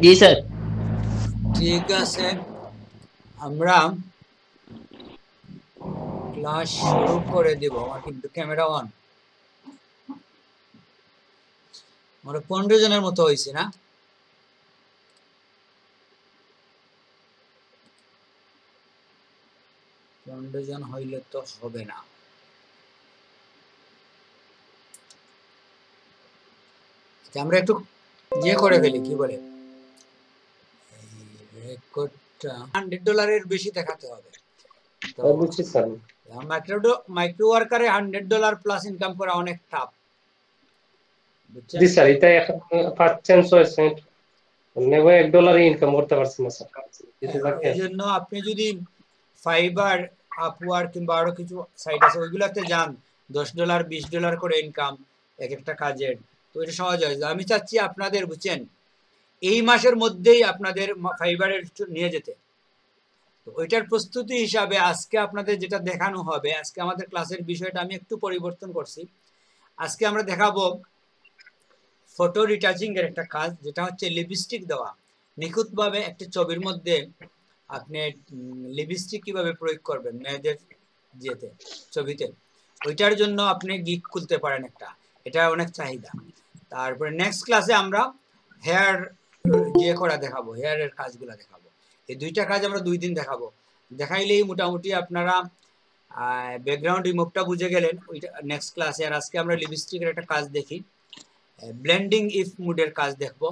জি sir. ঠিক আছে, আমরা ক্লাস শুরু করে দিব। আমার কিন্তু ক্যামেরা অন। আমরা 15 জনের মতো হয়েছে না? জন হইলে তো হবে না। আমরা একটু ইয়ে করে ফেলি, কি বলে, রেকর্ডটা $100 বেশি দেখাতে হবে। তো বুঝছি স্যার। মাইক্রো ওয়ার্কারে $100 প্লাস ইনকাম করা অনেক টাফ। জি স্যার, এটা এখন পাচ্ছেন 6 সেন্ট, নেব $1 ইনকাম করতে পারছি না স্যার। এই জন্য আপনি যদি ফাইবার, আপওয়ার্ক কিংবা আরো কিছু সাইট আছে ওইগুলাতে যান, $10 $20 করে ইনকাম এক একটা কাজের, তো এটা সহজ হয়। আমি চাচ্ছি আপনাদের, বুঝছেন, এই মাসের মধ্যেই আপনাদের ফাইবারের নিয়ে যেতে। তো ওইটার প্রস্তুতি হিসাবে আজকে আপনাদের যেটা দেখানো হবে, আজকে আমাদের ক্লাসের বিষয়টা আমি একটু পরিবর্তন করছি। আজকে আমরা দেখাবো ফটো রিটাচিং এর একটা কাজ, যেটা হচ্ছে লিপস্টিক দেওয়া। নিখুঁতভাবে একটা ছবির মধ্যে আপনি লিপস্টিক কিভাবে প্রয়োগ করবেন মেয়েদের যেতে ছবিতে, ওইটার জন্য আপনি গিগ খুলতে পারেন একটা, এটা অনেক চাহিদা। তারপরে নেক্সট ক্লাসে আমরা হেয়ার ইয়ে করা দেখাবো, হেয়ারের কাজগুলো দেখাবো। এই দুইটা কাজ আমরা 2 দিন দেখাবো। দেখাইলেই মোটামুটি আপনারা ব্যাকগ্রাউন্ড রিমুভটা বুঝে গেলেন ওইটা নেক্সট ক্লাসে। আর আজকে আমরা লিপস্টিকের একটা কাজ দেখি, ব্লেন্ডিং ইফ মুডের কাজ দেখব।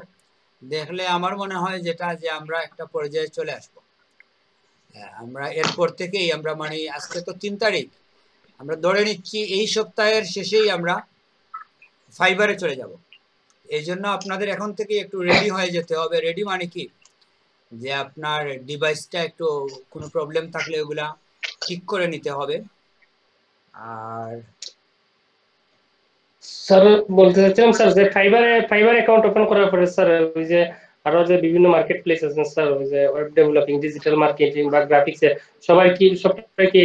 দেখলে আমার মনে হয় যেটা যে আমরা একটা পর্যায়ে চলে আসব। আমরা এরপর থেকেই আমরা, মানে আজকে তো 3 তারিখ, আমরা ধরে নিচ্ছি এই সপ্তাহের শেষেই আমরা ফাইবারে চলে যাব। এই জন্য আপনাদের এখন থেকে একটু রেডি হয়ে যেতে হবে। রেডি মানে কি, যে আপনার ডিভাইসটা একটু কোনো প্রবলেম থাকলে ওগুলা ঠিক করে নিতে হবে। আর স্যার বলতে চাচ্ছিলাম স্যার, যে ফাইবার অ্যাকাউন্ট ওপেন করার পরে স্যার, ওই যে আরো যে বিভিন্ন মার্কেট প্লেস আছে স্যার, ওই যে ওয়েব ডেভেলপিং, ডিজিটাল মার্কেটিং বা গ্রাফিক্স এর সবাই কি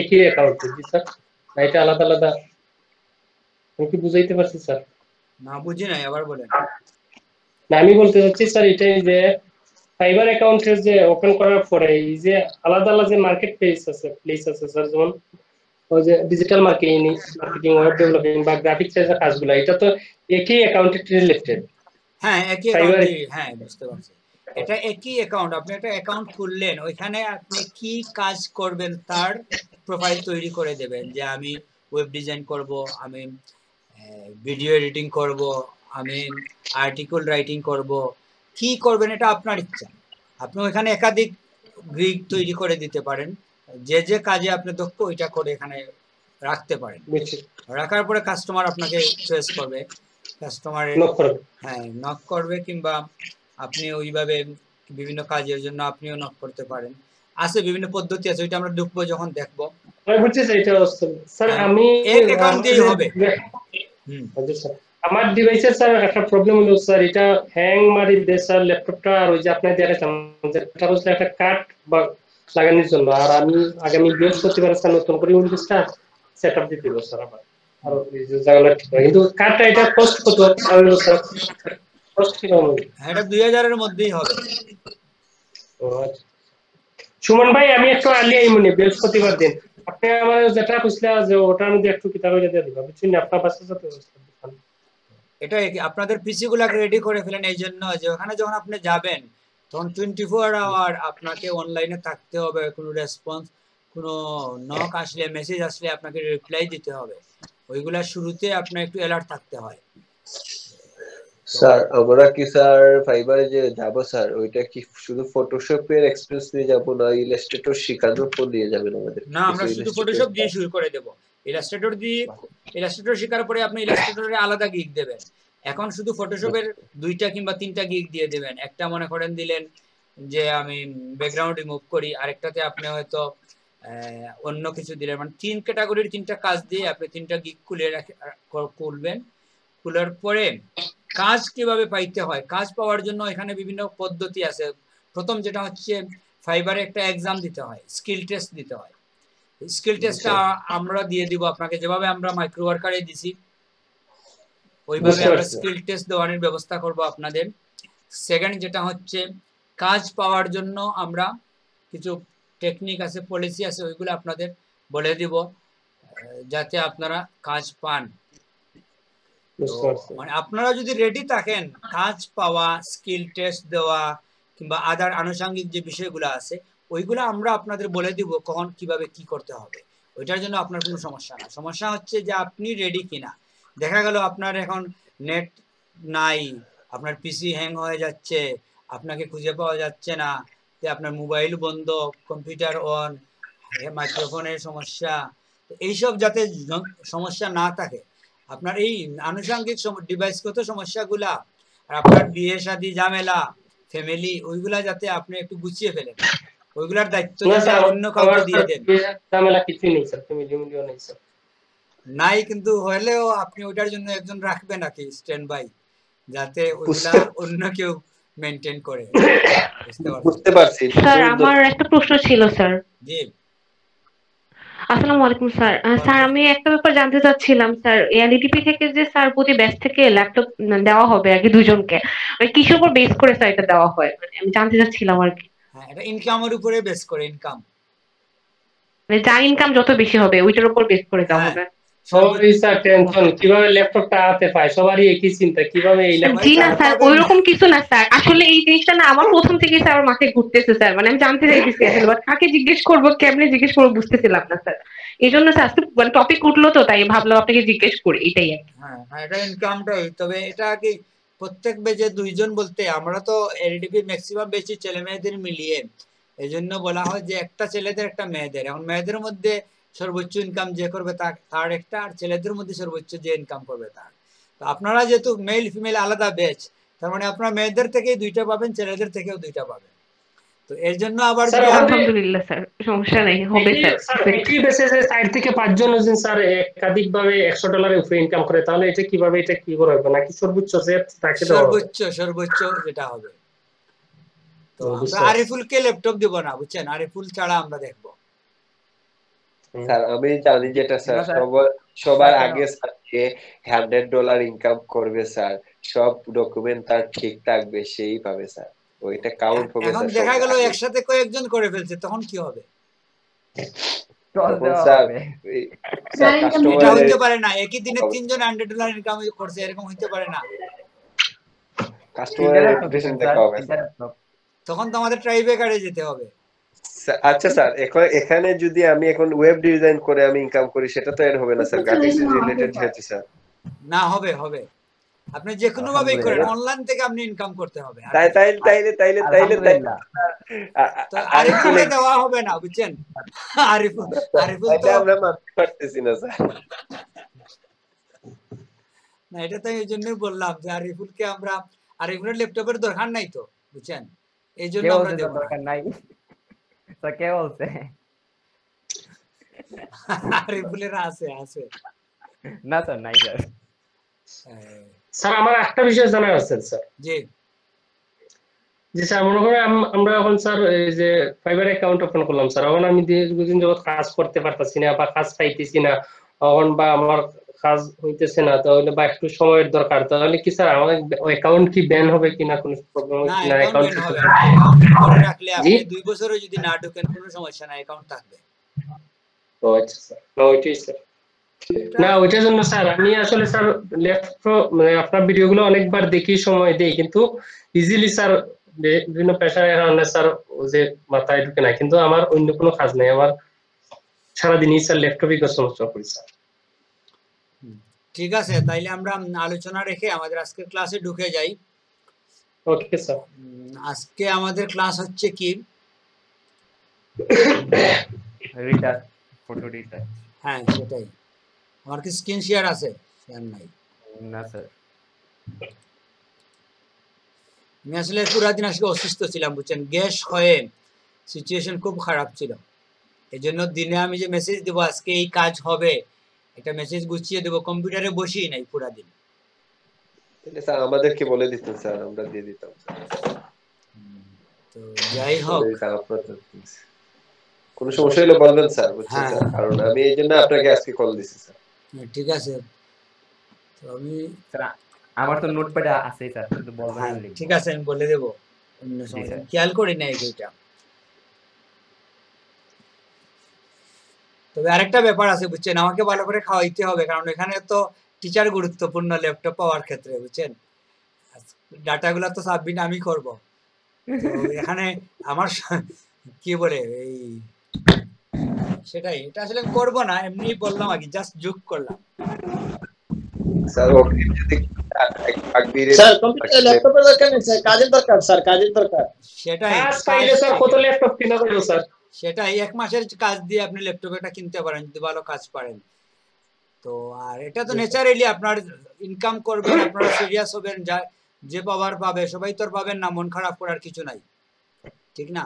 একই অ্যাকাউন্ট জি স্যার, না এটা আলাদা আলাদা? আমি কি বুঝাইতে পারছি স্যার? না বুঝি নাই, আবার বলেন। না, আমি বলতে চাচ্ছি স্যার এটাই যে ফাইবার অ্যাকাউন্টের যে ওপেন করার পরে এই যে আলাদা আলাদা যে মার্কেট প্লেস আছে স্যার, যেমন ওই যে ডিজিটাল মার্কেটিং, ওয়েব ডেভেলপিং বা গ্রাফিক্স এর কাজগুলো, এটা তো একই অ্যাকাউন্টে রিলেটেড। হ্যাঁ একই অ্যাকাউন্টে, হ্যাঁ বুঝতে পারছি। এটা একই অ্যাকাউন্ট, আপনি একটা অ্যাকাউন্ট খুললেন, ওইখানে আপনি কি কাজ করবেন তার প্রোফাইল তৈরি করে দেবেন, যে আমি ওয়েব ডিজাইন করব, আমি ভিডিও এডিটিং করব, আমি আর্টিকেল রাইটিং করব, কি করবেন এটা আপনার ইচ্ছা। আপনি ওইখানে একাধিক গ্রিড তৈরি করে দিতে পারেন, যে যে কাজে আপনি দক্ষ ওইটা করে এখানে রাখতে পারেন। রাখার পরে কাস্টমার আপনাকে চয়েস করবে, কাস্টমারের হ্যাঁ নক করবে, কিংবা আপনি ওইভাবে বিভিন্ন কাজের জন্য আপনিও নক করতে পারেন। আছে বিভিন্ন পদ্ধতি আছে, ওইটা আমরা ঢুকবো যখন দেখবো। আমি বুঝছি স্যার, আমি এক অ্যাকাউন্ট দিয়েই হবে। আমার ডিভাইসে স্যার একটা প্রবলেম হলো স্যার, এটা হ্যাং মারি দেয় স্যার ল্যাপটপটা, আর ওই যে আপনার দেখাচ্ছেন যেটা হচ্ছে একটা কাট বা লাগানোর জন্য, আর আমি আগামী বৃহস্পতিবার স্যার নতুন করে উইন্ডোজটা সেট আপ দিতে দিব স্যার আবার। আর এই যে জায়গাটা ঠিক হয়, কিন্তু কাটটা এটা কষ্ট কত হলো স্যার? কষ্ট কি হবে? এটা 2000 এর মধ্যেই হবে। সুমন ভাই, আমি একটু আর্লি আইমনি বৃহস্পতিবার দিন, আপনি আমার যেটা কইছিলেন যে ওটার মধ্যে একটু কিতাব দিয়ে দিবা, বুঝছেন আপনার বাসার সাথে এটা আপনাদের পিসি গুলাকে রেডি করে ফেলেন, এই জন্য যে ওখানে যখন আপনি যাবেন তখন 24 আওয়ার আপনাকে অনলাইনে থাকতে হবে। কোনো রেসপন্স, কোনো নক আসলে, মেসেজ আসলে আপনাকে রিপ্লাই দিতে হবে। ওইগুলা শুরুতে আপনার একটু অ্যালার্ট থাকতে হয়। স্যার আমরা কি স্যার ফাইবারে যে যাব স্যার, ওইটা কি শুধু ফটোশপের এক্সপেরিয়েন্স নিয়ে যাব, না ইলাস্ট্রেটর শেখানোর পর নিয়ে যাবেন আমাদের? না, আমরা শুধু ফটোশপ দিয়ে শুরু করে দেব। ইলাস্ট্রেটর শেখার পরে আপনি ইলাস্ট্রেটরে আলাদা গিগ দেবেন। এখন শুধু ফটোশপের 2টা কিংবা 3টা গিগ দিয়ে দেবেন। একটা মনে করেন দিলেন যে আমি ব্যাকগ্রাউন্ড রিমুভ করি, আরেকটাতে আপনি হয়তো অন্য কিছু দিলেন, মানে 3 ক্যাটাগরির 3টা কাজ দিয়ে আপনি 3টা গিগ খুলবেন। খোলার পরে কাজ কিভাবে পাইতে হয়, কাজ পাওয়ার জন্য এখানে বিভিন্ন পদ্ধতি আছে। প্রথম যেটা হচ্ছে ফাইবারে একটা এক্সাম দিতে হয়, স্কিল টেস্ট দিতে হয়। স্কিল টেস্টটা আমরা দিয়ে দিব আপনাকে, যেভাবে আমরা মাইক্রো ওয়ার্কারে দিছি ওইভাবে আমরা স্কিল টেস্ট দেওয়ার ব্যবস্থা করব আপনাদের। সেকেন্ড যেটা হচ্ছে কাজ পাওয়ার জন্য আমরা কিছু টেকনিক আছে, পলিসি আছে, ওইগুলো আপনাদের বলে দিব যাতে আপনারা কাজ পান। তো মানে আপনারা যদি রেডি থাকেন কাজ পাওয়া, স্কিল টেস্ট দেওয়া কিংবা আদার আনুষঙ্গিক যে বিষয়গুলো আছে ওইগুলো আমরা আপনাদের বলে দিব কখন কিভাবে কি করতে হবে। ওইটার জন্য আপনার কোনো সমস্যা না। সমস্যা হচ্ছে যে আপনি রেডি কিনা। দেখা গেল আপনার এখন নেট নাই, আপনার পিসি হ্যাং হয়ে যাচ্ছে, আপনাকে খুঁজে পাওয়া যাচ্ছে না, আপনার মোবাইল বন্ধ, কম্পিউটার অন, মাইক্রোফোনের সমস্যা, এইসব যাতে সমস্যা না থাকে, আপনার এই আনুষঙ্গিক ডিভাইসগত সমস্যাগুলা আর আপনার বিয়ে শাদী ঝামেলা ফ্যামিলি ওইগুলা যাতে আপনি একটু গুছিয়ে ফেলেন, ওইগুলার দায়িত্ব যাতে অন্য কাউকে দিয়ে দেন। ঝামেলা কিছুই নেই স্যার, ফ্যামিলি মিলিও নেই স্যার। নাই কিন্তু হলেও আপনি ওইটার জন্য একজন রাখবেন নাকি স্ট্যান্ড বাই, যাতে ওইগুলা অন্য কেউ মেনটেন করে। বুঝতে পারছি স্যার আমার একটা প্রশ্ন ছিল স্যার। জি আসসালামু আলাইকুম স্যার। স্যার আমি একটা ব্যাপার জানতে চাচ্ছিলাম স্যার, এলইডিপি থেকে যে স্যার প্রতি ব্যাচ থেকে ল্যাপটপ দেওয়া হবে আগে দুজনকে, মানে কিসের উপর বেস করে স্যার এটা দেওয়া হয়, মানে আমি জানতে চাচ্ছিলাম আর কি। হ্যাঁ, এটা ইনকামের উপরে বেস করে, ইনকাম মানে যার ইনকাম যত বেশি হবে ওইটার উপর বেস করে দেওয়া হবে। সবারই স্যার টেনশন কিভাবে ল্যাপটপটা হাতে পায়, সবারই একই চিন্তা কিভাবে এই জি না স্যার, ওইরকম কিছু না স্যার। আসলে এই জিনিসটা না আমার প্রথম থেকেই স্যার আমার মাথায় ঘুরতেছে স্যার, মানে আমি জানতে চাইতেছি আসলে, বাট কাকে জিজ্ঞেস করবো কেমনে জিজ্ঞেস করবো বুঝতেছিলাম না স্যার। এই জন্য স্যার আজকে মানে টপিক উঠলো তো তাই ভাবলাম আপনাকে জিজ্ঞেস করি, এটাই আর কি। হ্যাঁ হ্যাঁ, এটা ইনকামটাই। তবে এটা কি প্রত্যেক বেজে দুইজন বলতে আমরা তো এলডিপি ম্যাক্সিমাম বেশি ছেলে মেয়েদের মিলিয়ে, এই জন্য বলা হয় যে একটা ছেলেদের একটা মেয়েদের। এখন মেয়েদের মধ্যে সর্বোচ্চ ইনকাম যে করবে তার একটা, আর ছেলেদের মধ্যে সর্বোচ্চ যে ইনকাম করবে তার। তো আপনারা যেহেতু মেল ফিমেল আলাদা ব্যাচ, তার মানে আপনারা মেয়েদের থেকেই দুইটা পাবেন, ছেলেদের থেকেও দুইটা পাবেন। তো এর জন্য আবার আলহামদুলিল্লাহ স্যার, সমস্যা নেই, হবে স্যার। একই বেসিসে 4 থেকে 5 জন যদি স্যার একাধিক ভাবে $100 উপরে ইনকাম করে তাহলে এটা কিভাবে, এটা কি করে হবে নাকি সর্বোচ্চ রেট তাকে দেওয়া হবে? সর্বোচ্চ যেটা হবে। তো আমরা আরিফুলকে ল্যাপটপ দিব না, বুঝছেন? আরিফুল ছাড়া আমরা দেখবো। স্যার আমি জানি যেটা স্যার সবার আগে স্যারকে $100 ইনকাম করবে স্যার, সব ডকুমেন্ট তার ঠিক থাকবে, সেই পাবে স্যার, ওইটা কাউন্ট হবে স্যার। এখন দেখা গেল একসাথে কয়েকজন করে ফেলছে, তখন কি হবে? এটা হইতে পারে না, একই দিনে 3 জন $100 ইনকাম করছে, এরকম হইতে পারে না। কাস্টমারের রেপুটেশন দেখা হবে, তখন তো আমাদের ট্রাইবেকারে যেতে হবে। আচ্ছা স্যার, এখানে যদি আমি এখন ওয়েব ডিজাইন করে আমি ইনকাম করি সেটা তো এর হবে না স্যার, গ্রাফিক্স রিলেটেড যেহেতু স্যার। না, হবে হবে, আপনি যে কোনো ভাবেই করেন, অনলাইন থেকে আপনি ইনকাম করতে হবে। তাইলে তো আরিফুলকে দেওয়া হবে না, বুঝছেন? আরিফুল তো আমরা মানতে পারতেছি না স্যার। না, এটা তো এই জন্যই বললাম যে আরিফুলের ল্যাপটপের দরকার নাই তো, বুঝছেন? এই জন্য আমরা দেব দরকার নাই। তো কে বলছে? আরিফুলের আছে না স্যার, নাই স্যার। স্যার আমার একটা বিষয় জানার আছে স্যার। জি জি স্যার, মনে করেন আমরা এখন স্যার এই যে ফাইবার অ্যাকাউন্ট ওপেন করলাম স্যার, এখন আমি দীর্ঘদিন যাবত কাজ করতে পারতেছি না বা কাজ পাইতেছি না, এখন বা আমার কাজ হইতেছে না, তাহলে বা একটু সময়ের দরকার, তাহলে কি স্যার আমার অ্যাকাউন্ট কি ব্যান হবে কিনা, কোনো প্রবলেম হবে কিনা? অ্যাকাউন্ট হবে না, অ্যাকাউন্ট করে রাখলে আপনি 2 বছরও যদি না ঢোকেন কোনো সমস্যা নাই, অ্যাকাউন্ট থাকবে। ও আচ্ছা স্যার, না ওইটাই স্যার, না ওইটার জন্য স্যার আমি আসলে স্যার ল্যাপটপ মানে আপনার ভিডিওগুলো অনেকবার দেখি, সময় দেই, কিন্তু ইজিলি স্যার বিভিন্ন পেশার কারণে স্যার যে মাথায় ঢুকে না, কিন্তু আমার অন্য কোনো কাজ নেই, আমার সারাদিনই স্যার ল্যাপটপই সমস্যা করি স্যার। ঠিক আছে, তাইলে আমরা আলোচনা রেখে আমাদের আজকের ক্লাসে ঢুকে যাই। Okay sir. আজকে আমাদের ক্লাস হচ্ছে কি, রিটাচ, ফটো রিটাচ। হ্যাঁ সেটাই। আমার কি স্ক্রিন শেয়ার আছে? শেয়ার নাই না স্যার। আমি আসলে পুরা দিন আজকে অসুস্থ ছিলাম, বুঝছেন? গ্যাস হয়ে সিচুয়েশন খুব খারাপ ছিল। এই জন্য দিনে আমি যে মেসেজ দেবো আজকে এই কাজ হবে, একটা মেসেজ গুছিয়ে দেবো, কম্পিউটারে বসেই নাই পুরা দিন। স্যার আমাদেরকে বলে দিতেন স্যার, আমরা দিয়ে দিতাম। তো যাই হোক, কোনো সমস্যা হলে বলবেন স্যার, বুঝছেন স্যার, কারণ আমি এই জন্য আপনাকে আজকে কল দিছি স্যার। ঠিক আছে, তো আমি স্যার আমার তো নোটপ্যাড আছে স্যার, শুধু বলবেন। ঠিক আছে, আমি বলে দেবো। অন্য সময় স্যার। খেয়াল করি না এইটা। তবে আরেকটা ব্যাপার আছে বুঝছেন, আমাকে ভালো করে খাওয়াইতে হবে, কারণ এখানে তো টিচার গুরুত্বপূর্ণ ল্যাপটপ পাওয়ার ক্ষেত্রে, বুঝছেন। ডাটাগুলো তো সাবমিট আমি করব, তো এখানে আমার কি বলে এই সেটাই, এটা আসলে আমি করবো না, এমনি বললাম আগে, জাস্ট যোগ করলাম। স্যার অগ্রিম যদি আকবীরের স্যার কম্পিউটার ল্যাপটপের দরকার নেই স্যার, কাজের দরকার স্যার, কাজের দরকার। সেটাই কাজ পাইলে স্যার কত ল্যাপটপ কিনা করবো স্যার? সেটাই, 1 মাসের কাজ দিয়ে আপনি ল্যাপটপ একটা কিনতে পারেন যদি ভালো কাজ পারেন। তো আর এটা তো ন্যাচারালি আপনার ইনকাম করবেন, আপনারা সিরিয়াস হবেন, যা যে পাওয়ার পাবে সবাই তো আর পাবেন না, মন খারাপ করার কিছু নাই, ঠিক না?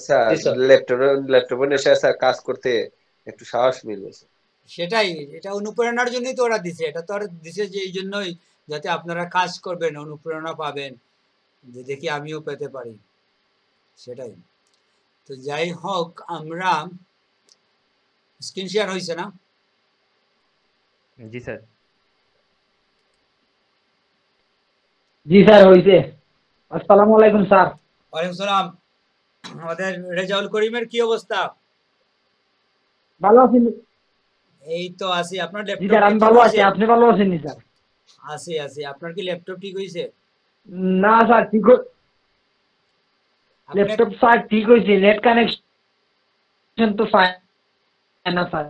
স্যার জি স্যার। ল্যাপটপের নেশায় স্যার কাজ করতে একটু সাহস মিলবে স্যার। সেটাই, এটা অনুপ্রেরণার জন্যই তো ওরা দিছে, এটা তো আর দিছে যে এই জন্যই যাতে আপনারা কাজ করবেন, অনুপ্রেরণা পাবেন, যে দেখি আমিও পেতে পারি, সেটাই। তো যাই হোক, আমরা স্ক্রিন শেয়ার হয়েছে না? জি স্যার। জি স্যার হইছে। আসসালামু আলাইকুম স্যার। ওয়ালাইকুম সালাম। আমাদের রেজাউল করিমের কি অবস্থা? ভালো আছেন? এই তো আছি। আপনার জি ল্যাপটপ স্যার আমি ভালো আছি, আপনি ভালো আছেন নি স্যার? আছি। আপনার কি ল্যাপটপ ঠিক হয়েছে? না স্যার ঠিক আপনি ল্যাপটপ স্যার ঠিক হয়েছে, নেট কানেকশন তো পায় না স্যার।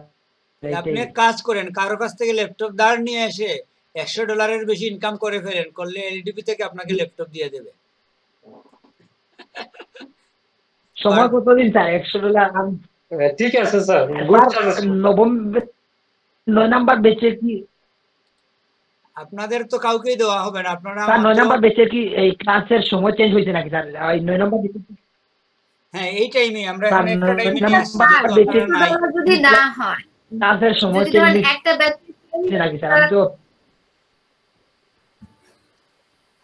আপনি এক কাজ করেন, কারো কাছ থেকে ল্যাপটপ ধার নিয়ে এসে $100 বেশি ইনকাম করে ফেলেন, করলে এলডিপি থেকে আপনাকে ল্যাপটপ দিয়ে দেবে। সময় কতদিন স্যার? $100 ঠিক আছে sir, good suggestion. November 9 number বেচে কি আপনাদের তো কাউকেই দেওয়া হবে না, আপনারা স্যার? 9 মাত্র- নাম্বার বেচে কি এই ক্লাসের সময় চেঞ্জ হয়েছে নাকি স্যার? ওই 9 নাম্বার বেচে কি হ্যাঁ, এই টাইমে আমরা স্যার, এখানে একটা টাইমে না, নিয়ে আসছি, না, কিন্তু বেঁচে- আপনারা নাই। যদি না হয়, ক্লাসের সময় যদি চেঞ্জ ধরেন হয়েছে একটা ব্যাচ নাকি স্যার? আমি তো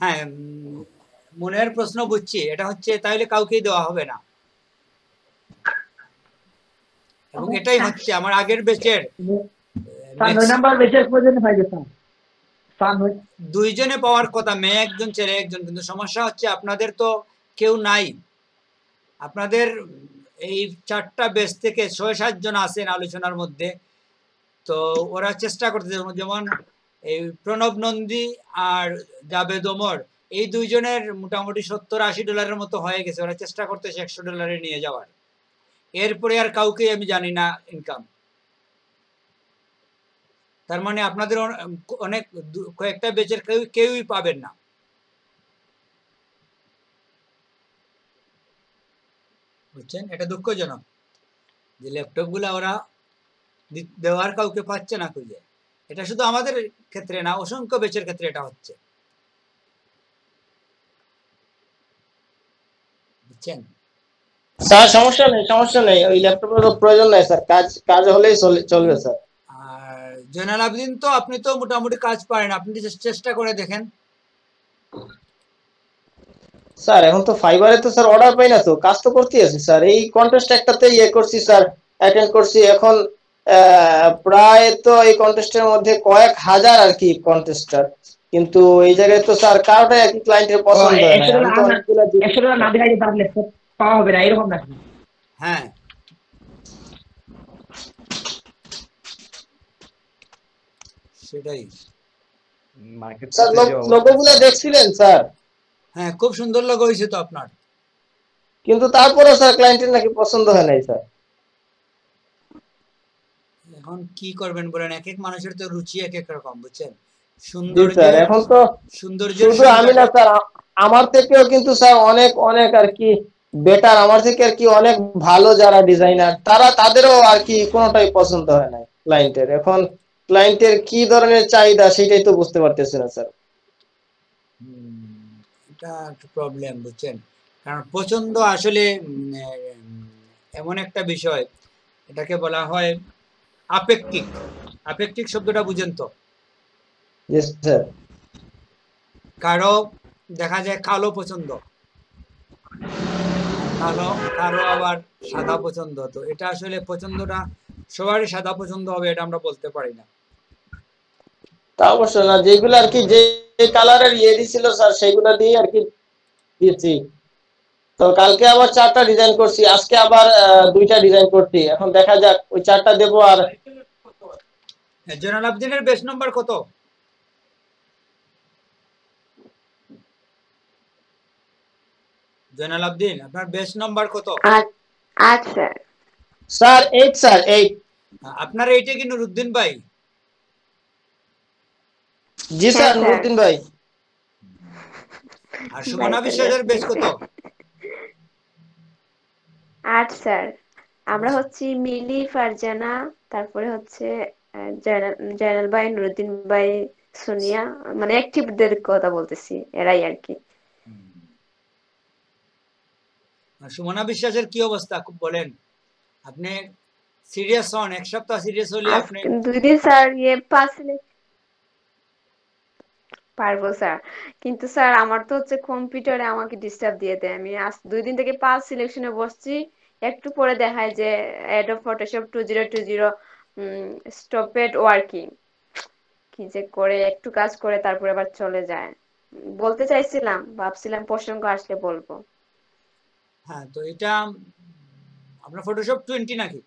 হ্যাঁ, মনের প্রশ্ন বুঝছি, এটা হচ্ছে তাহলে কাউকেই দেওয়া হবে না, এবং এটাই হচ্ছে আমার আগের ব্যাচের স্যার 9 নাম্বার বেচে পর্যন্ত পাইবে স্যার। স্যার 9 দুইজনে পাওয়ার কথা, মেয়ে একজন ছেলে একজন, কিন্তু সমস্যা হচ্ছে আপনাদের তো কেউ নাই। আপনাদের এই 4টা ব্যাচ থেকে 6-7 জন আছেন আলোচনার মধ্যে, তো ওরা চেষ্টা করতে, যেমন এই প্রণব নন্দী আর জাবেদ ওমর, এই দুইজনের মোটামুটি $70-80 মতো হয়ে গেছে, ওরা চেষ্টা করতেছে $100 নিয়ে যাওয়ার। এরপরে আর কাউকে আমি জানি না ইনকাম। তার মানে আপনাদের অনেক কয়েকটা বেচের কেউই পাবেন না। বুঝছেন, এটা দুঃখজনক যে ল্যাপটপ গুলা ওরা দেওয়ার কাউকে পাচ্ছে না খুঁজে। এটা শুধু আমাদের ক্ষেত্রে না, অসংখ্য বেচের ক্ষেত্রে এটা হচ্ছে, বুঝছেন। স্যার সমস্যা নেই, ওই ল্যাপটপের তো প্রয়োজন নাই স্যার, কাজ হলেই চলবে স্যার। আর জয়নাল আবেদিন, তো আপনি তো মোটামুটি কাজ পারেন, আপনি চেষ্টা করে দেখেন। স্যার এখন তো ফাইবারে তো স্যার অর্ডার পাই না, তো কাজ তো করতেই আছি স্যার। এই কন্টেস্ট একটাতে করছি স্যার, অ্যাটেন্ড করছি। এখন প্রায় তো এই কন্টেস্টের মধ্যে কয়েক হাজার আর কি কন্টেস্টার, কিন্তু এই জায়গায় তো স্যার কারোটাই আর কি ক্লায়েন্টের পছন্দ হয় না। আমি তো অনেকগুলো $100 না দিলে তার ল্যাপটপ পাওয়া হবে না, এরকম নাকি? হ্যাঁ, সেটাই। মার্কেট স্যার লোগোগুলো দেখছিলেন স্যার? হ্যাঁ, খুব সুন্দর লোগো হয়েছে তো আপনার, কিন্তু তারপরে স্যার ক্লায়েন্টের নাকি পছন্দ হয় নাই স্যার। এখন কি করবেন বলেন, এক এক মানুষের তো রুচি এক এক রকম, বুঝছেন। স্যার এখন তো শুধু আমি না স্যার, আমার থেকেও কিন্তু স্যার অনেক আর কি বেটার, আমার থেকে আর কি অনেক ভালো যারা ডিজাইনার, তাদেরও আর কি কোনোটাই পছন্দ হয় না ক্লায়েন্টের। এখন ক্লায়েন্টের কি ধরনের চাহিদা সেটাই তো বুঝতে পারতেছি না স্যার। এটা একটা প্রবলেম, বুঝছেন। কারণ পছন্দ আসলে এমন একটা বিষয়, এটাকে বলা হয় আপেক্ষিক শব্দটা বুঝেন তো? স্যার কারো দেখা যায় কালো পছন্দ, কারো আবার সাদা পছন্দ, তো এটা আসলে পছন্দটা সবারই সাদা পছন্দ হবে এটা আমরা বলতে পারি না। তা অবশ্য না, যেগুলো আর কি যে কালারের দিছিল স্যার সেগুলো দিয়ে আর কি পিসি। তো কালকে আবার 4টা ডিজাইন করছি, আজকে আবার 2টা ডিজাইন করছি। এখন দেখা যাক ওই 4টা দেবো। আর জয়নাল আবদিনের বেস নাম্বার কত? জয়নাল আবদিন আপনার বেস নাম্বার কত? 8 স্যার। Sir 8 sir 8। আপনার এইটা কি নুরুদ্দিন ভাই? জি স্যার নুরুদ্দিন ভাই। আর সুমনা বিশ্বাসের বেস কত? 8 স্যার। আমরা হচ্ছে মিলি, ফারজানা, তারপরে হচ্ছে জয়নাল ভাই, নুরুদ্দিন ভাই, সোনিয়া, মানে অ্যাক্টিভদের কথা বলতেছি, এরাই আর কি। সুমনা বিশ্বাসের কি অবস্থা খুব বলেন, আপনি সিরিয়াস হন, এক সপ্তাহ সিরিয়াস হলে আপনি 2 দিন স্যার পারবো স্যার, কিন্তু স্যার আমার তো হচ্ছে কম্পিউটারে আমাকে ডিস্টার্ব দিয়ে দেয়। আমি আজ 2 দিন থেকে পাস সিলেকশনে বসছি, একটু পরে দেখায় যে অ্যাডোব ফটোশপ 2020 স্টপেড ওয়ার্কিং। কি যে করে, একটু কাজ করে তারপরে আবার চলে যায়। বলতে চাইছিলাম, ভাবছিলাম প্রসঙ্গ আসলে বলবো। হ্যাঁ, তো এটা আপনার ফটোশপ 20 নাকি?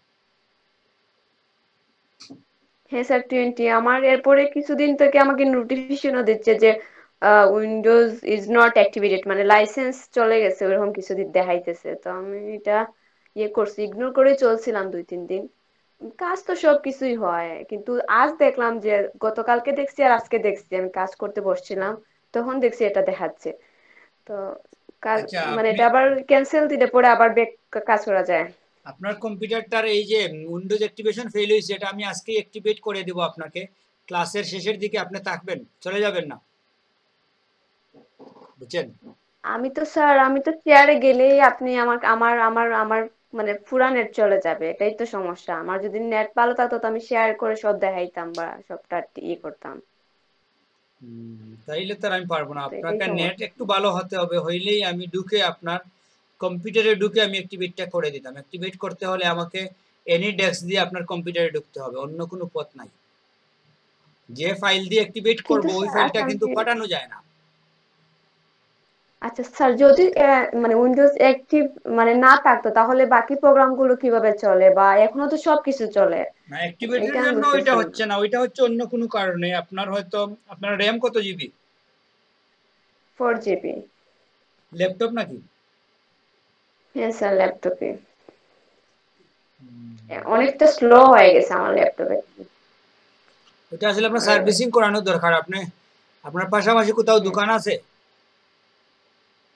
হ্যাঁ স্যার 20। আমার এরপরে কিছুদিন থেকে আমাকে নোটিফিকেশনও দিচ্ছে যে উইন্ডোজ ইজ নট অ্যাক্টিভেটেড, মানে লাইসেন্স চলে গেছে, ওরকম কিছুদিন দেখাইতেছে। তো আমি এটা করছি, ইগনোর করে চলছিলাম 2-3 দিন। কাজ তো সব কিছুই হয়, কিন্তু আজ দেখলাম যে গতকালকে দেখছি আর আজকে দেখছি, আমি কাজ করতে বসছিলাম তখন দেখছি এটা দেখাচ্ছে। তো কাজ আচ্ছা, মানে এটা আবার ক্যান্সেল দিলে পরে আবার ব্যাক কাজ করা যায়। আপনার কম্পিউটারটার এই যে উইন্ডোজ অ্যাক্টিভেশন ফেল হয়েছে, এটা আমি আজকে অ্যাক্টিভেট করে দেব আপনাকে। ক্লাসের শেষের দিকে আপনি থাকবেন, চলে যাবেন না, বুঝছেন? আমি তো শেয়ারে গেলেই আপনি আমার আমার আমার আমার মানে পুরা নেট চলে যাবে, এটাই তো সমস্যা। আমার যদি নেট ভালো থাকতো তো আমি শেয়ার করে সব দেখাইতাম বা সবটা করতাম। তাইলে তো আমি পারবো না, তো এটাই আপনাকে নেট সমস্যা। একটু ভালো হতে হবে, হইলেই আমি ঢুকে আপনার কম্পিউটারে ঢুকে আমি অ্যাক্টিভেটটা করে দিতাম। অ্যাক্টিভেট করতে হলে আমাকে এনি ডেস্ক দিয়ে আপনার কম্পিউটারে ঢুকতে হবে, অন্য কোনো পথ নাই। যে ফাইল দিয়ে অ্যাক্টিভেট করব কিন্তু ওই স্যার ফাইলটা আচ্ছা কিন্তু পাঠানো যায় না। আচ্ছা স্যার, যদি মানে উইন্ডোজ অ্যাক্টিভ মানে না থাকতো তাহলে বাকি প্রোগ্রামগুলো কিভাবে চলে, বা এখনো তো সবকিছু চলে, না, অ্যাক্টিভেটের এটা আমি জন্য ওইটা বুঝতেছিলাম হচ্ছে না, ওইটা হচ্ছে অন্য কোনো কারণে। আপনার হয়তো, আপনার র্যাম কত জিবি? 4 জিবি। ল্যাপটপ নাকি? হ্যাঁ স্যার ল্যাপটপে। অনেকটা স্লো হয়ে গেছে আমার ল্যাপটপে। ওটা আসলে আপনার সার্ভিসিং করানোর দরকার। আপনি আপনার পাশাপাশি কোথাও দোকান আছে?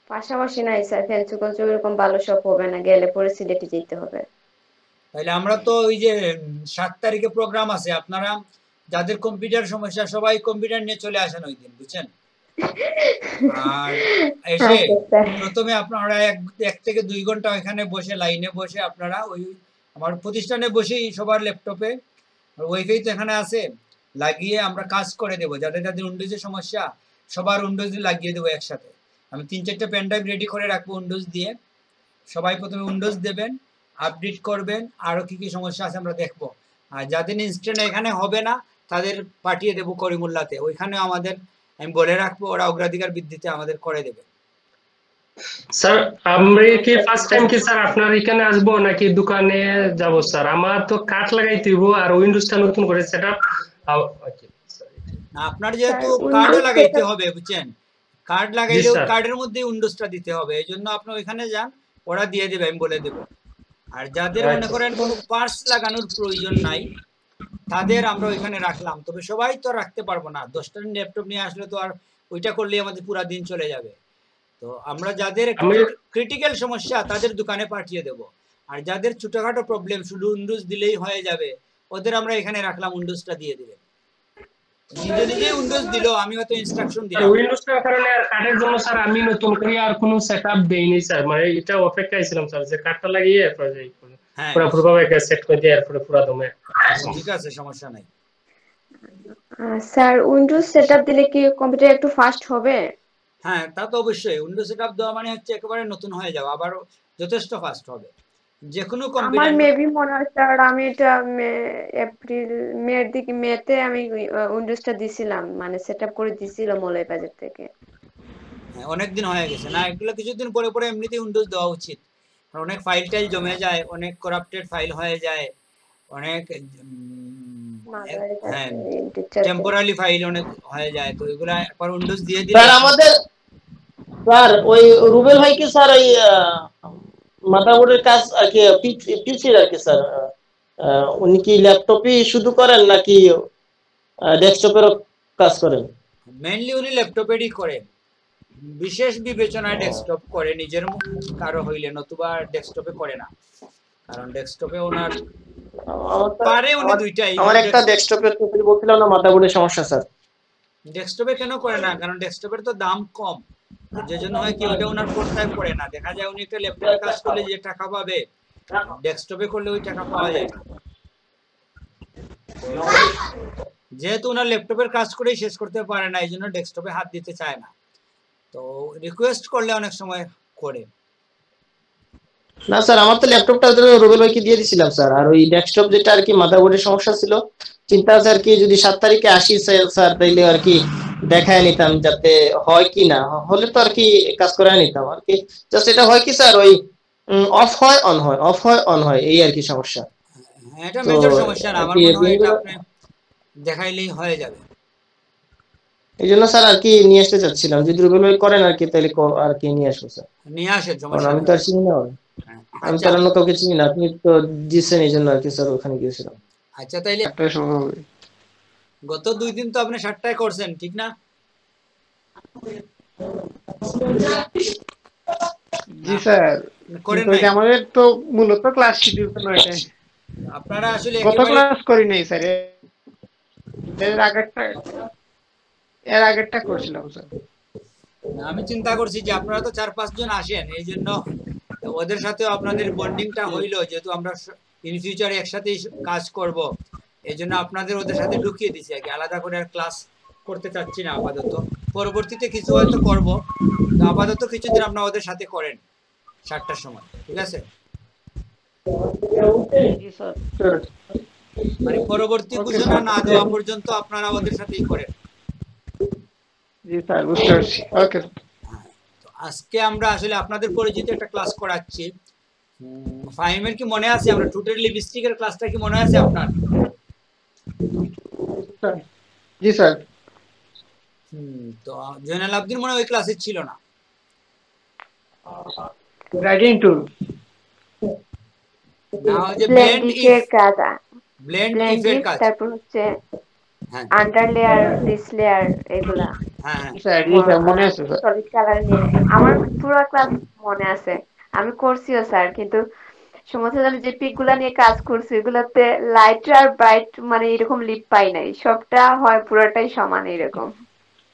পাশাপাশি নাই স্যার, ফেঞ্চুগঞ্জ এরকম ভালো শপ হবে না, গেলে পরে সিলেটে যেতে হবে। তাহলে আমরা তো ওই যে 7 তারিখে প্রোগ্রাম আছে, আপনারা যাদের কম্পিউটার সমস্যা সবাই কম্পিউটার নিয়ে চলে আসেন ওই দিন, বুঝছেন? আর এসে আচ্ছা স্যার। প্রথমে আপনারা 1 থেকে 2 ঘন্টা এখানে বসে লাইনে বসে আপনারা ওই আমার প্রতিষ্ঠানে বসেই সবার ল্যাপটপে ওয়াইফাই তো এখানে আছে, লাগিয়ে আমরা কাজ করে দেবো। যাদের যাদের উইন্ডোজের সমস্যা সবার উইন্ডোজ লাগিয়ে দেবো একসাথে। আমি 3-4টা পেন ড্রাইভ রেডি করে রাখবো উইন্ডোজ দিয়ে। সবাই প্রথমে উইন্ডোজ দেবেন, আপডেট করবেন, আরও কী কী সমস্যা আছে আমরা দেখবো। আর যাদের ইনস্ট্যান্ট এখানে হবে না তাদের পাঠিয়ে দেবো করিমুল্লাতে, ওইখানে আমাদের আমি বলে রাখবো, ওরা অগ্রাধিকার ভিত্তিতে আমাদের করে দেবে। স্যার আমরা কি ফার্স্ট টাইম কি স্যার আপনার এখানে আসবো নাকি দোকানে যাব স্যার? আমার তো কাঠ লাগাইতে হইব আর উইন্ডোজটা নতুন করে সেটআপ। আপনার যেহেতু স্যার কার্ডও উইন্ডোজ লাগাইতে সেটআপ। হবে, বুঝছেন? কার্ড জি লাগাইলেও স্যার। কার্ডের মধ্যে উইন্ডোজটা দিতে হবে, এই জন্য আপনি ওইখানে যান, ওরা দিয়ে দেবে, আমি বলে দেবো। আর যাদের মনে আচ্ছা করেন কোনো পার্টস লাগানোর প্রয়োজন নাই তাদের আমরা ওইখানে রাখলাম, তবে সবাই তো রাখতে পারবো না। 10টা ল্যাপটপ নিয়ে আসলে তো আর ওইটা করলেই আমাদের পুরা দিন চলে যাবে। তো আমরা যাদের একটু আমি ক্রিটিক্যাল সমস্যা তাদের দোকানে পাঠিয়ে দেব, আর যাদের ছোটখাটো প্রবলেম শুধু উইন্ডোজ দিলেই হয়ে যাবে ওদের আমরা এখানে রাখলাম, উইন্ডোজটা দিয়ে দিবেন। নিজে নিজেই উইন্ডোজ দিল, আমি হয়তো ইনস্ট্রাকশন স্যার দিলাম। উইন্ডোজটার কারণে আর কাঠের জন্য স্যার আমি নতুন করে আর কোনো সেটআপ দেইনি স্যার, মানে এটা অপেক্ষায় ছিলাম স্যার যে কাঠটা লাগিয়ে এরপর হ্যাঁ, পুরো ভাবে সেট করে দিয়ে এরপরে পুরো দমে। ঠিক আছে, সমস্যা নাই। স্যার উইন্ডোজ সেটআপ দিলে কি কম্পিউটার একটু ফাস্ট হবে? হ্যাঁ, তা তো অবশ্যই। উইন্ডোজ সেটআপ দেওয়া মানে হচ্ছে একেবারে নতুন হয়ে যাওয়া, আবার যথেষ্ট ফাস্ট হবে যে কোনো আমার কম্পিউটার। মেবি মনে হয় স্যার, আমি এটা মেতে আমি উইন্ডোজটা দিছিলাম, মানে সেটআপ করে দিছিলাম মলয় বাজার থেকে। অনেকদিন হয়ে গেছে না, এগুলো কিছুদিন পরে পরে এমনিতেই উইন্ডোজ দেওয়া উচিত, কারণ অনেক ফাইল টাইল জমে যায়, অনেক করাপ্টেড ফাইল হয়ে যায়, অনেক হ্যাঁ টেম্পোরারি ফাইল অনেক হয়ে যায়, তো এগুলা একবার উইন্ডোজ দিয়ে দিলে। স্যার আমাদের স্যার ওই রুবেল ভাই কি স্যার ওই মাদারবোর্ডের কাজ আর কি পিসির আর কি স্যার, উনি কি ল্যাপটপই শুধু করেন নাকি ডেস্কটপেরও কাজ করেন? মেইনলি উনি ল্যাপটপেরই করেন, বিশেষ বিবেচনায় ডেস্কটপ করে নিজের কারো হইলে, নতুবা ডেস্কটপে করে না, কারণ ডেস্কটপে ওনার পারে উনি দুইটাই। আমার একটা ডেস্কটপের তো বলছিলাম না মাদারবোর্ডের সমস্যা স্যার। ডেস্কটপে কেন করে না, কারণ ডেস্কটপের তো দাম কম, যে জন্য হয় কি ওটা ওনার পড়তায় পড়ে না। দেখা যায় উনি একটা ল্যাপটপে কাজ করলে যে টাকা পাবে, ডেস্কটপে করলে ওই টাকা পাওয়া যায় না। যেহেতু ওনার ল্যাপটপের কাজ করেই শেষ করতে পারে না, এই জন্য ডেস্কটপে হাত দিতে চায় না, তো রিকোয়েস্ট করলে অনেক সময় করে। না স্যার আমার তো ল্যাপটপটা রুবেল ভাইকে দিয়ে দিয়েছিলাম স্যার, আর ওই ডেস্কটপ যেটা আর কি মাদারবোর্ডের সমস্যা ছিল, চিন্তা আছে আর কি যদি 7 তারিখে আসি স্যার তাইলে আর কি দেখায় নিতাম যাতে হয় কি না, হলে তো আর কি কাজ করায় নিতাম আর কি। জাস্ট এটা হয় কি স্যার ওই অফ হয় অন হয়, অফ হয় অন হয়, এই আর কি সমস্যা। এটা মেজর সমস্যা না, আমার মনে হয় এটা আপনি দেখাইলেই হয়ে যাবে। এই জন্য স্যার আর কি নিয়ে আসতে চাচ্ছিলাম, যদি রুবেল ভাই করেন আর কি তাহলে আর কি নিয়ে আসবো স্যার, নিয়ে আসেন, সমস্যা আমি তো আর চিনি না, আমি তো অন্য কাউকে চিনি না, আপনি তো দিচ্ছেন এই জন্য আর কি স্যার ওখানে গিয়েছিলাম। আচ্ছা তাইলে গত 2 দিন তো আপনি 7টায় করছেন ঠিক না? জি স্যার, করেন নাই আমাদের তো মূলত ক্লাস শিডিউল তো 9টায়। আপনারা আসলে কত ক্লাস করি নাই স্যার, এর আগেরটা করছিলাম স্যার। আমি চিন্তা করছি যে আপনারা তো 4-5 জন আসেন, এই জন্য ওদের সাথেও আপনাদের বন্ডিংটা হইলো, যেহেতু আমরা ইন ফিউচারে একসাথেই কাজ করব, এই জন্য আপনাদের ওদের সাথে ঢুকিয়ে দিছি আর কি, আলাদা করে আর ক্লাস করতে চাচ্ছি না আপাতত, পরবর্তীতে কিছু হয়তো করব, তো আপাতত কিছুদিন আপনারা ওদের সাথে করেন 7টার সময়, ঠিক আছে? মানে পরবর্তী ঘোষণা না দেওয়া পর্যন্ত আপনারা ওদের সাথেই করেন। জি স্যার, বুঝতে পারছি। ওকে, আজকে আমরা আসলে আপনাদের পরিচিত একটা ক্লাস করাচ্ছি। ফাহিমের কি মনে আছে, আমরা টুটের লিপস্টিকের ক্লাসটা কি মনে আছে আপনার? জি স্যার। তো জয়নাল আব্দিন মনে ওই ক্লাসে ছিল না। গ্রেডিয়েন্ট টুল না, যে ব্লেন্ড ইফ কাজ, ব্লেন্ড ইফের কাজ, তারপর হচ্ছে আন্ডার লেয়ার, ডিস লেয়ার, এগুলা। হ্যাঁ স্যার, মনে আছে স্যার, সলিড কালার নিয়ে আমার পুরো ক্লাস মনে আছে, আমি করছিও স্যার, কিন্তু সমস্ত যে পিক গুলা নিয়ে কাজ করছি এগুলাতে লাইট আর ব্রাইট মানে এরকম লিপ পাই নাই, সবটা হয় পুরোটাই সমান এরকম।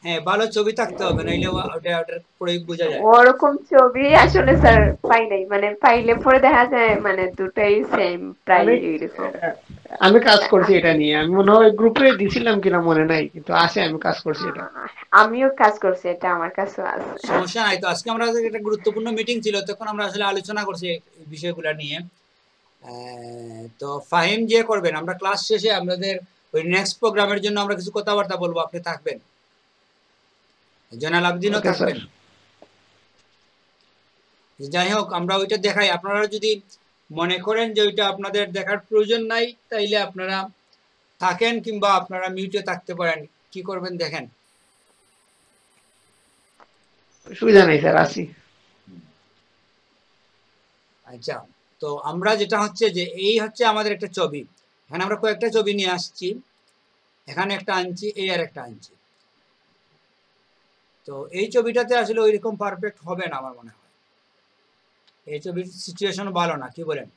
হ্যাঁ, ভালো ছবি থাকতে হবে, নাইলে ওটার প্রয়োগ বোঝা যায়। ওরকম ছবি আসলে স্যার পাই নাই, মানে পাইলে পরে দেখা যায় মানে দুটাই সেম প্রায় এরকম। আমি কাজ করছি এটা নিয়ে, আমি মনে হয় গ্রুপে দিছিলাম কিনা মনে নাই, কিন্তু আছে, আমি কাজ করছি এটা। আমিও কাজ করছি এটা, আমার কাছেও আছে। সমস্যা নাই। তো আজকে আমরা একটা গুরুত্বপূর্ণ মিটিং ছিল, তখন আমরা আসলে আলোচনা করছি এই বিষয়গুলো নিয়ে। তো ফাহিম যে করবেন, আমরা ক্লাস শেষে আমাদের ওই নেক্সট প্রোগ্রামের জন্য আমরা কিছু কথাবার্তা বলবো, আপনি থাকবেন, জয়নাল আবদিনও থাকবেন। যাই হোক, আমরা ওইটা দেখাই, আপনারা যদি মনে করেন যে ওইটা আপনাদের দেখার প্রয়োজন নাই, তাইলে আপনারা থাকেন, কিংবা আপনারা মিউটে থাকতে পারেন, কি করবেন দেখেন। সুবিধা নেই স্যার, আসি। আচ্ছা, তো আমরা যেটা হচ্ছে যে এই হচ্ছে আমাদের একটা ছবি, এখানে আমরা কয়েকটা ছবি নিয়ে আসছি, এখানে একটা আনছি, এই আর একটা আনছি। তো এই ছবিটাতে আসলে ওইরকম পারফেক্ট হবে না আমার মনে হয়, এই ছবির সিচুয়েশন ভালো না, কি বলেন?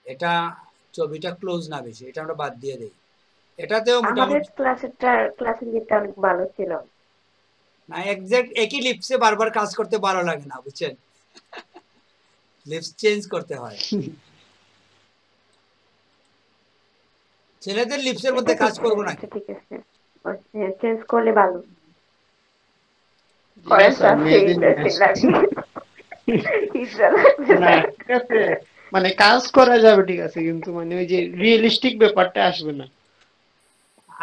এটা ছবিটা ক্লোজ না বেশি, এটা আমরা বাদ দিয়ে দেই। এটাতেও মোটামুটি ক্লাসের লিপটা অনেক ভালো ছিল না, এক্সাক্ট একই লিপসে বারবার কাজ করতে ভালো লাগে না, বুঝছেন? লিপস চেঞ্জ করতে হয়, ছেলেদের লিপসের মধ্যে কাজ করব না। ঠিক আছে, চেঞ্জ করলে ভালো। মানে কাজ করা যাবে ঠিক আছে, কিন্তু মানে ওই যে রিয়েলিস্টিক ব্যাপারটা আসবে না।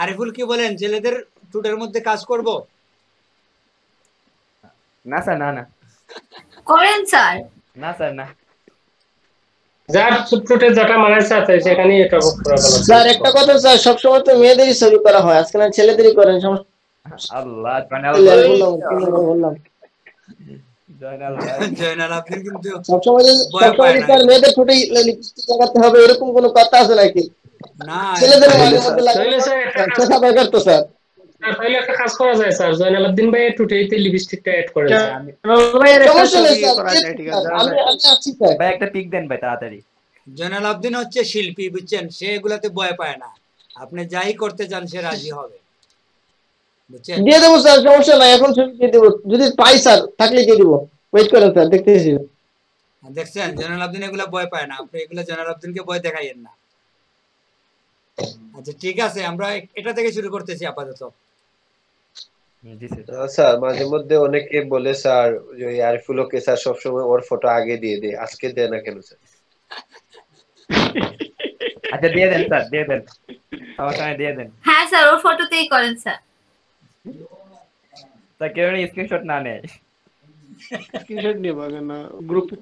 আরিফুল কি বলেন, ছেলেদের টুটের মধ্যে কাজ করব? না স্যার, না না করেন স্যার। না স্যার, না। যার ফুটফুটে যেটা মানায় স্যার সেখানে এটা করা ভালো। স্যার একটা কথা স্যার, সবসময় তো মেয়েদেরই ছবি করা হয়, আজকে না ছেলেদেরই করেন। আল্লাহ, বললাম জয়নাল আবদিন কিন্তু সবসময় স্যার মেয়েদের ফুটে লিপস্টিক লাগাতে হবে এরকম কোনো কথা আছে নাকি? না, ছেলেদের মাঝে মধ্যে লাগাতে তো স্যার। তাহলে একটা কাজ করা যায় স্যার, জয়নাল আবদিন ভাই টুটেইতে লিপস্টিকটা অ্যাড করে দেন। ভাই একটা পিক দেন ভাই তাড়াতাড়ি। জয়নাল আবদিন হচ্ছে শিল্পী, বুঝছেন, সে এগুলাতে ভয় পায় না। আপনি যাই করতে চান সে রাজি হবে, বুঝছেন। দিয়ে দেবো স্যার, সমস্যা নাই, এখন ছবি দিয়ে দেবো যদি পাই স্যার, থাকলে দিয়ে দেবো। ওয়েট করেন স্যার, দেখতেছি। দেখছেন জয়নাল আবদিন এগুলা ভয় পায় না, আপনি এগুলা জয়নাল আবদিনকে ভয় দেখাইয়েন না। আচ্ছা ঠিক আছে, আমরা এটা থেকে শুরু করতেছি আপাতত। স্যার মাঝে মধ্যে অনেকে বলে স্যার যে আরিফুলকে স্যার সবসময় ওর ফটো আগে দিয়ে দেয়, আজকে দেয় না কেন স্যার? আচ্ছা দিয়ে দেন স্যার, দিয়ে দেন, সমস্যা নাই, দিয়ে দেন। হ্যাঁ স্যার, ওর ফটোতেই করেন স্যার। স্যার কেউ স্ক্রিনশট না নেয়, স্ক্রিনশট নিয়ে পাবেন না গ্রুপে।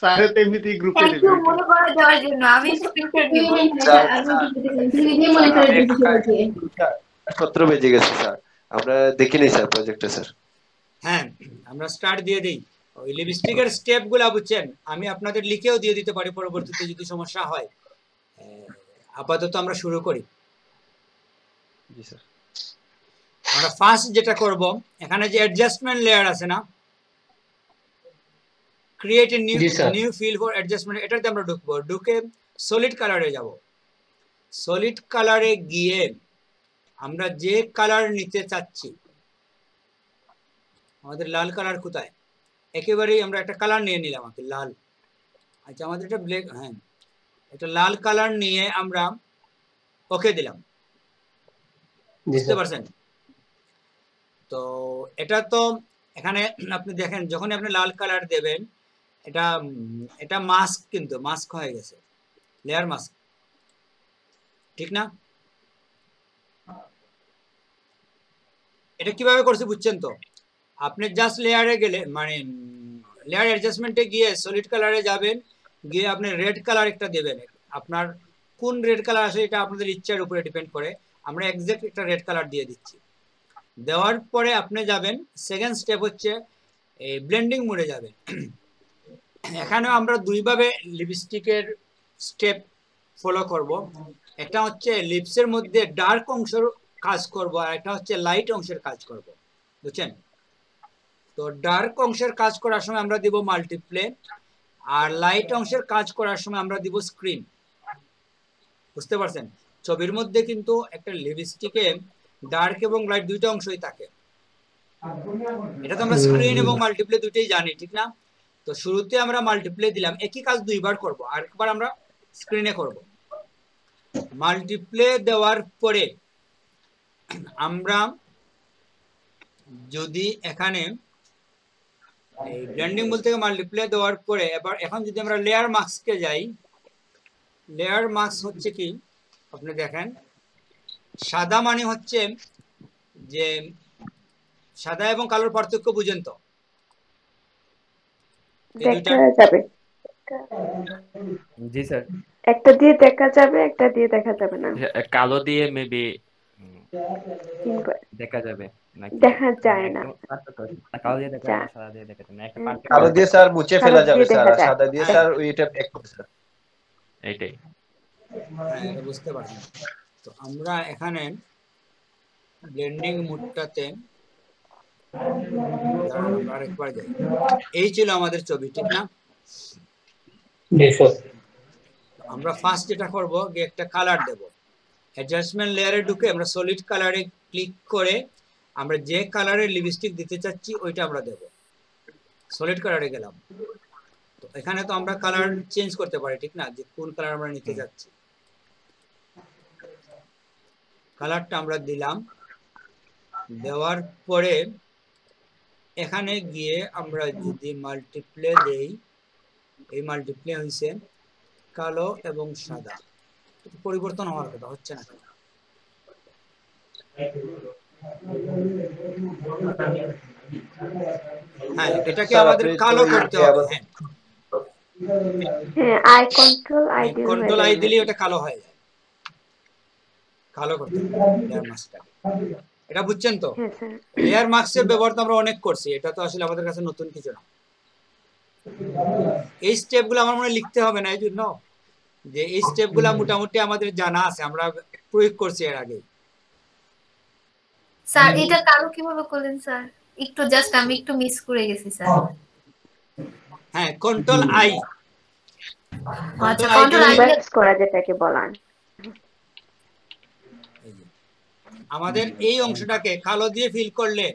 স্যার তো এমনিতেই গ্রুপে একটু মনে করে দেওয়ার জন্য আমি স্ক্রিনশট নিব। 17 বেজে গেছে স্যার, আমরা দেখিনি স্যার প্রজেক্টে স্যার। হ্যাঁ, আমরা স্টার্ট দিয়ে দেই। ওই লিপস্টিকের স্টেপগুলো বুঝছেন, আমি আপনাদের লিখেও দিয়ে দিতে পারি পরবর্তীতে যদি সমস্যা হয়। আপাতত আমরা শুরু করি। জি স্যার। আমরা ফার্স্ট যেটা করব, এখানে যে অ্যাডজাস্টমেন্ট লেয়ার আছে না, create a new fill for adjustment, এটাতে আমরা ঢুকবো। ঢুকে সলিড কালারে যাব। সলিড কালারে গিয়ে আমরা যে কালার নিতে চাচ্ছি, আমাদের লাল কালার কোথায়, একেবারেই আমরা একটা কালার নিয়ে নিলাম, লাল। আচ্ছা আমাদের এটা ব্ল্যাক, হ্যাঁ এটা লাল কালার নিয়ে আমরা ওকে দিলাম, বুঝতে পারছেন তো? এটা তো এখানে আপনি দেখেন, যখনই আপনি লাল কালার দেবেন, এটা মাস্ক, কিন্তু মাস্ক হয়ে গেছে, লেয়ার মাস্ক, ঠিক না? এটা কিভাবে করছে বুঝছেন তো? আপনি জাস্ট লেয়ারে গেলে, মানে লেয়ার অ্যাডজাস্টমেন্টে গিয়ে সলিড কালারে যাবেন, গিয়ে আপনি রেড কালার একটা দেবেন। আপনার কোন রেড কালার আসে এটা আপনাদের ইচ্ছার উপরে ডিপেন্ড করে। আমরা এক্সাক্ট একটা রেড কালার দিয়ে দিচ্ছি। দেওয়ার পরে আপনি যাবেন, সেকেন্ড স্টেপ হচ্ছে এই ব্লেন্ডিং মোডে যাবেন। এখানে আমরা দুইভাবে লিপস্টিকের স্টেপ ফলো করব। একটা হচ্ছে লিপসের মধ্যে ডার্ক অংশের কাজ করব, আর একটা হচ্ছে লাইট অংশের কাজ করব, বুঝছেন তো? ডার্ক অংশের কাজ করার সময় আমরা দিব মাল্টিপ্লে, আর লাইট অংশের কাজ করার সময় আমরা দিব স্ক্রিন, বুঝতে পারছেন? ছবির মধ্যে কিন্তু একটা লিপস্টিকে ডার্ক এবং লাইট দুইটা অংশই থাকে। এটা তো আমরা স্ক্রিন এবং মাল্টিপ্লে দুইটাই জানি, ঠিক না? তো শুরুতে আমরা মাল্টিপ্লে দিলাম, একই কাজ দুইবার করব, আর একবার আমরা স্ক্রিনে করব। মাল্টিপ্লে দেওয়ার পরে আমরা যদি এখানে এই ব্লেন্ডিং মোড থেকে মাল্টিপ্লে দেওয়ার পরে এবার এখন যদি আমরা লেয়ার মাস্কে যাই, লেয়ার মাস্ক হচ্ছে কি, আপনি দেখেন সাদা মানে হচ্ছে যে সাদা এবং কালোর পার্থক্য বুঝেন তো? দেখা যাবে। জি স্যার। একটা দিয়ে দেখা যাবে, একটা দিয়ে দেখা যাবে না। কালো দিয়ে মেবি দেখা যাবে নাকি? দেখা যায় না। কালো দিয়ে দেখা যায়, সাদা দিয়ে দেখা যায় না। একটা কালো দিয়ে স্যার মুছে ফেলা যাবে স্যার, আর সাদা দিয়ে স্যার ওইটা প্যাক করতে স্যার। এইটাই। হ্যাঁ, এটা বুঝতে পারছেন তো? আমরা এখানে ব্লেন্ডিং মোডটাতে আরেকবার যাই। এই ছিল আমাদের ছবি, ঠিক না? আমরা ফার্স্ট যেটা করব, একটা কালার দেব। অ্যাডজাস্টমেন্ট লেয়ারে ঢুকে আমরা সলিড কালারে ক্লিক করে আমরা যে কালারের লিপস্টিক দিতে চাচ্ছি ওইটা আমরা দেব। সলিড কালারে গেলাম, তো এখানে তো আমরা কালার চেঞ্জ করতে পারি, ঠিক না? যে কোন কালার আমরা নিতে যাচ্ছি, কালারটা আমরা দিলাম। দেওয়ার পরে এখানে গিয়ে আমরা যদি মাল্টিপ্লে দেই, এই মাল্টিপ্লে হয়েছে কালো এবং সাদা, পরিবর্তন হওয়ার কথা, হচ্ছে না। হ্যাঁ এটাকে স্যার আমাদের আপনি তো কালো করতে হবে। হ্যাঁ হ্যাঁ আই কন্ট্রোল আই দিলে হয়ে কন্ট্রোল আই যাবে দিলে নাকি? ওটা কালো হয়ে যায়, কালো করতে হবে লেয়ার মাস্কটাকে। এটা বুঝছেন তো? হ্যাঁ স্যার। লেয়ার মাস্কের ব্যবহার তো আমরা অনেক করছি, এটা তো আসলে আমাদের কাছে নতুন কিছু না। এই স্টেপগুলো আমার মনে হয় লিখতে হবে না, এই জন্য যে এই স্টেপগুলো মোটামুটি আমাদের জানা আছে, আমরা প্রয়োগ করছি এর আগে। স্যার এটা কালো কিভাবে করলেন স্যার? একটু জাস্ট আমি একটু মিস করে গেছি স্যার। হ্যাঁ কন্ট্রোল আই, আচ্ছা কন্ট্রোল আই ইনভার্স করা যেটাকে বলেন। আমাদের এই অংশটাকে কালো দিয়ে ফিল করলে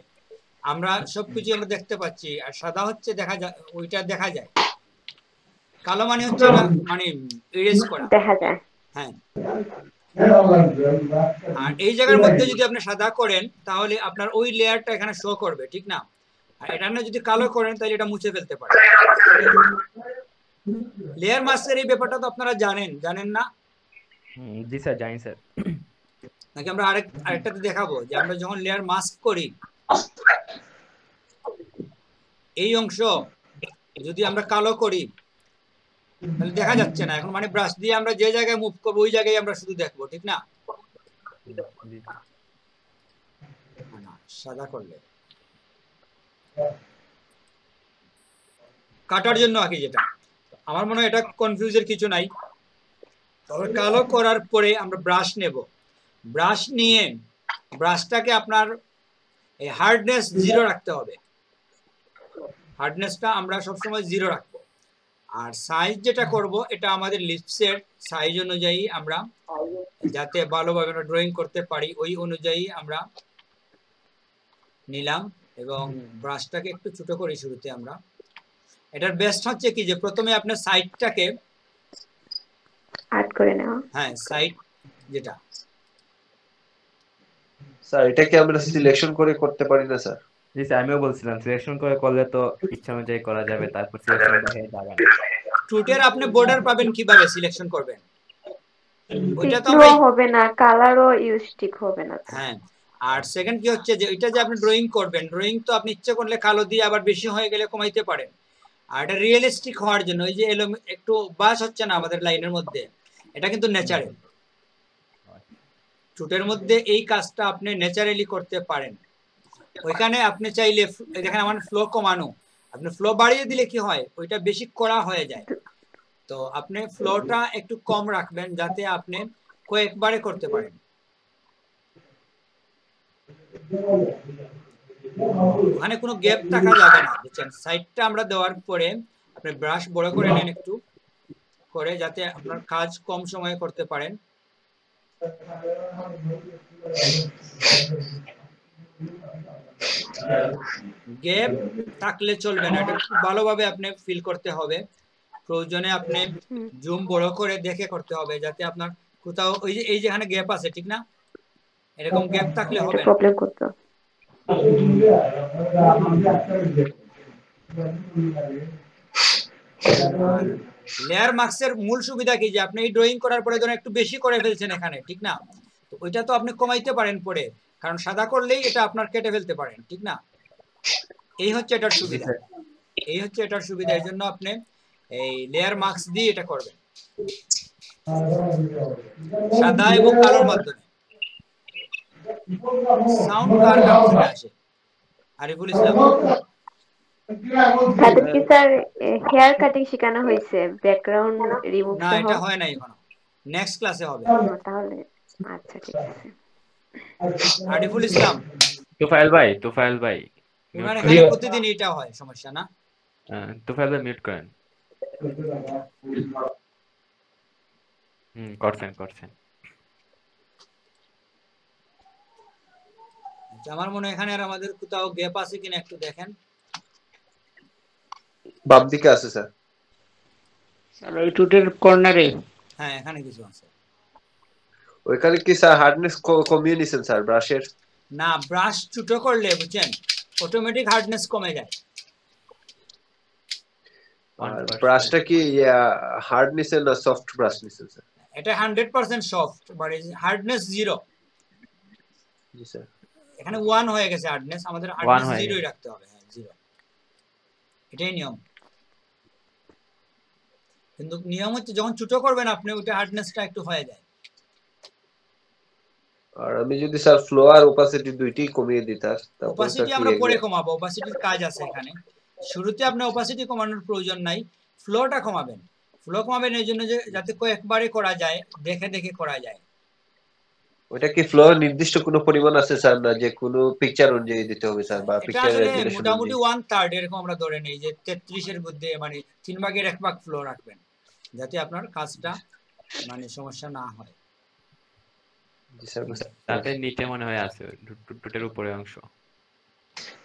আমরা সবকিছু আমরা দেখতে পাচ্ছি, আর সাদা হচ্ছে দেখা যায়, ওইটা দেখা যায়। কালো মানে হচ্ছে এটা মানে ইরেজ করা দেখা যায়। হ্যাঁ আর এই জায়গার মধ্যে যদি আপনি সাদা করেন তাহলে আপনার ওই লেয়ারটা এখানে শো করবে, ঠিক না? আর এটা না যদি কালো করেন তাহলে এটা মুছে ফেলতে পারে। লেয়ার মাস্কের এই ব্যাপারটা তো আপনারা জানেন না? জি স্যার জানি স্যার। নাকি আমরা আরেকটাতে দেখাবো যে আমরা যখন লেয়ার মাস্ক করি এই অংশ যদি আমরা কালো করি তাহলে দেখা যাচ্ছে না এখন, মানে ব্রাশ দিয়ে আমরা যে জায়গায় মুভ করবো ওই জায়গায় আমরা শুধু দেখবো, ঠিক না? সাদা করলে কাটার জন্য আঁকি, যেটা আমার মনে হয় এটা কনফিউজের কিছু নাই। তবে কালো করার পরে আমরা ব্রাশ নেব, ব্রাশ নিয়ে ব্রাশটাকে আপনার এই হার্ডনেস 0 রাখতে হবে, হার্ডনেসটা আমরা সবসময় 0 রাখবো। আর সাইজ যেটা করব এটা আমাদের লিপসের সাইজ অনুযায়ী আমরা যাতে ভালোভাবে আমরা ড্রয়িং করতে পারি ওই অনুযায়ী আমরা নিলাম এবং ব্রাশটাকে একটু ছোট করি শুরুতে আমরা। এটার বেস্ট হচ্ছে কি যে প্রথমে আপনার সাইডটাকে আর্ট করে নাও। হ্যাঁ সাইড যেটা স্যার এটা কি আমরা সিলেকশন করে করতে পারি না স্যার? জি স্যার আমিও বলছিলাম সিলেকশন করে করলে তো ইচ্ছা অনুযায়ী করা যাবে, তারপর সিলেকশন হয়ে যাবে না। টুটের আপনি বর্ডার পাবেন কিভাবে সিলেকশন করবেন? ওইটা তো আমরা হবে না, কালারও ইউজ ঠিক হবে না। হ্যাঁ আর সেকেন্ড কি হচ্ছে যে এটা যে আপনি ড্রয়িং করবেন, ড্রয়িং তো আপনি ইচ্ছে করলে কালো দিয়ে আবার বেশি হয়ে গেলে কমাইতে পারেন। আর এটা রিয়েলিস্টিক হওয়ার জন্য ওই যে একটু বাস হচ্ছে না আমাদের লাইনের মধ্যে, এটা কিন্তু ন্যাচারাল। টুটের মধ্যে এই কাজটা আপনি ন্যাচারালি করতে পারেন। ওইখানে আপনি চাইলে দেখেন আমার ফ্লো কমানো, আপনি ফ্লো বাড়িয়ে দিলে কি হয় ওইটা বেশি কড়া হয়ে যায়, তো আপনি ফ্লোটা একটু কম রাখবেন যাতে আপনি কয়েকবারে করতে পারেন। ওখানে কোনো গ্যাপ থাকা যাবে না, বুঝছেন? সাইডটা আমরা দেওয়ার পরে আপনি ব্রাশ বড় করে নেন একটু করে যাতে আপনার কাজ কম সময়ে করতে পারেন। গ্যাপ থাকলে চলবে না, এটা খুব ভালোভাবে আপনি ফিল করতে হবে। প্রয়োজনে আপনি জুম বড় করে দেখে করতে হবে যাতে আপনার কোথাও ওই যে এই যেখানে গ্যাপ আছে, ঠিক না? এরকম গ্যাপ থাকলে হবে না। প্রবলেম করতে লেয়ার মাস্কের মূল সুবিধা কি যে আপনি এই ড্রয়িং করার পরে ধরেন একটু বেশি করে ফেলছেন এখানে, ঠিক না? তো ওইটা তো আপনি কমাইতে পারেন পরে, কারণ সাদা করলেই এটা আপনার কেটে ফেলতে পারেন, ঠিক না? এই হচ্ছে এটার সুবিধা, এই হচ্ছে এটার সুবিধা। এই জন্য আপনি এই লেয়ার মাস্ক দিয়ে এটা করবেন সাদা এবং কালোর মাধ্যমে। সাউন্ড কার কাছ থেকে আসে? আরিফুল ইসলাম। তাদের কি স্যার হেয়ার কাটিং শেখানো হয়েছে? ব্যাকগ্রাউন্ড রিমুভ না এটা হয় নাই এখনো, নেক্সট ক্লাসে হবে। তাহলে আচ্ছা ঠিক আছে। আরিফুল ইসলাম। তুফাইল ভাই মানে এখানে প্রতিদিন এটা হয়, সমস্যা না? তুফাইল ভাই মিউট করেন। করছেন। আমার মনে হয় এখানে আর আমাদের কোথাও গ্যাপ আছে কিনা একটু দেখেন। বাম দিকে আছে স্যার। স্যার ওই টুটের কর্নারে। হ্যাঁ এখানে কিছু আছে। ওইখানে কি স্যার হার্ডনেস কমিয়ে নিছেন স্যার ব্রাশের? না ব্রাশ ছোট করলে বুঝছেন অটোমেটিক হার্ডনেস কমে যায়। ব্রাশটা কি হার্ড নিছেন না সফট ব্রাশ নিছেন স্যার? এটা 100% soft, but hardness 0। G sir. এখানে 1 হয়ে গেছে হার্ডনেস, আমাদের হার্ডনেস 0ই রাখতে হবে। হ্যাঁ 0। এটাই নিয়ম। কিন্তু নিয়ম হচ্ছে যখন ছোট করবেন আপনি ওটা হার্ডনেসটা একটু হয়ে যায়। আর আমি যদি স্যার ফ্লো আর ওপাসিটি দুইটাই কমিয়ে দিতাম তারপর ওপাসিটি আমরা পরে কমাবো, ওপাসিটির কাজ আছে এখানে। শুরুতে আপনি ওপাসিটি কমানোর প্রয়োজন নাই, ফ্লোটা কমাবেন। ফ্লো কমাবেন এই জন্য যে যাতে কয়েকবারে করা যায়, দেখে দেখে করা যায়। ওটা কি ফ্লো নির্দিষ্ট কোনো পরিমাণ আছে স্যার, না যে কোনো পিকচার অনুযায়ী দিতে হবে স্যার, বা এটা পিকচার আসলে রেজোলিউশন মোটামুটি অনুযায়ী? 1/3 এরকম আমরা ধরে নেই যে 33 এর মধ্যে মানে 3 ভাগের 1 ভাগ ফ্লো রাখবেন যাতে আপনার কাজটা মানে সমস্যা না হয়। জি স্যার। তাতে নিচে মনে হয় আছে টুটের উপরে অংশ।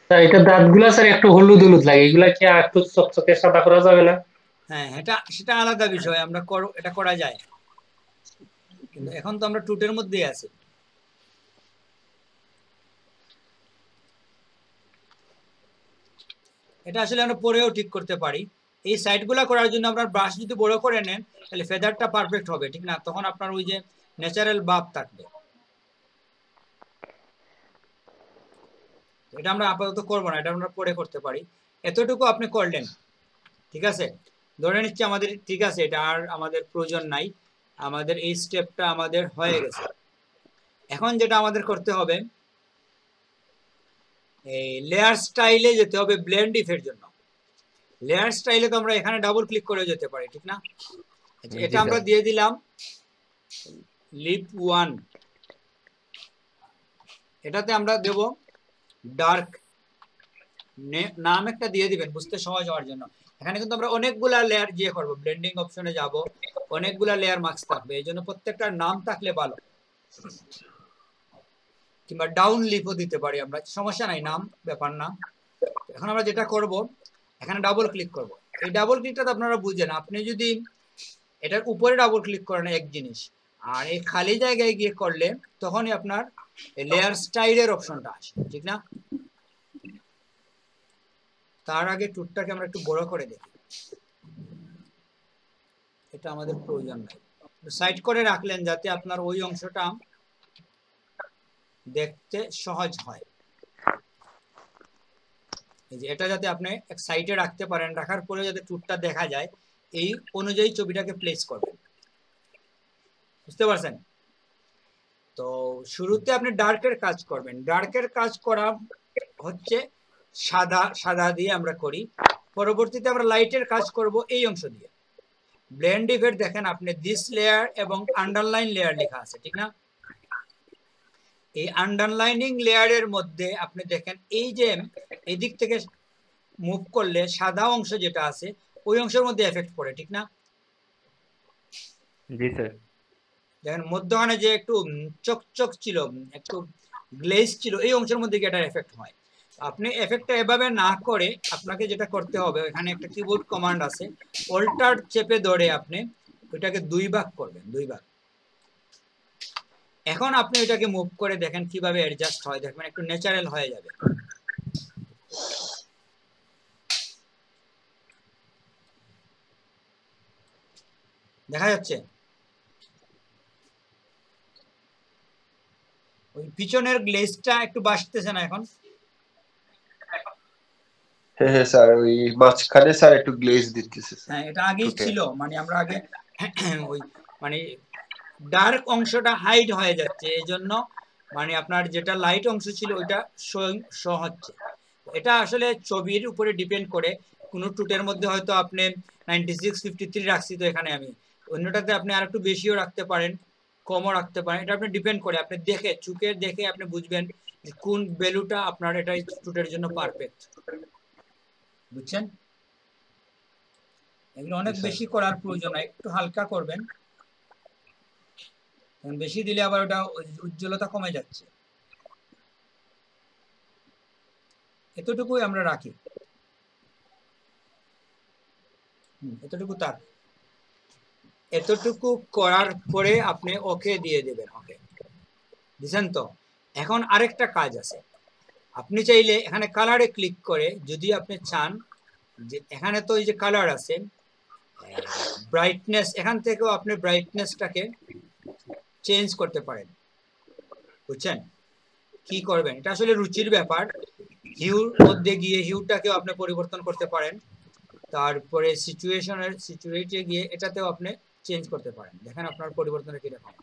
স্যার এটা দাঁতগুলা স্যার একটু হলুদ হলুদ লাগে, এগুলা কি একটু চকচকে সাদা করা যাবে না? হ্যাঁ সেটা আলাদা বিষয়, আমরা এটা করা যায়, কিন্তু এখন তো আমরা টুটের মধ্যেই আছি। এটা আসলে আমরা পরেও ঠিক করতে পারি। এই সাইডগুলা করার জন্য আপনার ব্রাশ যদি বড় করে নেন তাহলে ফেদারটা পারফেক্ট হবে, ঠিক না? তখন আপনার ওই যে ন্যাচারাল ভাব থাকবে। এটা আমরা আপাতত করবো না, এটা আমরা পরে করতে পারি। এতটুকু আপনি করলেন, ঠিক আছে? ধরে নিচ্ছি আমাদের ঠিক আছে, এটা আর আমাদের প্রয়োজন নাই, আমাদের এই স্টেপটা আমাদের হয়ে গেছে। এখন যেটা আমাদের করতে হবে, এই লেয়ার স্টাইলে যেতে হবে ব্লেন্ড ইফের জন্য। লেয়ার স্টাইলে তো আমরা এখানে ডাবল ক্লিক করে যেতে পারি, ঠিক না? এটা আমরা দিয়ে দিলাম লিপ 1, এটাতে আমরা দেব ডার্ক নাম একটা দিয়ে দিবেন বুঝতে সহজ হওয়ার জন্য। এখানে কিন্তু আমরা অনেকগুলা লেয়ার দিয়ে করব, ব্লেন্ডিং অপশনে যাব, অনেকগুলা লেয়ার মার্কস থাকবে, এই জন্য প্রত্যেকটার নাম থাকলে ভালো। কিংবা ডাউন লিপও দিতে পারি আমরা, সমস্যা নাই, নাম ব্যাপার না। এখন আমরা যেটা করব, এখানে ডাবল ক্লিক করব। এই ডাবল ক্লিকটা তো আপনারা বুঝেন, আপনি যদি এটার উপরে ডাবল ক্লিক করেন এক জিনিস, আর এই খালি জায়গায় গিয়ে করলে তখনই আপনার লেয়ার স্টাইলের অপশনটা আসে, ঠিক না? তার আগে টুটটাকে আমরা একটু বড় করে দেখি, এটা আমাদের প্রয়োজন নাই। সাইড করে রাখলেন যাতে আপনার ওই অংশটা দেখতে সহজ হয়। এই যে এটা যাতে আপনি এক সাইডে রাখতে পারেন, রাখার পরে যাতে টুটটা দেখা যায় এই অনুযায়ী ছবিটাকে প্লেস করবেন, বুঝতে পারছেন? তো শুরুতে আপনি ডার্কের কাজ করবেন। ডার্কের কাজ করা হচ্ছে সাদা দিয়ে আমরা করি, পরবর্তীতে আমরা লাইটের কাজ করব এই অংশ দিয়ে। ব্লেন্ড ইফেক্ট দেখেন আপনি দিস লেয়ার এবং আন্ডারলাইন লেয়ার লেখা আছে, ঠিক না? এই আন্ডারলাইনিং লেয়ারের মধ্যে আপনি দেখেন এই যে এদিক থেকে মুভ করলে সাদা অংশ যেটা আছে ওই অংশের মধ্যে এফেক্ট পড়ে, ঠিক না? জি স্যার। দেখেন মধ্যখানে যে একটু চকচক ছিল, একটু গ্লেজ ছিল, এই অংশের মধ্যে কি এটার এফেক্ট হয়। আপনি এফেক্টটা এভাবে না করে আপনাকে যেটা করতে হবে, এখানে একটা কিবোর্ড কমান্ড আছে, অল্টার চেপে ধরে আপনি ওইটাকে 2 ভাগ করবেন, 2 ভাগ। এখন আপনি ওইটাকে মুভ করে দেখেন কিভাবে অ্যাডজাস্ট হয়, দেখবেন একটু ন্যাচারাল হয়ে যাবে। দেখা যাচ্ছে ওই পিছনের গ্লেজটা একটু বাসতেছে না এখন? হ্যাঁ স্যার, ওই মাঝখানে স্যার একটু গ্লেজ দিতেছে। হ্যাঁ, এটা আগেই ছিল, মানে আমরা আগে ওই মানে ডার্ক অংশটা হাইড হয়ে যাচ্ছে, এই জন্য মানে আপনার যেটা লাইট অংশ ছিল ওইটা শো হচ্ছে। এটা আসলে ছবির উপরে ডিপেন্ড করে, কোনো টুটের মধ্যে হয়তো আপনি 96:53 রাখছি, তো এখানে আমি অন্যটাতে আপনি আর একটু বেশিও রাখতে পারেন, কমও রাখতে পারেন, এটা আপনি ডিপেন্ড করে, আপনি দেখে চোখে দেখে আপনি বুঝবেন যে কোন ভ্যালুটা আপনার এটা টুটের জন্য পারফেক্ট, বুঝছেন? এগুলো অনেক বেশি করার প্রয়োজন নাই, একটু হালকা করবেন, বেশি দিলে আবার ওটা উজ্জ্বলতা কমে যাচ্ছে। এতটুকুই আমরা রাখি, এতটুকু তার। এতটুকু করার পরে আপনি ওকে দিয়ে দেবেন। ওকে দিছেন তো? এখন আরেকটা কাজ আছে, আপনি চাইলে এখানে কালারে ক্লিক করে যদি আপনি চান যে এখানে তো এই যে কালার আছে ব্রাইটনেস, এখান থেকেও আপনি ব্রাইটনেসটাকে চেঞ্জ করতে পারেন, বুঝছেন? কি করবেন এটা আসলে রুচির ব্যাপার। হিউর মধ্যে গিয়ে হিউটাকেও আপনি পরিবর্তন করতে পারেন, তারপরে সিচুয়েটে গিয়ে এটাতেও আপনি চেঞ্জ করতে পারেন। দেখেন আপনার পরিবর্তনটা কিরকম।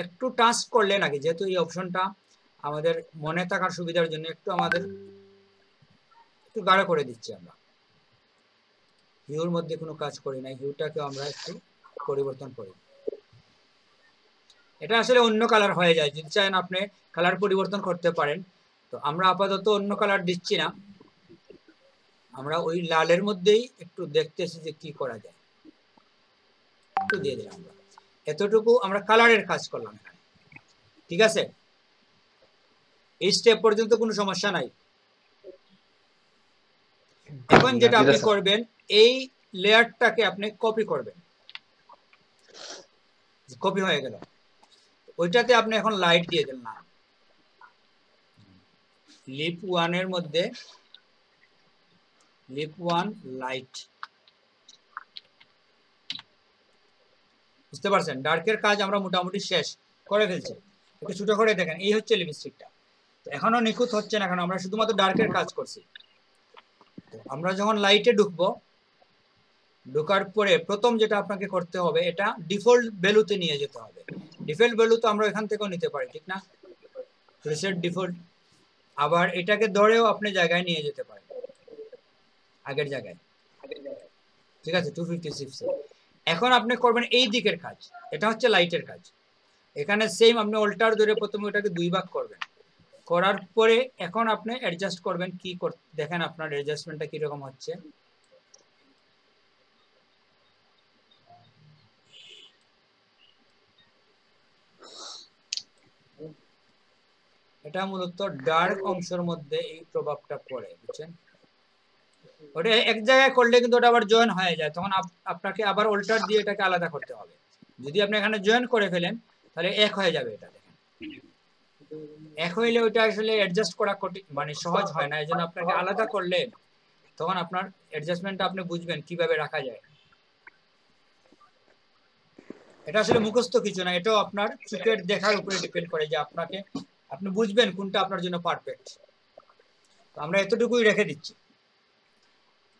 একটু টাচ করলে নাকি, যেহেতু এই অপশনটা আমাদের মনে থাকার সুবিধার জন্য একটু আমাদের একটু গাঢ় করে দিচ্ছি আমরা। হিউর মধ্যে কোনো কাজ করি না, হিউটাকে আমরা একটু পরিবর্তন করি। এটা আসলে অন্য কালার হয়ে যায়, যদি চান আপনি কালার পরিবর্তন করতে পারেন। তো আমরা আপাতত অন্য কালার দিচ্ছি না, আমরা ওই লালের মধ্যেই একটু দেখতেছি যে কি করা যায়, একটু দিয়ে দিলাম আমরা। এতটুকু আমরা কালারের কাজ করলাম এখানে, ঠিক আছে? এই স্টেপ পর্যন্ত কোনো সমস্যা নাই। এখন যেটা আপনি করবেন, এই লেয়ারটাকে আপনি কপি করবেন। কপি হয়ে গেল, ওইটাতে আপনি এখন লাইট দিয়ে দেন না, লিপ 1 এর মধ্যে লিপ 1 লাইট। বুঝতে পারছেন? ডার্কের কাজ আমরা মোটামুটি শেষ করে ফেলছি। একটু ছোট করে দেখেন, এই হচ্ছে লিপস্টিকটা। এখনো নিখুঁত হচ্ছে না, কারণ আমরা শুধুমাত্র ডার্কের কাজ করছি। আমরা যখন লাইটে ঢুকবো, ঢোকার পরে প্রথম যেটা আপনাকে করতে হবে, এটা ডিফল্ট ভ্যালুতে নিয়ে যেতে হবে। ডিফল্ট ভ্যালু তো আমরা এখান থেকেও নিতে পারি, ঠিক না? Reset default. আবার এটাকে ধরেও আপনি জায়গায় নিয়ে যেতে পারেন, আগের জায়গায়, ঠিক আছে? 256 এ। এখন আপনি করবেন এই দিকের কাজ, এটা হচ্ছে লাইটের কাজ। এখানে সেম আপনি অল্টার ধরে প্রথমে ওটাকে 2 ভাগ করবেন, করার পরে এখন আপনি অ্যাডজাস্ট করবেন। কি দেখেন আপনার অ্যাডজাস্টমেন্টটা কিরকম হচ্ছে। এটা মূলত ডার্ক অংশের মধ্যে এই প্রভাবটা পড়ে, বুঝছেন? ওটা এক জায়গায় করলে কিন্তু ওটা আবার জয়েন হয়ে যায়, তখন আপনাকে আবার অল্টার দিয়ে এটাকে আলাদা করতে হবে। যদি আপনি এখানে জয়েন করে ফেলেন তাহলে এক হয়ে যাবে। এটা দেখেন, এক হইলে ওইটা আসলে অ্যাডজাস্ট করা মানে সহজ হয় না। এই জন্য আপনাকে আলাদা করলে তখন আপনার অ্যাডজাস্টমেন্টটা আপনি বুঝবেন কিভাবে রাখা যায়। এটা আসলে মুখস্থ কিছু না, এটাও আপনার চোখের দেখার উপরে ডিপেন্ড করে যে আপনি বুঝবেন কোনটা আপনার জন্য পারফেক্ট। আমরা এতটুকুই রেখে দিচ্ছি,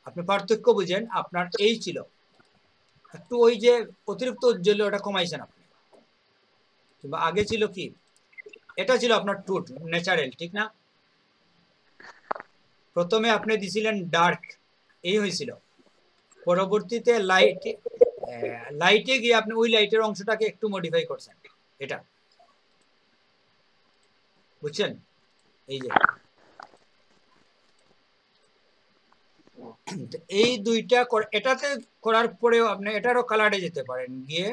আপনি পার্থক্য বুঝেন। আপনার এই ছিল একটু ওই যে অতিরিক্ত উজ্জ্বল, ওটা কমাইছেন আপনি। কিংবা আগে ছিল কি, এটা ছিল আপনার ট্রুথ ন্যাচারাল, ঠিক না? প্রথমে আপনি দিছিলেন ডার্ক, এই হয়েছিল। পরবর্তীতে লাইটে গিয়ে আপনি ওই লাইটের অংশটাকে একটু মডিফাই করছেন, এটা বুঝছেন? এই যে এই দুইটা এটাতে করার পরেও আপনি এটারও কালারে যেতে পারেন, গিয়ে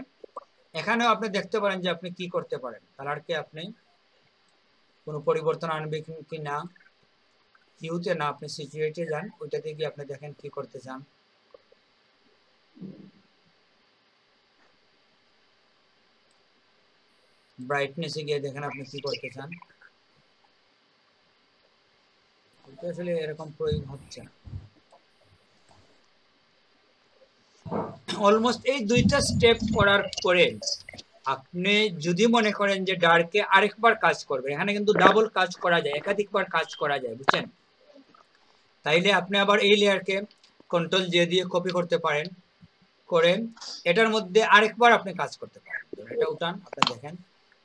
এখানেও আপনি দেখতে পারেন যে আপনি কি করতে পারেন। কালারকে আপনি কোনো পরিবর্তন আনবে কি না, হিউতে না, আপনি সিচুয়েটে যান, ওইটাতে গিয়ে আপনি দেখেন কি করতে চান। ব্রাইটনেসে গিয়ে দেখেন আপনি কি করতে চান। এটা আসলে এরকম প্রয়োগ হচ্ছে না। অলমোস্ট এই দুইটা স্টেপ করার পরে আপনি যদি মনে করেন যে ডার্কে আরেকবার কাজ করবে, এখানে কিন্তু ডাবল কাজ করা যায়, একাধিকবার কাজ করা যায়, বুঝছেন? তাইলে আপনি আবার এই লেয়ারকে কন্ট্রোল জে দিয়ে কপি করতে পারেন, করে এটার মধ্যে আরেকবার আপনি কাজ করতে পারেন। এটা উঠান, আপনি দেখেন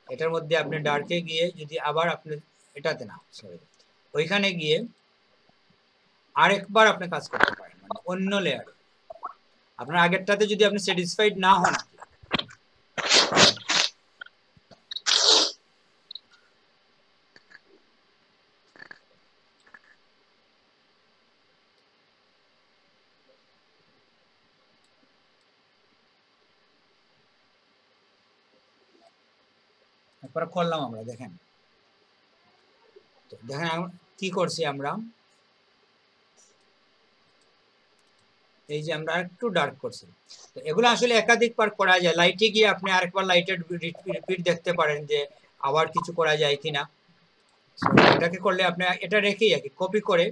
এটার মধ্যে আপনি ডার্কে গিয়ে যদি আবার আপনি এটাতে না, সরি, ওইখানে গিয়ে আরেকবার আপনি কাজ করতে পারেন, মানে অন্য লেয়ারে। আপনার আগেরটাতে যদি আপনি স্যাটিসফাইড না হন, তারপরে করলাম আমরা, দেখেন দেখেন কি করছি আমরা। এই যে আমরা একটু ডার্ক করছি, তো এগুলো আসলে একাধিকবার করা যায়। লাইটে গিয়ে আপনি আরেকবার লাইটের রিপিট দেখতে পারেন যে আবার কিছু করা যায় কিনা। এটাকে করলে আপনি এটা রেখেই আর কি কপি করে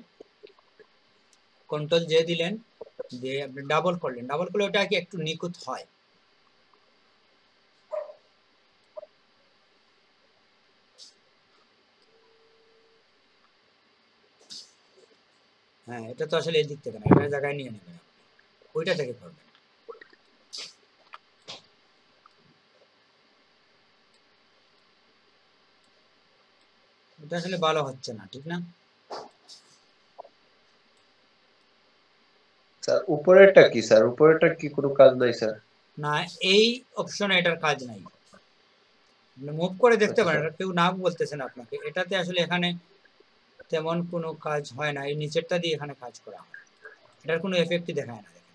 কন্ট্রোল জে দিলেন, দিয়ে আপনি ডাবল করলেন, ডাবল করলে ওটা কি একটু নিখুঁত হয়। হ্যাঁ, এটা তো আসলে এই দিক থেকে না, এটা জায়গায় নিয়ে নেবেন আপনি, ওইটা থেকে করবেন। এটা আসলে ভালো হচ্ছে না, ঠিক না? স্যার উপরেরটা কি স্যার? উপরেরটা কি কোনো কাজ নাই স্যার? না, এই অপশনে এটার কাজ নাই। আপনি মুভ করে দেখতে আচ্ছা পারেন, স্যার। এটা কেউ না বলতেছেন আপনাকে। এটাতে আসলে এখানে তেমন কোনো কাজ হয় না, এই নিচেরটা দিয়ে এখানে কাজ করা হয়, এটার কোনো এফেক্টই দেখায় না। দেখেন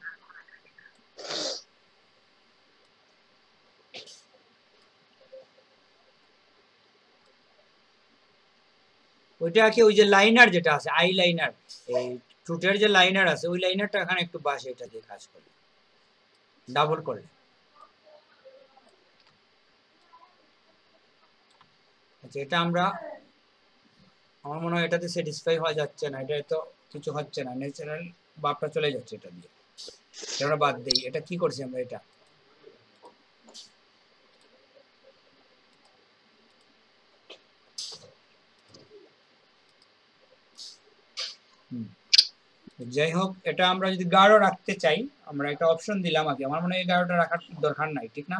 ওইটা কি ওই যে লাইনার যেটা আছে, আই লাইনার, এই টুটের যে লাইনার আছে, ওই লাইনারটা এখানে একটু বাসে, এটা দিয়ে কাজ করে ডাবল করলে। আচ্ছা, এটা আমরা, আমার মনে হয় এটাতে স্যাটিসফাই হওয়া যাচ্ছে না, এটা তো কিছু হচ্ছে না, ন্যাচারাল ভাবটা চলে যাচ্ছে এটা দিয়ে, এটা আমরা বাদ দেই। এটা কি করছি আমরা? এটা যাই হোক, এটা আমরা যদি গাঢ় রাখতে চাই, আমরা একটা অপশন দিলাম আগে, আমার মনে হয় এই গাঢ়টা রাখার দরকার নাই, ঠিক না?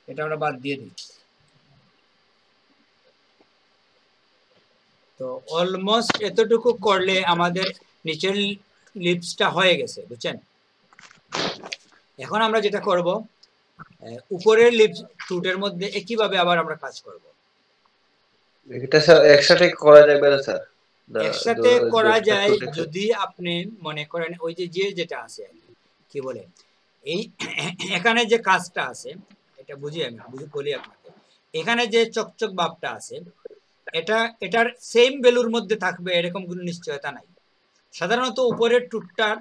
এটা আমরা বাদ দিয়ে দিই। তো অলমোস্ট এতটুকু করলে আমাদের নিচের লিপসটা হয়ে গেছে, বুঝছেন? এখন আমরা যেটা করব, উপরের লিপস টুটের মধ্যে একইভাবে আবার আমরা কাজ করব। এটা স্যার একসাথে করা যাবে না স্যার? একসাথে করা যায় যদি আপনি মনে করেন ওই যে যেটা আছে কি বলে, এই এখানে যে কাজটা আছে, এটা বুঝি আমি বলি আপনাকে, এখানে যে চকচক ভাবটা আছে, এটার সেম ভ্যালুর মধ্যে থাকবে এরকম কোনো নিশ্চয়তা নাই। সাধারণত উপরের টুটটার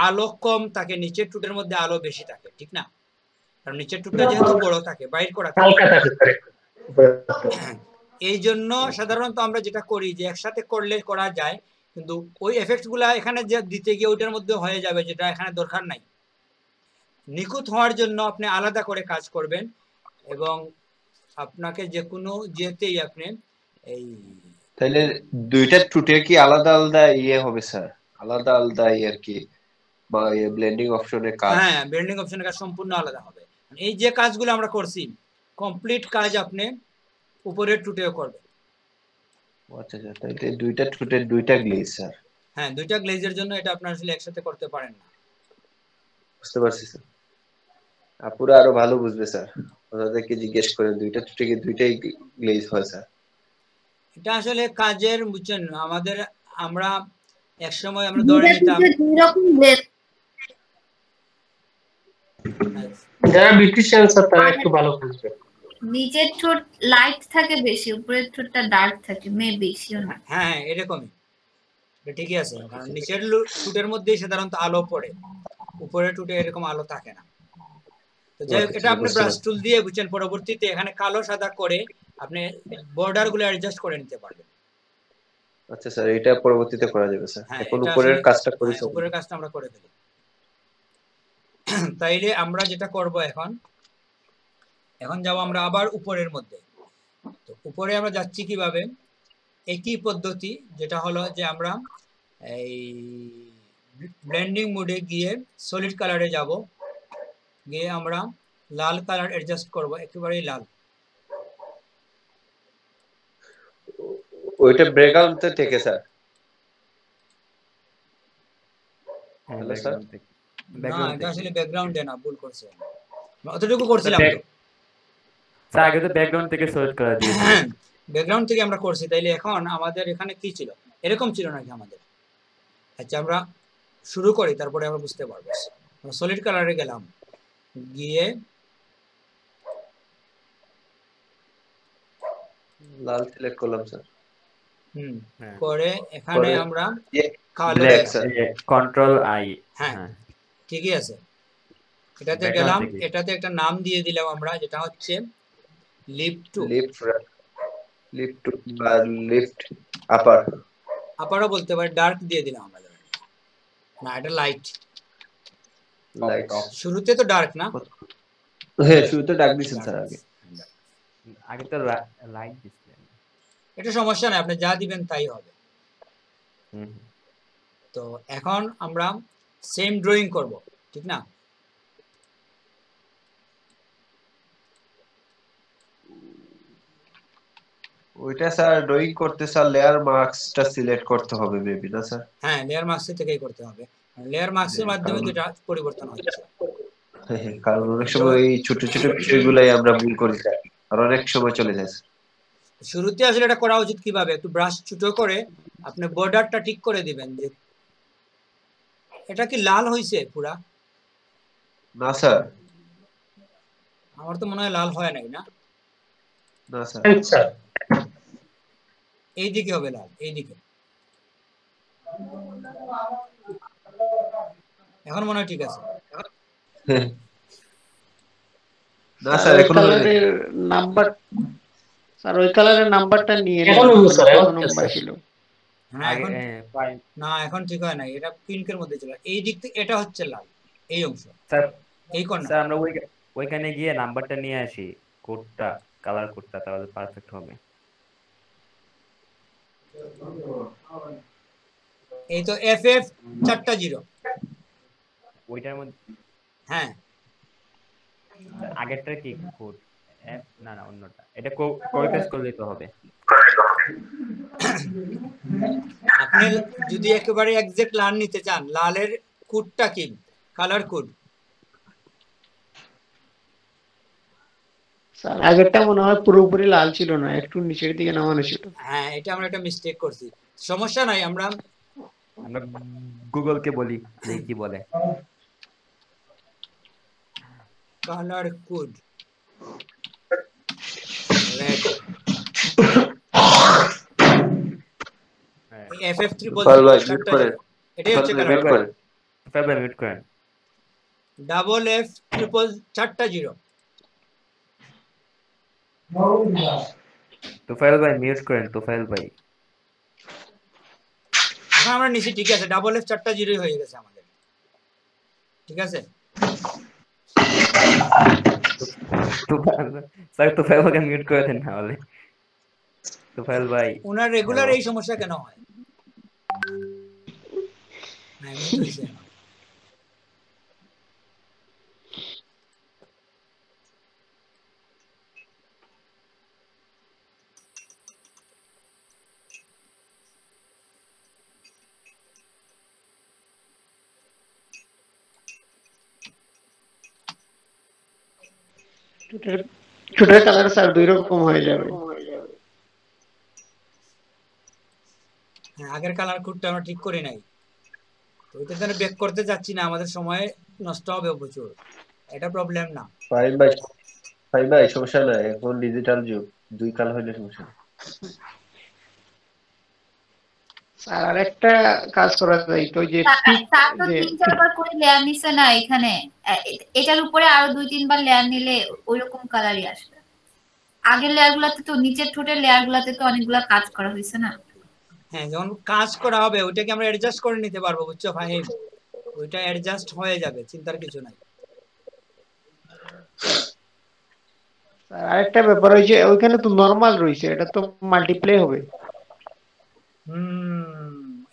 আলো কম থাকে, নিচের টুটের মধ্যে আলো বেশি থাকে, ঠিক না? কারণ নিচের টুটটা যেহেতু বড় থাকে, বাইর করা থাকে, এই জন্য সাধারণত আমরা যেটা করি যে একসাথে করলে করা যায়, কিন্তু ওই এফেক্ট গুলা এখানে যে দিতে গিয়ে ওইটার মধ্যে হয়ে যাবে, যেটা এখানে দরকার নাই। নিখুঁত হওয়ার জন্য আপনি আলাদা করে কাজ করবেন, এবং আপনাকে যে কোনো যেতেই আপনি এই, তাহলে দুইটা টুটের কি আলাদা আলাদা ইয়ে হবে স্যার? আলাদা আলাদা আর কি, বা ব্লেন্ডিং অপশনের কাজ? হ্যাঁ, ব্লেন্ডিং অপশনের কাজ সম্পূর্ণ আলাদা হবে। এই যে কাজগুলো আমরা করছি, কমপ্লিট কাজ আপনি উপরের টুটেও করবেন। আচ্ছা আচ্ছা, তাহলে দুইটা টুটের দুইটা গ্লেজ স্যার? হ্যাঁ, দুইটা গ্লেজের জন্য এটা আপনারা আসলে একসাথে করতে পারেন না। বুঝতে পারছি স্যার, আপুরা আরো ভালো বুঝবে স্যার, ওনাদেরকে জিজ্ঞেস করেন দুইটা টুটে কি দুইটাই গ্লেজ হয় স্যার? এটা আসলে কাজের, বুঝছেন, আমাদের আমরা একসময় আমরা ধরে নিতাম যারা বিউটিশিয়ান স্যার তারা একটু ভালো বুঝবে। নিচের ঠোঁট লাইট থাকে বেশি, উপরের ঠোঁটটা ডার্ক থাকে, মেবি শিওর না। হ্যাঁ, এরকমই, এটা ঠিকই আছে, কারণ নিচের টুটের মধ্যেই সাধারণত আলো পড়ে, উপরের টুটে এরকম আলো থাকে না। তো যাই হোক, এটা আপনি ব্রাশ টুল দিয়ে, বুঝছেন, পরবর্তীতে এখানে কালো সাদা করে আপনি বর্ডার গুলো অ্যাডজাস্ট করে নিতে পারবেন। আচ্ছা স্যার, এটা পরবর্তীতে করা যাবে স্যার, এখন উপরের কাজটা করি স্যার। উপরের কাজটা আমরা করে ফেলি। তাইলে আমরা যেটা করব এখন যাব আমরা আবার উপরের মধ্যে। তো উপরে আমরা যাচ্ছি কিভাবে? একই পদ্ধতি, যেটা হলো যে আমরা এই ব্লেন্ডিং মোডে গিয়ে সলিড কালারে যাব, গিয়ে আমরা লাল কালার অ্যাডজাস্ট করব, একেবারেই লাল। ওইটা ব্যাকগ্রাউন্ডে থেকে স্যার? হ্যালো স্যার, না, এটা আসলে ব্যাকগ্রাউন্ডে না, ভুল করছে, অতটুকু করছিলাম তো স্যার। আগে তো ব্যাকগ্রাউন্ড থেকে সিলেক্ট করা দিয়েছি, ব্যাকগ্রাউন্ড থেকে আমরা করছি। তাইলে এখন আমাদের এখানে কি ছিল? এরকম ছিল নাকি আমাদের? আচ্ছা, আমরা শুরু করি, তারপরে আমরা বুঝতে পারবো। আমরা সলিড কালারে গেলাম, গিয়ে লাল সিলেক্ট করলাম স্যার। পরে এখানে আমরা কালো, কন্ট্রোল আই, হ্যাঁ ঠিকই আছে, এটাতে গেলাম, এটাতে একটা নাম দিয়ে দিলাম আমরা, যেটা হচ্ছে লিফট টু বা লিফট আপার, আপারও বলতে পারি, ডার্ক দিয়ে দিলাম আমরা। না, এটা লাইট, শুরুতে তো ডার্ক না? হ্যাঁ, শুরুতে ডার্ক দিছেন স্যার, আগে তো লাইট দিছিলেন। এটা সমস্যা নাই, আপনি যা দিবেন তাই হবে। তো এখন আমরা সেম ড্রয়িং করব, ঠিক না? ওইটা স্যার ড্রয়িং করতে স্যার লেয়ার মার্কসটা সিলেক্ট করতে হবে মেবি, না স্যার? হ্যাঁ, লেয়ার মার্কস থেকেই করতে হবে। লেয়ার মার্কসের মাধ্যমে কারণ যেটা পরিবর্তন হচ্ছে। কারণ অনেক সময় এই ছোট ছোট বিষয়গুলাই আমরা ভুল করি স্যার, আর অনেক সময় চলে যায়। শুরুতে আসলে এটা করা উচিত কিভাবে, একটু ব্রাশ ছোট করে আপনি বর্ডারটা ঠিক করে দিবেন। যে এটা কি লাল হয়েছে পুরা? না স্যার, আমার তো মনে হয় লাল হয় নাই। না না স্যার, স্যার এইদিকে হবে লাল, এইদিকে। এখন মনে হয় ঠিক আছে। না স্যার, এখন কালারের নাম্বার, স্যার ওই কালারের নাম্বারটা নিয়ে নেন, এখন স্যার কত এখন নাম্বার ছিল? হ্যাঁ, এখন না, এখন ঠিক হয় না, এটা পিঙ্কের মধ্যে ছিল। এই দিক থেকে এটা হচ্ছে লাল, এই অংশ, স্যার এই কোণটা। স্যার আমরা ওইখানে গিয়ে নাম্বারটা নিয়ে আসি, কোডটা, কালার কোডটা, তাহলে পারফেক্ট হবে। এই তো FF 4টা 0 ওইটার মধ্যে। হ্যাঁ, আগেরটা কি কোড? না না, অন্যটা। এটা কপি পেস্ট করলেই তো হবে। আপনি যদি একেবারে এক্সাক্ট লাল নিতে চান, লালের কোডটা কি? Colour code. স্যার আগেরটা মনে হয় পুরোপুরি লাল ছিল না, একটু নিচের দিকে নামানো ছিল। হ্যাঁ, এটা আমরা একটা মিস্টেক করছি। সমস্যা নাই, আমরা গুগলকে বলি যে কি বলে। কালার কোড রেড FF 3 এটাই হচ্ছে কালার কোড। ফেভার মিউট করেন। ডাবল F 4 0 তোফায়েল ভাই মিউট করেন, তোফায়েল ভাই। এখন আমরা নিচে ঠিক আছে, ডাবল F 4 0 হয়ে গেছে আমাদের, ঠিক আছে। স্যার তোফায়েল ভাইকে মিউট করে দেন না হলে। তোফায়েল ভাই, ওনার রেগুলার এই সমস্যা কেন হয়? না, মিউট হইছে। ছোটের কালার স্যার দুই রকম হয়ে যাবে। হ্যাঁ, আগের কালার কোডটা আমরা ঠিক করি নাই, তো ওইটা জন্য ব্যাক করতে যাচ্ছি না, আমাদের সময় নষ্ট হবে প্রচুর। এটা প্রবলেম না। ফাইন ভাই, সমস্যা নাই, এখন ডিজিটাল যুগ, দুই কাল হইলে সমস্যা নেই। স্যার আরেকটা কাজ করা যায় তো, যে স্যার তো 3-4 বার করে লেয়ার নিছে না এখানে, এটার উপরে আরো 2-3 বার লেয়ার নিলে ওইরকম কালারই আসবে। আগের লেয়ারগুলোতে তো, নিচের ঠোঁটের লেয়ারগুলোতে তো অনেকগুলো কাজ করা হয়েছে না। হ্যাঁ, যখন কাজ করা হবে ওইটাকে আমরা অ্যাডজাস্ট করে নিতে পারবো, বুঝছো ফাহিম? ওইটা অ্যাডজাস্ট হয়ে যাবে, চিন্তার কিছু নাই। স্যার আরেকটা ব্যাপার হইছে, ওইখানে তো নরমাল রইছে, এটা তো মাল্টিপ্লে হবে।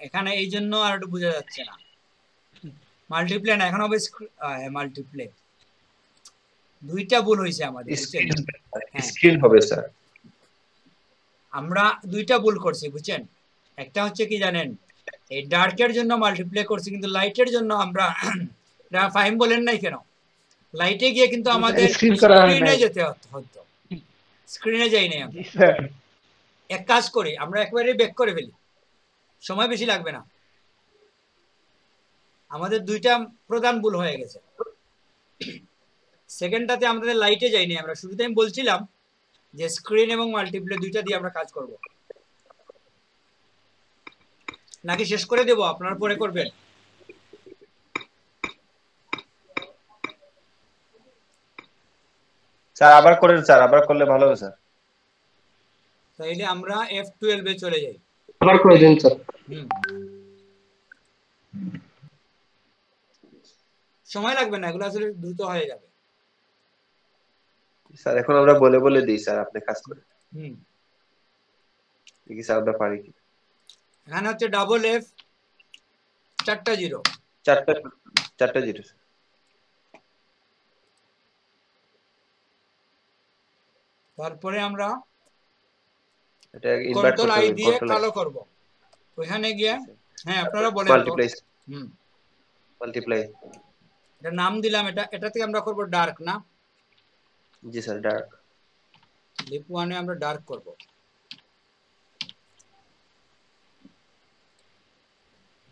এখানে এই জন্য আর একটু বোঝা যাচ্ছে না। মাল্টিপ্লে না, এখন হবে মাল্টিপ্লে। দুইটা ভুল হয়েছে আমাদের, স্ক্রিন হবে স্যার। আমরা দুইটা ভুল করছি, বুঝছেন? একটা হচ্ছে কি জানেন, এই ডার্কের জন্য মাল্টিপ্লে করছি, কিন্তু লাইটের জন্য আমরা ফাহিম বলেন নাই কেন, লাইটে গিয়ে কিন্তু আমাদের স্ক্রিনে যেতে হতো, স্ক্রিনে যাই নাই আমরা। এক কাজ করি, আমরা একবারে ব্যাক করে ফেলি, সময় বেশি লাগবে না। আমাদের দুইটা প্রধান ভুল হয়ে গেছে। সেকেন্ডটাতে আমাদের লাইটে যাইনি আমরা, শুরুতে আমি বলছিলাম যে স্ক্রিন এবং মাল্টিপ্লে দুইটা দিয়ে আমরা কাজ করব। নাকি শেষ করে দেব, আপনারা পরে করবেন? স্যার আবার করেন স্যার, আবার করলে ভালো হবে স্যার। তাইলে আমরা F12 এ চলে যাই। আবার করে দিন স্যার। সময় লাগবে না, এগুলো আসলে দ্রুত হয়ে যাবে। স্যার এখন আমরা বলে বলে দিই স্যার, আপনি কাজ করেন। দেখি স্যার আমরা পারি কি। এখানে হচ্ছে ডাবল F 4টা জিরো। 4টা জিরো। তারপরে আমরা এটা ইনভার্ট কন্ট্রোল করতে আই হবে, দিয়ে কন্ট্রোল কালো করব। ওখানে গিয়ে হ্যাঁ আপনারা বলেন তো। মাল্টিপ্লাই। এটা নাম দিলাম, এটা থেকে আমরা করব ডার্ক না? জি স্যার, ডার্ক। লিপ 1 এ আমরা ডার্ক করব।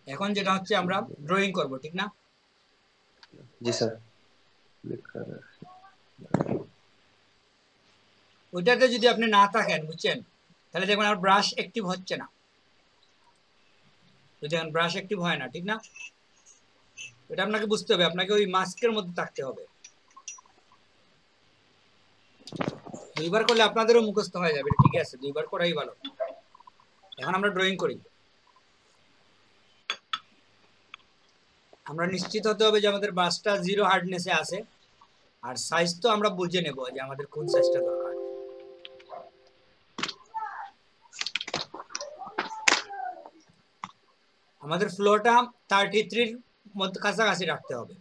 এখন যেটা হচ্ছে আমরা ড্রয়িং করব, ঠিক না? জি স্যার। ওইটাতে যদি আপনি না থাকেন, বুঝছেন, তাহলে দেখবেন আমার ব্রাশ অ্যাক্টিভ হচ্ছে না। দেখেন ব্রাশ অ্যাক্টিভ হয় না, ঠিক না? এটা আপনাকে বুঝতে হবে, আপনাকে ওই মাস্কের মধ্যে থাকতে হবে। দুইবার করলে আপনাদেরও মুখস্থ হয়ে যাবে, ঠিক আছে? দুইবার করাই ভালো। এখন আমরা ড্রয়িং করি। আমরা নিশ্চিত হতে হবে যে আমাদের ব্রাশটা 0 হার্ডনেসে আছে, আর সাইজ তো আমরা বুঝে নেব যে আমাদের কোন সাইজটা দরকার। আমাদের ফ্লোটা 33 মধ্যে কাছাকাছি রাখতে হবে।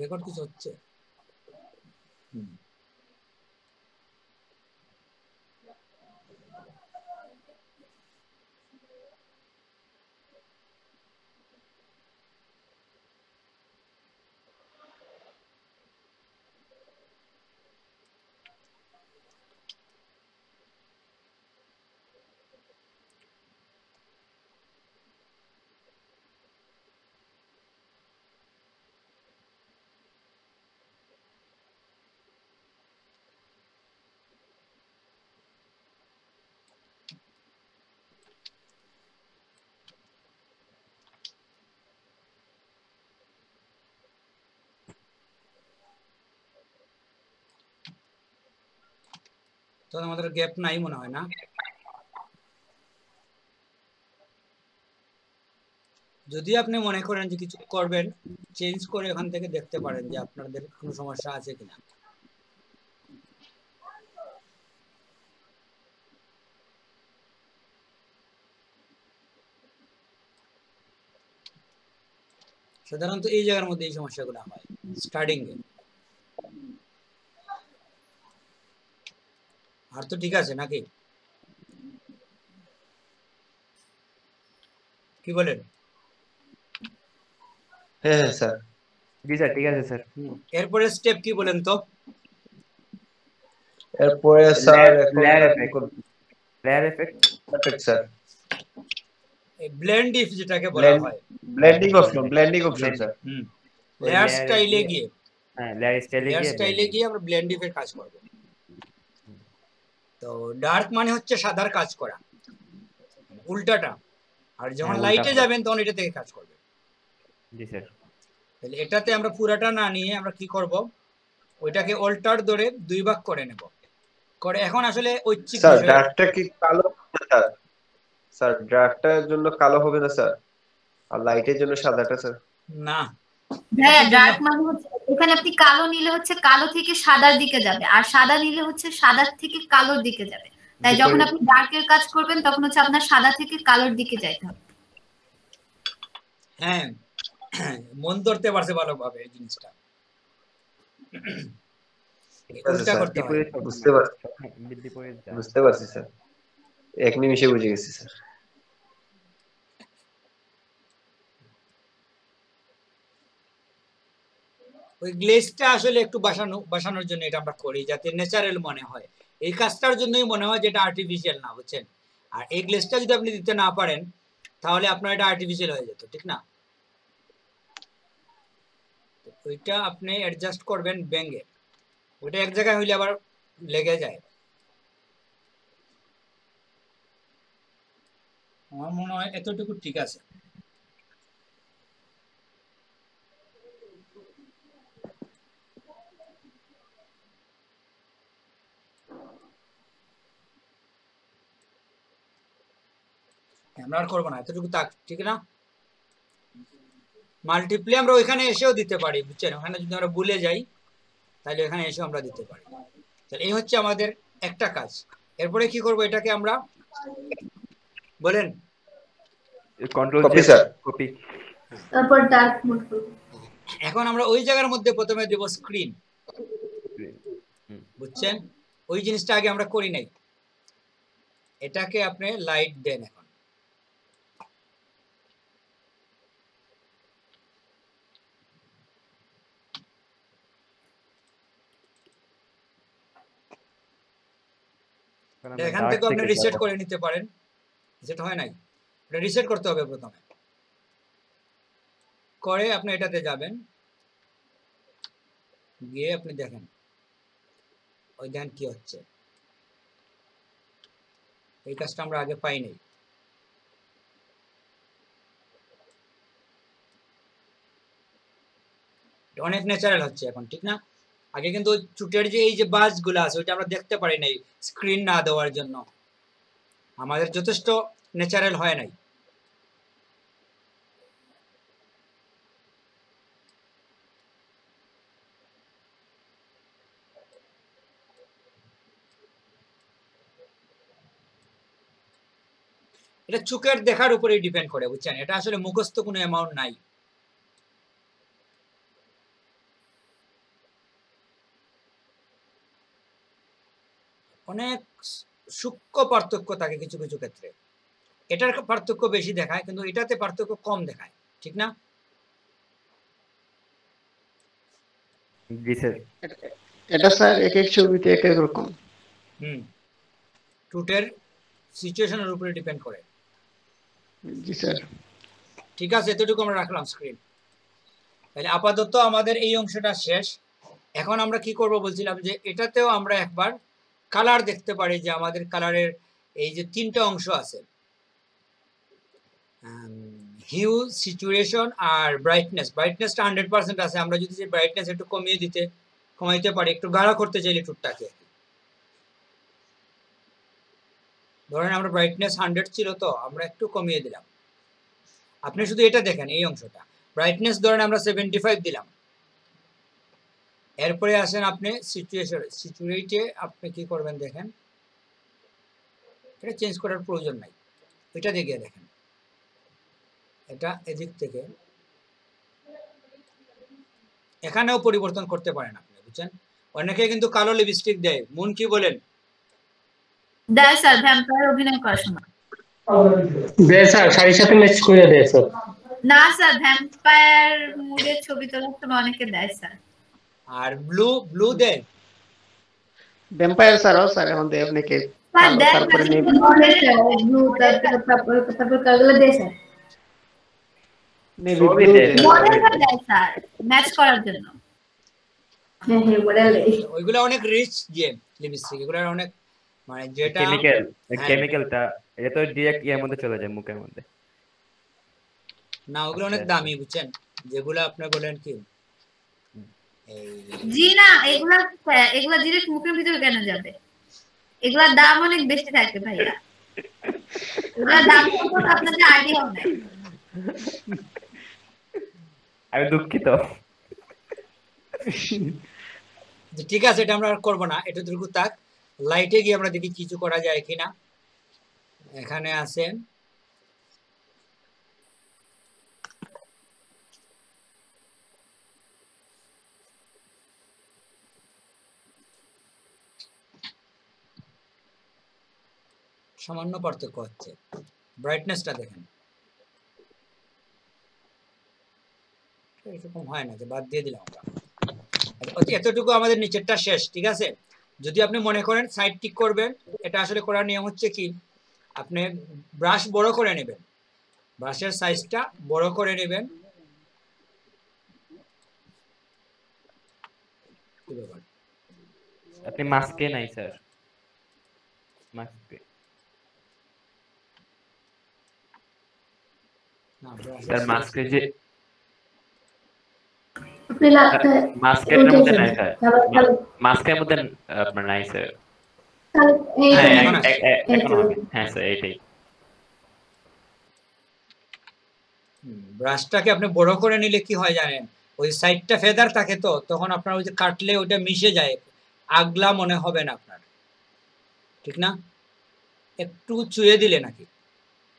রেকর্ড কিছু হচ্ছে? তো আমাদের গ্যাপ নাই মনে হয় না? যদি আপনি মনে করেন যে কিছু করবেন, চেঞ্জ করে এখান থেকে দেখতে পারেন যে আপনাদের কোনো সমস্যা আছে কিনা। সাধারণত এই জায়গার মধ্যে এই সমস্যাগুলো হয় স্টার্টিং এ। আর তো ঠিক আছে নাকি? কি বলেন? হ্যাঁ স্যার। জি স্যার, ঠিক আছে স্যার। এরপরে স্টেপ কি বলেন তো? এরপরে sir layer effect. Layer effect sir. Blend if যেটাকে বলা হয়, ব্লেন্ডিং অপশন স্যার। লেয়ার স্টাইলে গিয়ে, হ্যাঁ লেয়ার স্টাইলে গিয়ে আমরা ব্লেন্ড ইফ এর কাজ করব। তো ডার্ক মানে হচ্ছে সাদার কাজ করা, উল্টাটা। আর যখন লাইটে যাবেন তখন এটা থেকে কাজ করবে। জি স্যার। তাহলে এটাতে আমরা পুরাটা না নিয়ে আমরা কি করব, ওইটাকে অল্টার ধরে 2 ভাগ করে নেব। করে এখন আসলে ঐচ্ছিক স্যার ডার্কটা কি কালো স্যার? স্যার ডার্কটার জন্য কালো হবে না স্যার, আর লাইটের জন্য সাদাটা স্যার? না, হ্যাঁ ডার্ক মানে হচ্ছে এখানে আপনি কালো নিলে হচ্ছে কালো থেকে সাদার দিকে যাবে, আর সাদা নিলে হচ্ছে সাদার থেকে কালোর দিকে যাবে। তাই যখন আপনি ডার্কের কাজ করবেন তখন হচ্ছে আপনার সাদা থেকে কালোর দিকে যাইতে হবে। হ্যাঁ মন ধরতে পারছে ভালোভাবে এই জিনিসটা। উল্টা করতে হয়। বুঝতে পারছি স্যার, 1 নিমিষে বুঝে গেছি স্যার। ওই গ্লেজটা আসলে একটু বাসানোর জন্য এটা আমরা করি, যাতে ন্যাচারাল মনে হয়। এই কাজটার জন্যই মনে হয় যে এটা আর্টিফিশিয়াল না, বুঝছেন? আর এই গ্লেজটা যদি আপনি দিতে না পারেন তাহলে আপনার এটা আর্টিফিশিয়াল হয়ে যেত, ঠিক না? ওইটা আপনি অ্যাডজাস্ট করবেন ব্যাঙ্গে। ওটা এক জায়গায় হইলে আবার লেগে যায়। আমার মনে হয় এতটুকু ঠিক আছে। আমরা আর করবো না, এতটুকু তাক, ঠিক না? মাল্টিপ্লে আমরা ওইখানে এসেও দিতে পারি, বুঝছেন? ওখানে যদি আমরা ভুলে যাই তাহলে এখানে এসেও আমরা দিতে পারি। তাহলে এই হচ্ছে আমাদের একটা কাজ। এরপরে কি করব, এটাকে আমরা বলেন কন্ট্রোল কপি স্যার, কপি। তারপর ডার্ক মোড করব। এখন আমরা ওই জায়গার মধ্যে প্রথমে দেব স্ক্রিন, বুঝছেন? ওই জিনিসটা আগে আমরা করি নাই। এটাকে আপনি লাইট দেন। এখন এখান থেকে আপনি রিসেট করে নিতে পারেন। রিসেট হয় নাই, এটা রিসেট করতে হবে প্রথমে। করে আপনি এটাতে যাবেন, গিয়ে আপনি দেখেন ওই দেখেন কি হচ্ছে। এই কাজটা আমরা আগে পাই নাই। অনেক ন্যাচারাল হচ্ছে এখন, ঠিক না? আগে কিন্তু চুটের যে এই যে বাজগুলো আছে ওইটা আমরা দেখতে পারি নাই স্ক্রিন না দেওয়ার জন্য, আমাদের যথেষ্ট ন্যাচারাল হয় নাই। এটা চোখের দেখার উপরে ডিপেন্ড করে, বুঝছেন? এটা আসলে মুখস্থ কোনো অ্যামাউন্ট নাই। অনেক সূক্ষ্ম পার্থক্য থাকে কিছু কিছু ক্ষেত্রে। এটার পার্থক্য বেশি দেখায়, কিন্তু এটাতে পার্থক্য কম দেখায়, ঠিক না? জি স্যার। এটা স্যার এক এক ছবিতে এক এক রকম। টুটের সিচুয়েশনের উপরে ডিপেন্ড করে। জি স্যার। ঠিক আছে, এতটুকু আমরা রাখলাম স্ক্রিন। তাহলে আপাতত আমাদের এই অংশটা শেষ। এখন আমরা কি করব বলছিলাম যে এটাতেও আমরা একবার কালার দেখতে পারি, যে আমাদের কালারের এই যে তিনটা অংশ আছে, হিউ, সিচুয়েশন আর ব্রাইটনেস। ব্রাইটনেসটা 100% আছে। আমরা যদি যে ব্রাইটনেস একটু কমাইতে পারি, একটু গাঢ় করতে চাইলে টুটটাকে, ধরেন আমরা ব্রাইটনেস 100 ছিল, তো আমরা একটু কমিয়ে দিলাম। আপনি শুধু এটা দেখেন, এই অংশটা ব্রাইটনেস ধরেন আমরা 75 দিলাম। এরপরে আসেন আপনি সিচুয়েটে আপনি কি করবেন দেখেন, এটা চেঞ্জ করার প্রয়োজন নাই, এটা দেখে দেখেন। এটা এদিক থেকে এখানেও পরিবর্তন করতে পারেন আপনি, বুঝছেন? অনেকে কিন্তু কালো লিপস্টিক দেয়। মুন কি বলেন? দেয় স্যার, ভ্যাম্পায়ার অভিনয় করার সময় দেয় স্যার, শাড়ির সাথে ম্যাচ করে দেয় স্যার। না স্যার, ভ্যাম্পায়ার মুডের ছবি তোলার সময় অনেকে দেয় স্যার। আর ব্লু দেয় ভ্যাম্পায়ার স্যারও স্যার এখন দেয় অনেকে। স্যার দেয়, তারপরে ব্লু, তারপর কাগুলো দেয় স্যার। নেভি ব্লু দেয় স্যার ম্যাচ করার জন্য। হ্যাঁ হ্যাঁ, মডেল ওইগুলো অনেক রিচ যে লিপস্টিক, এগুলো অনেক মানে যেটা কেমিক্যালটা এটা তো ডাইরেক্ট এর মধ্যে চলে যায় মুখের মধ্যে। না, ওগুলো অনেক দামি, বুঝছেন? যেগুলো আপনি বলেন কি, জি না, এগুলা ডিরেক্ট মুখের ভিতরে কেন যাবে? এগুলার দাম অনেক বেশি থাকে ভাইয়া। এগুলার দাম কত আপনাদের আইডিয়া হবে? আমি দুঃখিত। ঠিক আছে, এটা আমরা আর করবো না, এটা দুর্গু থাক। লাইটে গিয়ে আমরা দেখি কিছু করা যায় কিনা। এখানে আছেন সামান্য পার্থক্য হচ্ছে, ব্রাইটনেসটা দেখেন এরকম হয় না, যে বাদ দিয়ে দিলাম আমরা। এতটুকু আমাদের নিচেরটা শেষ, ঠিক আছে? যদি আপনি মনে করেন সাইড টিক করবেন, এটা আসলে করার নিয়ম হচ্ছে কি, আপনি ব্রাশ বড় করে নেবেন, ব্রাশের সাইজটা বড় করে নেবেন। কি ব্যাপার, আপনি মাস্কে নাই স্যার, মাস্কে স্যার, মাস্কে যে মাস্কের মধ্যে নাই স্যার, মাস্কের মধ্যে আপনার নাই স্যার। হ্যাঁ এখন হবে, হ্যাঁ স্যার এইটাই। ব্রাশটাকে আপনি বড় করে নিলে কি হয় জানেন, ওই সাইডটা ফেদার থাকে তো তখন আপনার ওই যে কাটলে ওইটা মিশে যায়, আগলা মনে হবে না আপনার, ঠিক না? একটু চুয়ে দিলে নাকি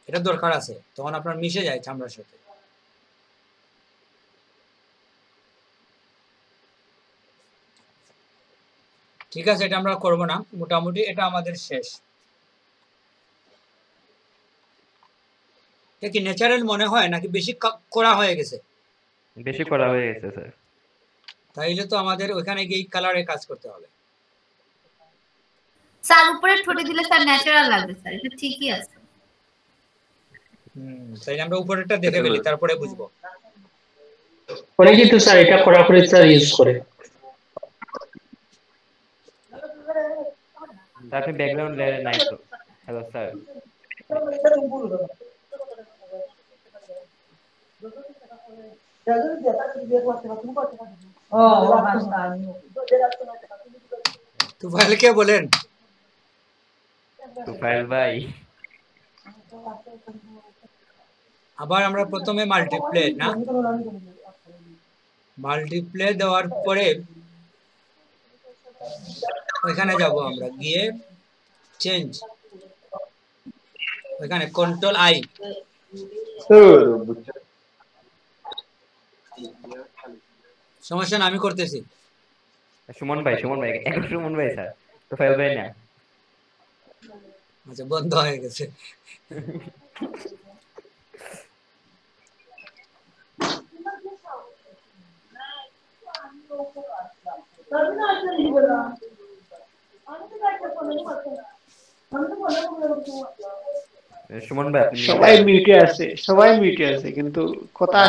এটা দরকার আছে, তখন আপনার মিশে যায় চামড়ার সাথে। ঠিক আছে, এটা আমরা করবো না, মোটামুটি এটা আমাদের শেষ। এটা কি ন্যাচারাল মনে হয় নাকি বেশি করা হয়ে গেছে? বেশি করা হয়ে গেছে স্যার। তাইলে তো আমাদের ওখানে গিয়ে কালারে কাজ করতে হবে। স্যার উপরে ঠোঁটে দিলে স্যার ন্যাচারাল লাগবে স্যার, এটা ঠিকই আছে। তাইলে আমরা উপরেরটা দেখে ফেলি, তারপরে বুঝবো। অনেকেই তো স্যার এটা করা করে স্যার ইউজ করে। আপনি ব্যাকগ্রাউন্ড লেয়ারে নাই তো। হ্যালো স্যার, তুফাইল কে বলেন? তুফাইল ভাই। আবার আমরা প্রথমে মাল্টিপ্লে না, মাল্টিপ্লে দেওয়ার পরে ওইখানে যাব আমরা, গিয়ে চেঞ্জ, ওইখানে কন্ট্রোল আই। সমস্যা না, আমি করতেছি। সুমন ভাই, সুমন ভাই এখন সুমন ভাই স্যার, তুফাইল ভাই না। আচ্ছা, বন্ধ হয়ে গেছে। সুমন ভাই সবাই মিউটে আছে, সবাই মিউটে আছে, কিন্তু কথা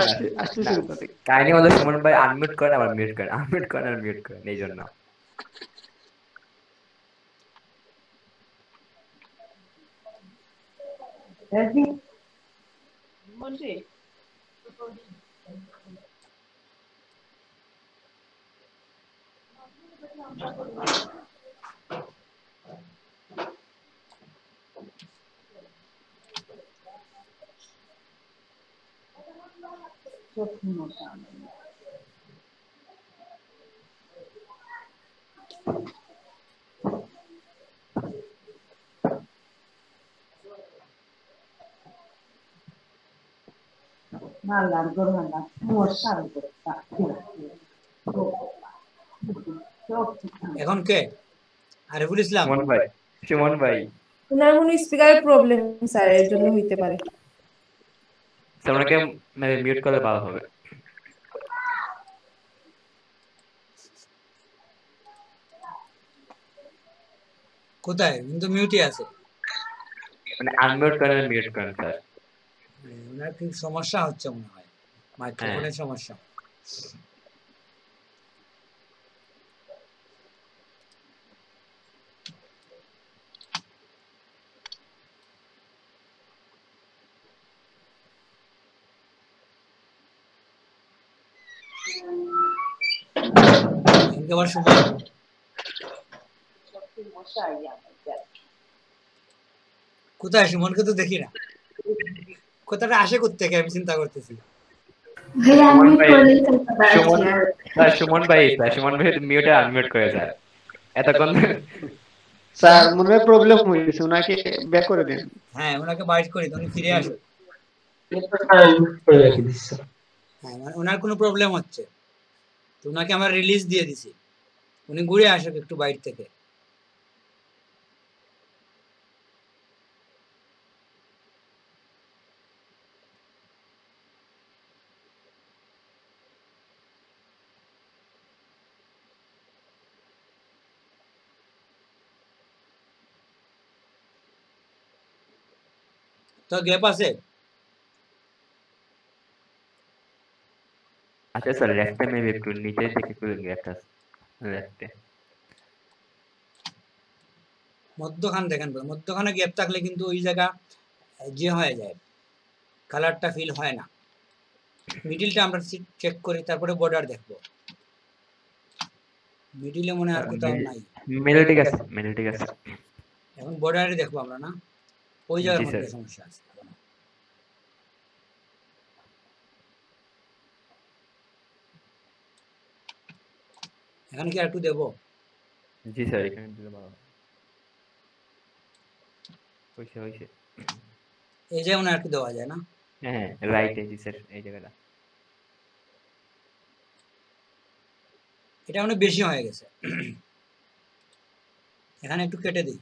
আসতেছে কোথা থেকে? কাহিনী হলো সুমন ভাই আনমিউট করেন আবার মিউট করেন, আনমিউট করেন আর মিউট করেন, এই জন্য। এখন কে? আরিফুল ইসলাম। সুমন ভাই, সুমন ভাই ওনার মনে স্পিকারের প্রবলেম স্যার, এর জন্য হইতে পারে। স্যার ওনাকে মিউট করলে ভালো হবে। কোথায়? কিন্তু মিউটই আছে। মানে আনমিউট করেন আর মিউট করেন স্যার। ওনার কি সমস্যা হচ্ছে মনে হয়, মাইক্রোফোনের সমস্যা। আবার সময় কোথায়? সুমনকে তো দেখি না, কোথাটা আসে কোত্থেকে আমি চিন্তা করতেছি। সুমন ভাই মিউটে আনমিউট করে স্যার এতক্ষণ। স্যার মনে হয় প্রবলেম হয়েছে, ওনাকে ব্যাক করে দেন। হ্যাঁ, ওনাকে বাইট করি, উনি ফিরে আসুন। হ্যাঁ, ওনার কোনো প্রবলেম হচ্ছে তো ওনাকে আমরা রিলিজ দিয়ে দিছি, উনি ঘুরে আসুক একটু বাইরে থেকে। তো গ্যাপ আছে। আচ্ছা স্যার, লেফটে মেবি একটু নিচে দিকে একটু গ্যাপ আছে লেফটে। মধ্যখান দেখেন, মধ্যখানে গ্যাপ থাকলে কিন্তু ওই জায়গা যে হয়ে যায়, কালারটা ফিল হয় না। মিডিলটা আমরা চেক করি, তারপরে বর্ডার দেখবো। মিডিলে মনে আর কোথাও নাই, মিডল ঠিক আছে, মিডল ঠিক আছে। এখন বর্ডারে দেখবো আমরা না, ওই জায়গার মধ্যে সমস্যা আছে। এখানে কি একটু দেবো? জি স্যার, এখানে দিলে ভালো হইছে হইছে। এই জায়গা মনে একটু দেওয়া যায় না? হ্যাঁ রাইট, জি স্যার এই জায়গাটা। এটা অনেক বেশি হয়ে গেছে, এখানে একটু কেটে দিই।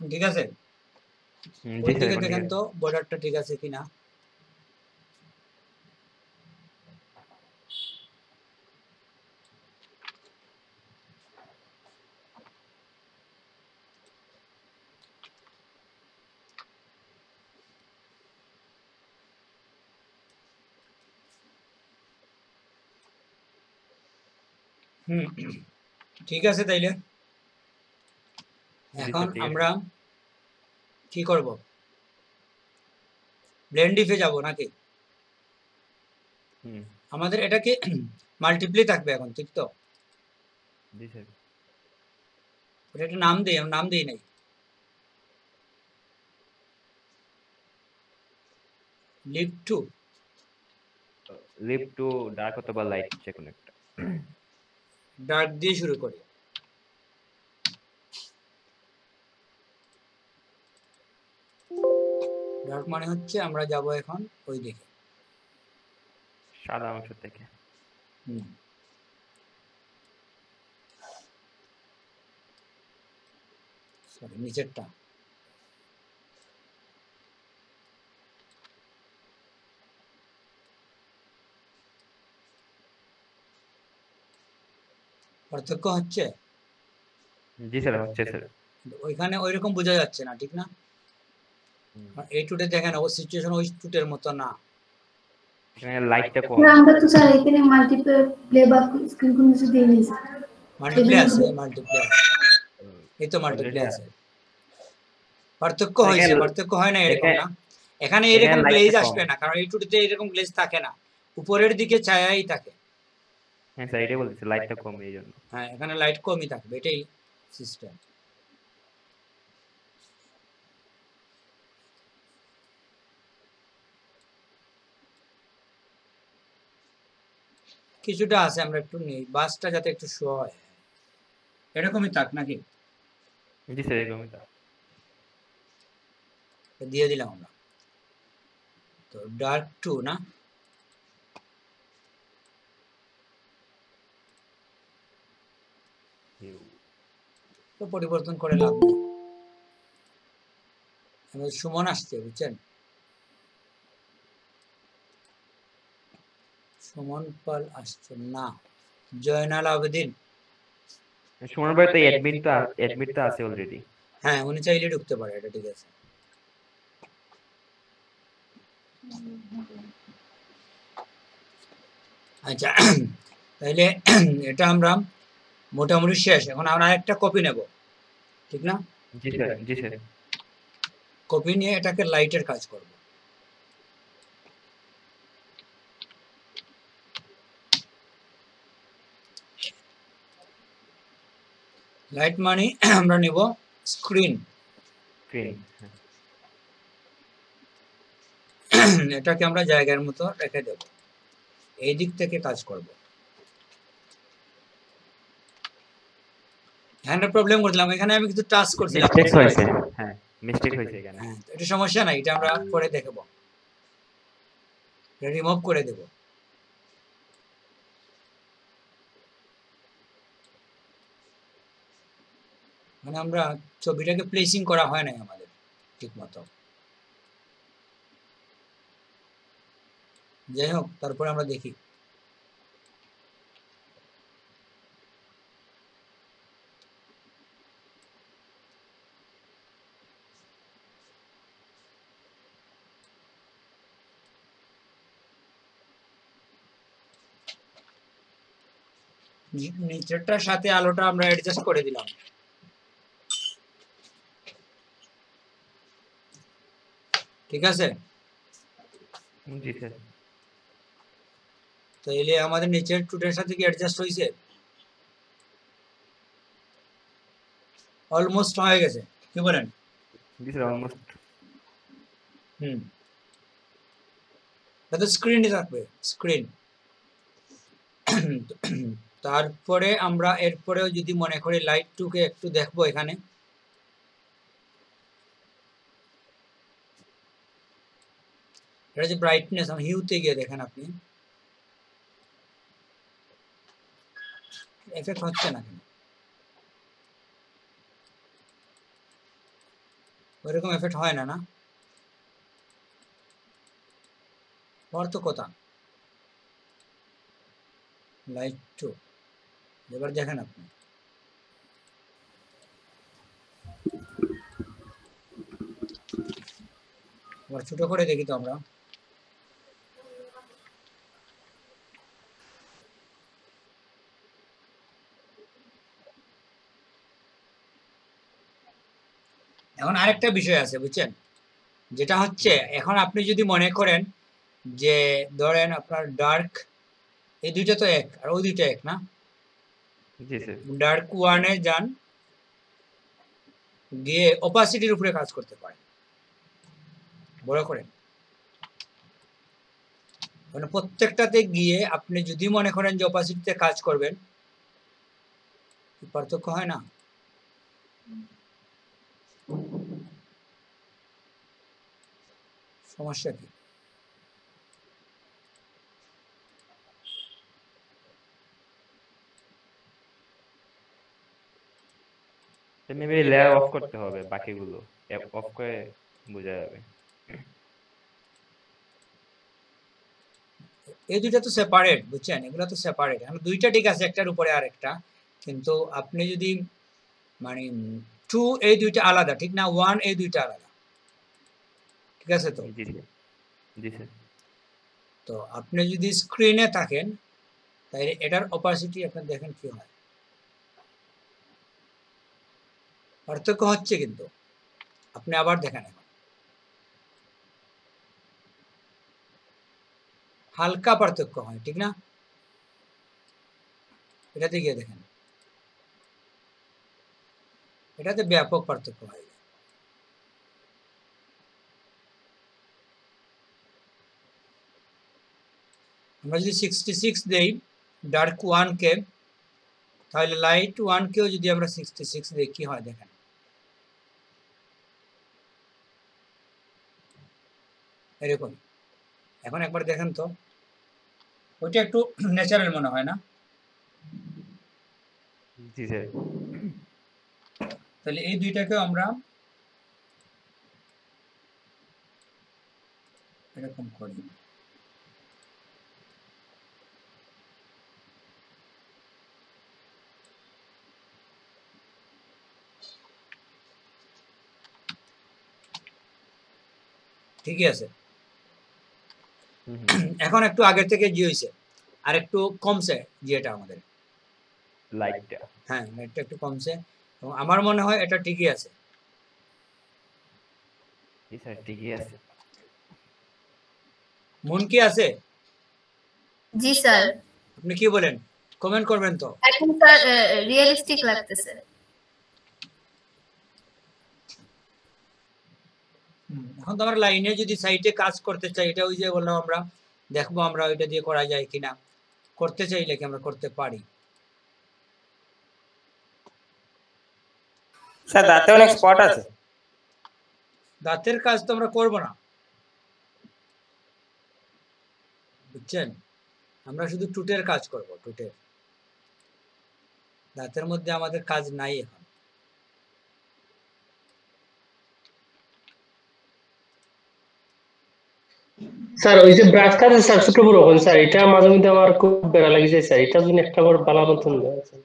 ঠিক আছে, ওই দিকে দেখেন তো বর্ডারটা ঠিক আছে কিনা। ঠিক আছে, তাইলে এখন আমরা কি করব? ব্লেন্ড ইফে যাব নাকি? আমাদের এটা কি মাল্টিপ্লাই থাকবে এখন, ঠিক তো? জি স্যার। এটা একটা নাম দেই, আমি নাম দেই নাই। লিভ টু ডার্ক অথবা লাইট যে কোনো একটা। ডার্ক দিয়ে শুরু করি। ডার্ক মানে হচ্ছে আমরা যাব এখন ওই দিকে, সাদা অংশ থেকে। সরি, নিচেরটা। পার্থক্য হচ্ছে? জি স্যার হচ্ছে স্যার। ওইখানে ওইরকম বোঝা যাচ্ছে না, ঠিক না? এই টুটে দেখেন ও সিচুয়েশন ওই টুটের মতো না, এখানে লাইটটা কম। আমরা তো স্যার এখানে মাল্টিপ্লে প্লেব্যাক স্ক্রিন কোন কিছু দেইনি স্যার। মাল্টিপ্লে আছে, মাল্টিপ্লে এই তো মাল্টিপ্লে আছে। পার্থক্য হয়েছে, পার্থক্য হয় না এরকম না। এখানে এরকম গ্লেজ আসবে না, কারণ এই টুটিতে এরকম গ্লেজ থাকে না, উপরের দিকে ছায়াই থাকে। হ্যাঁ স্যার, এটাই বলতেছি, লাইটটা কম এই জন্য। হ্যাঁ, এখানে লাইট কমই থাকবে, এটাই সিস্টেম। কিছুটা আছে, আমরা একটু নেই, বাসটা যাতে একটু শো হয়, এরকমই থাক নাকি? জি স্যার এরকমই থাক। দিয়ে দিলাম আমরা। তো ডার্ক টু না, তো পরিবর্তন করে লাভ নেই। সুমন আসছে, বুঝছেন? সুমন পাল আসছে না, জয়নাল আবেদিন। সুমন ভাই তো অ্যাডমিট তো আছে অলরেডি। হ্যাঁ, উনি চাইলে ঢুকতে পারে, এটা ঠিক আছে। আচ্ছা, তাহলে এটা আমরা মোটামুটি শেষ। এখন আমরা একটা কপি নেব, ঠিক না? জি স্যার, জি স্যার। কপি নিয়ে এটাকে লাইটের কাজ করব। লাইট মানে আমরা নেব স্ক্রিন। এটাকে আমরা জায়গার মতো রেখে দেব, এই দিক থেকে কাজ করব। এখানে প্রবলেম করলাম, এখানে আমি কিছু টাচ করছিলাম, মিস্টেক হয়েছে। হ্যাঁ মিস্টেক হয়েছে এখানে। এটা সমস্যা নাই, এটা আমরা পরে দেখব, এটা রিমুভ করে দেব। মানে আমরা ছবিটাকে প্লেসিং করা হয় নাই আমাদের ঠিক মতো। যাই হোক, তারপরে আমরা দেখি। নিচেরটার সাথে আলোটা আমরা অ্যাডজাস্ট করে দিলাম। ঠিক আছে, জি স্যার। তো এলে আমাদের নিচের টুটের সাথে কি অ্যাডজাস্ট হয়েছে? অলমোস্ট হয়ে গেছে, কি বলেন? জি স্যার অলমোস্ট। এটা স্ক্রিনে থাকবে, স্ক্রিন। তারপরে আমরা এরপরেও যদি মনে করি লাইট টুকে একটু দেখবো, এখানে এটা যে ব্রাইটনেস, হিউতে গিয়ে দেখেন আপনি এফেক্ট হচ্ছে না কেন? ওইরকম এফেক্ট হয় না, না হওয়ার তো কথা। লাইট টু এবার দেখেন আপনি, এবার ছোট করে দেখি তো আমরা। এখন আরেকটা বিষয় আছে বুঝছেন, যেটা হচ্ছে এখন আপনি যদি মনে করেন যে ধরেন আপনার ডার্ক, এই দুইটা তো এক আর ওই দুইটা এক না? জি স্যার। ডার্ক ওয়ানে যান, গিয়ে অপাসিটির উপরে কাজ করতে পারেন, বড় করেন। মানে প্রত্যেকটাতে গিয়ে আপনি যদি মনে করেন যে অপাসিটিতে কাজ করবেন, পার্থক্য হয় না? সমস্যা কি? মেবি লেয়ার অফ করতে হবে, বাকিগুলো অফ করে বোঝা যাবে। এই দুইটা তো সেপারেট বুঝছেন, এগুলো তো সেপারেট। এখন দুইটা ঠিক আছে, একটার উপরে আরেকটা, কিন্তু আপনি যদি মানে টু এই দুইটা আলাদা, ঠিক না? ওয়ান এই দুইটা আলাদা, ঠিক আছে তো? জি স্যার। জি স্যার। তো আপনি যদি স্ক্রিনে থাকেন তাহলে এটার অপাসিটি আপনি দেখেন কি হয়, পার্থক্য হচ্ছে কিন্তু। আপনি আবার দেখেন, এখন হালকা পার্থক্য হয়, ঠিক না? এটাতে গিয়ে দেখেন, এটাতে ব্যাপক পার্থক্য হয়। আমরা যদি 66 দেই ডার্ক ওয়ান কে, তাহলে লাইট ওয়ান কেও যদি আমরা 66 দিই কি হয় দেখেন। এরকম। এখন একবার দেখেন তো, ওইটা একটু ন্যাচারাল মনে হয় না? জি স্যার। তাহলে এই দুইটাকেও আমরা এরকম করি। ঠিকই আছে। এখন একটু আগের থেকে জি হয়েছে, আর একটু কমছে জিটা আমাদের, লাইটটা। হ্যাঁ লাইটটা একটু কমছে, এবং আমার মনে হয় এটা ঠিকই আছে। জি স্যার ঠিকই আছে। মন কি আছে? জি স্যার। আপনি কি বলেন, কমেন্ট করবেন তো? এখন স্যার রিয়েলিস্টিক লাগতেছে। এখন তো আমরা লাইনে যদি সাইটে কাজ করতে চাই, এটা ওই যে বললাম আমরা দেখবো আমরা ওইটা দিয়ে করা যায় কিনা, করতে চাইলে কি আমরা করতে পারি। স্যার দাঁতে অনেক স্পট আছে। দাঁতের কাজ তো আমরা করব না বুঝছেন, আমরা শুধু টুটের কাজ করব, টুটের। দাঁতের মধ্যে আমাদের কাজ নাই এখন। স্যার ওই যে ব্রাশটা আছে স্যার ছোট বড় হন স্যার, এটা মাঝে মধ্যে আমার খুব বেড়া লাগে যায় স্যার, এটা যদি একটা বার বালা মতন দেয় স্যার।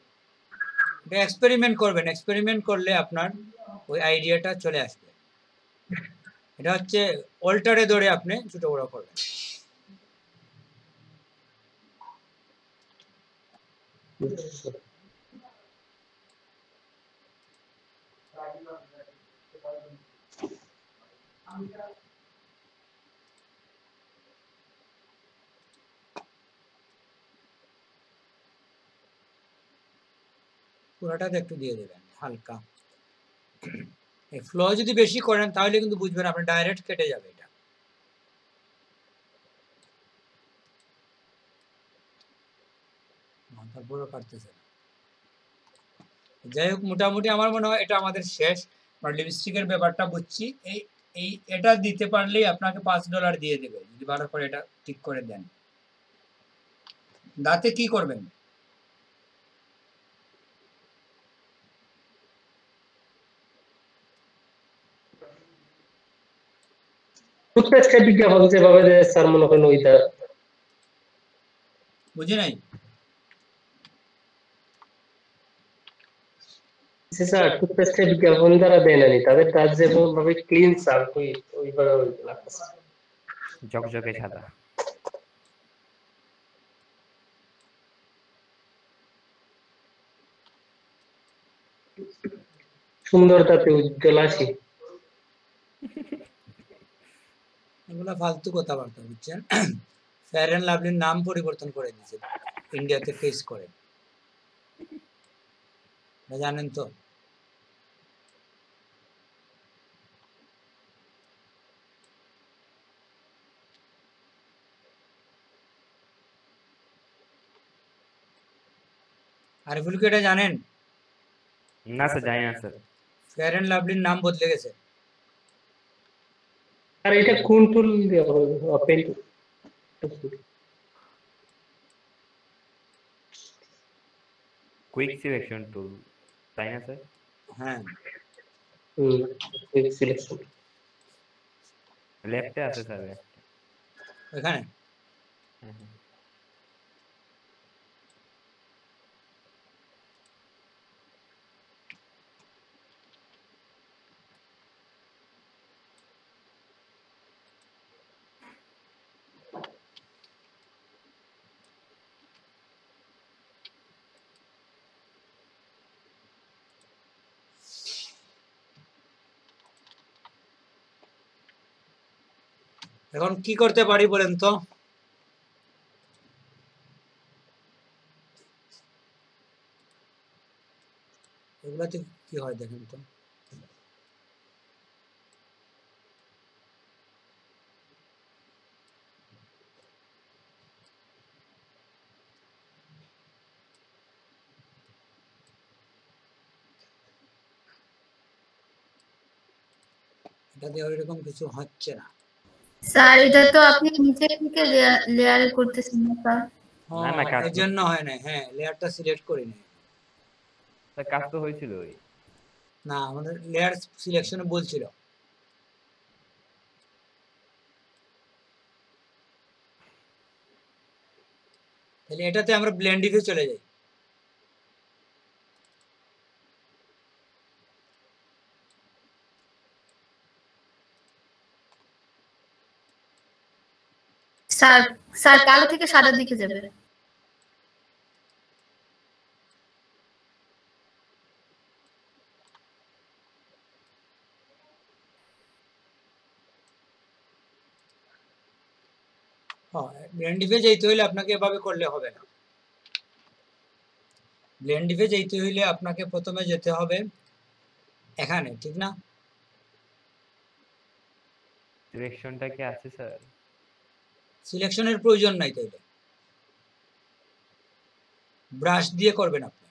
এটা এক্সপেরিমেন্ট করবেন, এক্সপেরিমেন্ট করলে আপনার ওই আইডিয়াটা চলে আসবে। এটা হচ্ছে অল্টারে ধরে আপনি ছোট বড় করবেন। পুরোটাতে একটু দিয়ে দেবেন হালকা। এই ফ্লো যদি বেশি করেন তাহলে কিন্তু বুঝবেন আপনি ডাইরেক্ট কেটে যাবে এটা। তারপরে কাটতেছে না। যাই হোক, মোটামুটি আমার মনে হয় এটা আমাদের শেষ। আমরা লিপস্টিকের ব্যাপারটা বুঝছি। এই এটা দিতে পারলেই আপনাকে $5 দিয়ে দেবে যদি ভালো করে এটা ঠিক করে দেন। দাঁতে কি করবেন? টুথপেস্টের বিজ্ঞাপন যেভাবে দেয় স্যার, মনে করেন ওইটা বুঝি নাই। স্যার টুথপেস্টের বিজ্ঞাপন দ্বারা দেয় না, তাদের কাজ যেমন ভাবে ক্লিন স্যার, ওইভাবে লাগতেছে ঝকঝকে সাদা। সুন্দর তাতে উজ্জ্বল আসি। এগুলা ফালতু কথাবার্তা, বুঝছেন? ফেয়ার অ্যান্ড লাভলির নাম পরিবর্তন করে দিয়েছে ইন্ডিয়াতে ফেস করে, জানেন তো? আরিফুল কি এটা জানেন? না স্যার, জানি না স্যার। ফেয়ার অ্যান্ড লাভলির নাম বদলে গেছে। আর এটা কোন টুল দিয়ে ওপেন? কুইক সিলেকশন টুল, তাই না স্যার? হ্যাঁ, কুইক সিলেকশন লেফটে আছে স্যার, এখানে। এখন কি করতে পারি বলেন তো? এগুলাতে কি হয় দেখেন তো। এটাতে ওইরকম কিছু হচ্ছে না স্যার। এটা তো আপনি নিচে থেকে লেয়ার করতেছেন না স্যার? না, এর জন্য হয় না। হ্যাঁ, লেয়ারটা সিলেক্ট করি নাই। স্যার কাজ তো হয়েছিল ওই। না, আমাদের লেয়ার সিলেকশনে বলছিল। তাহলে এটাতে আমরা ব্লেন্ড ইফে চলে যাই। স্যার স্যার কালো থেকে সাদার দিকে যাবে। ব্লেন্ড ইফে যেতে হইলে আপনাকে এভাবে করলে হবে না। ব্লেন্ড ইফে যেতে হইলে আপনাকে প্রথমে যেতে হবে এখানে, ঠিক না? সিলেকশনটা কি আছে স্যার? সিলেকশনের প্রয়োজন নাই, তাইলে ব্রাশ দিয়ে করবেন আপনি।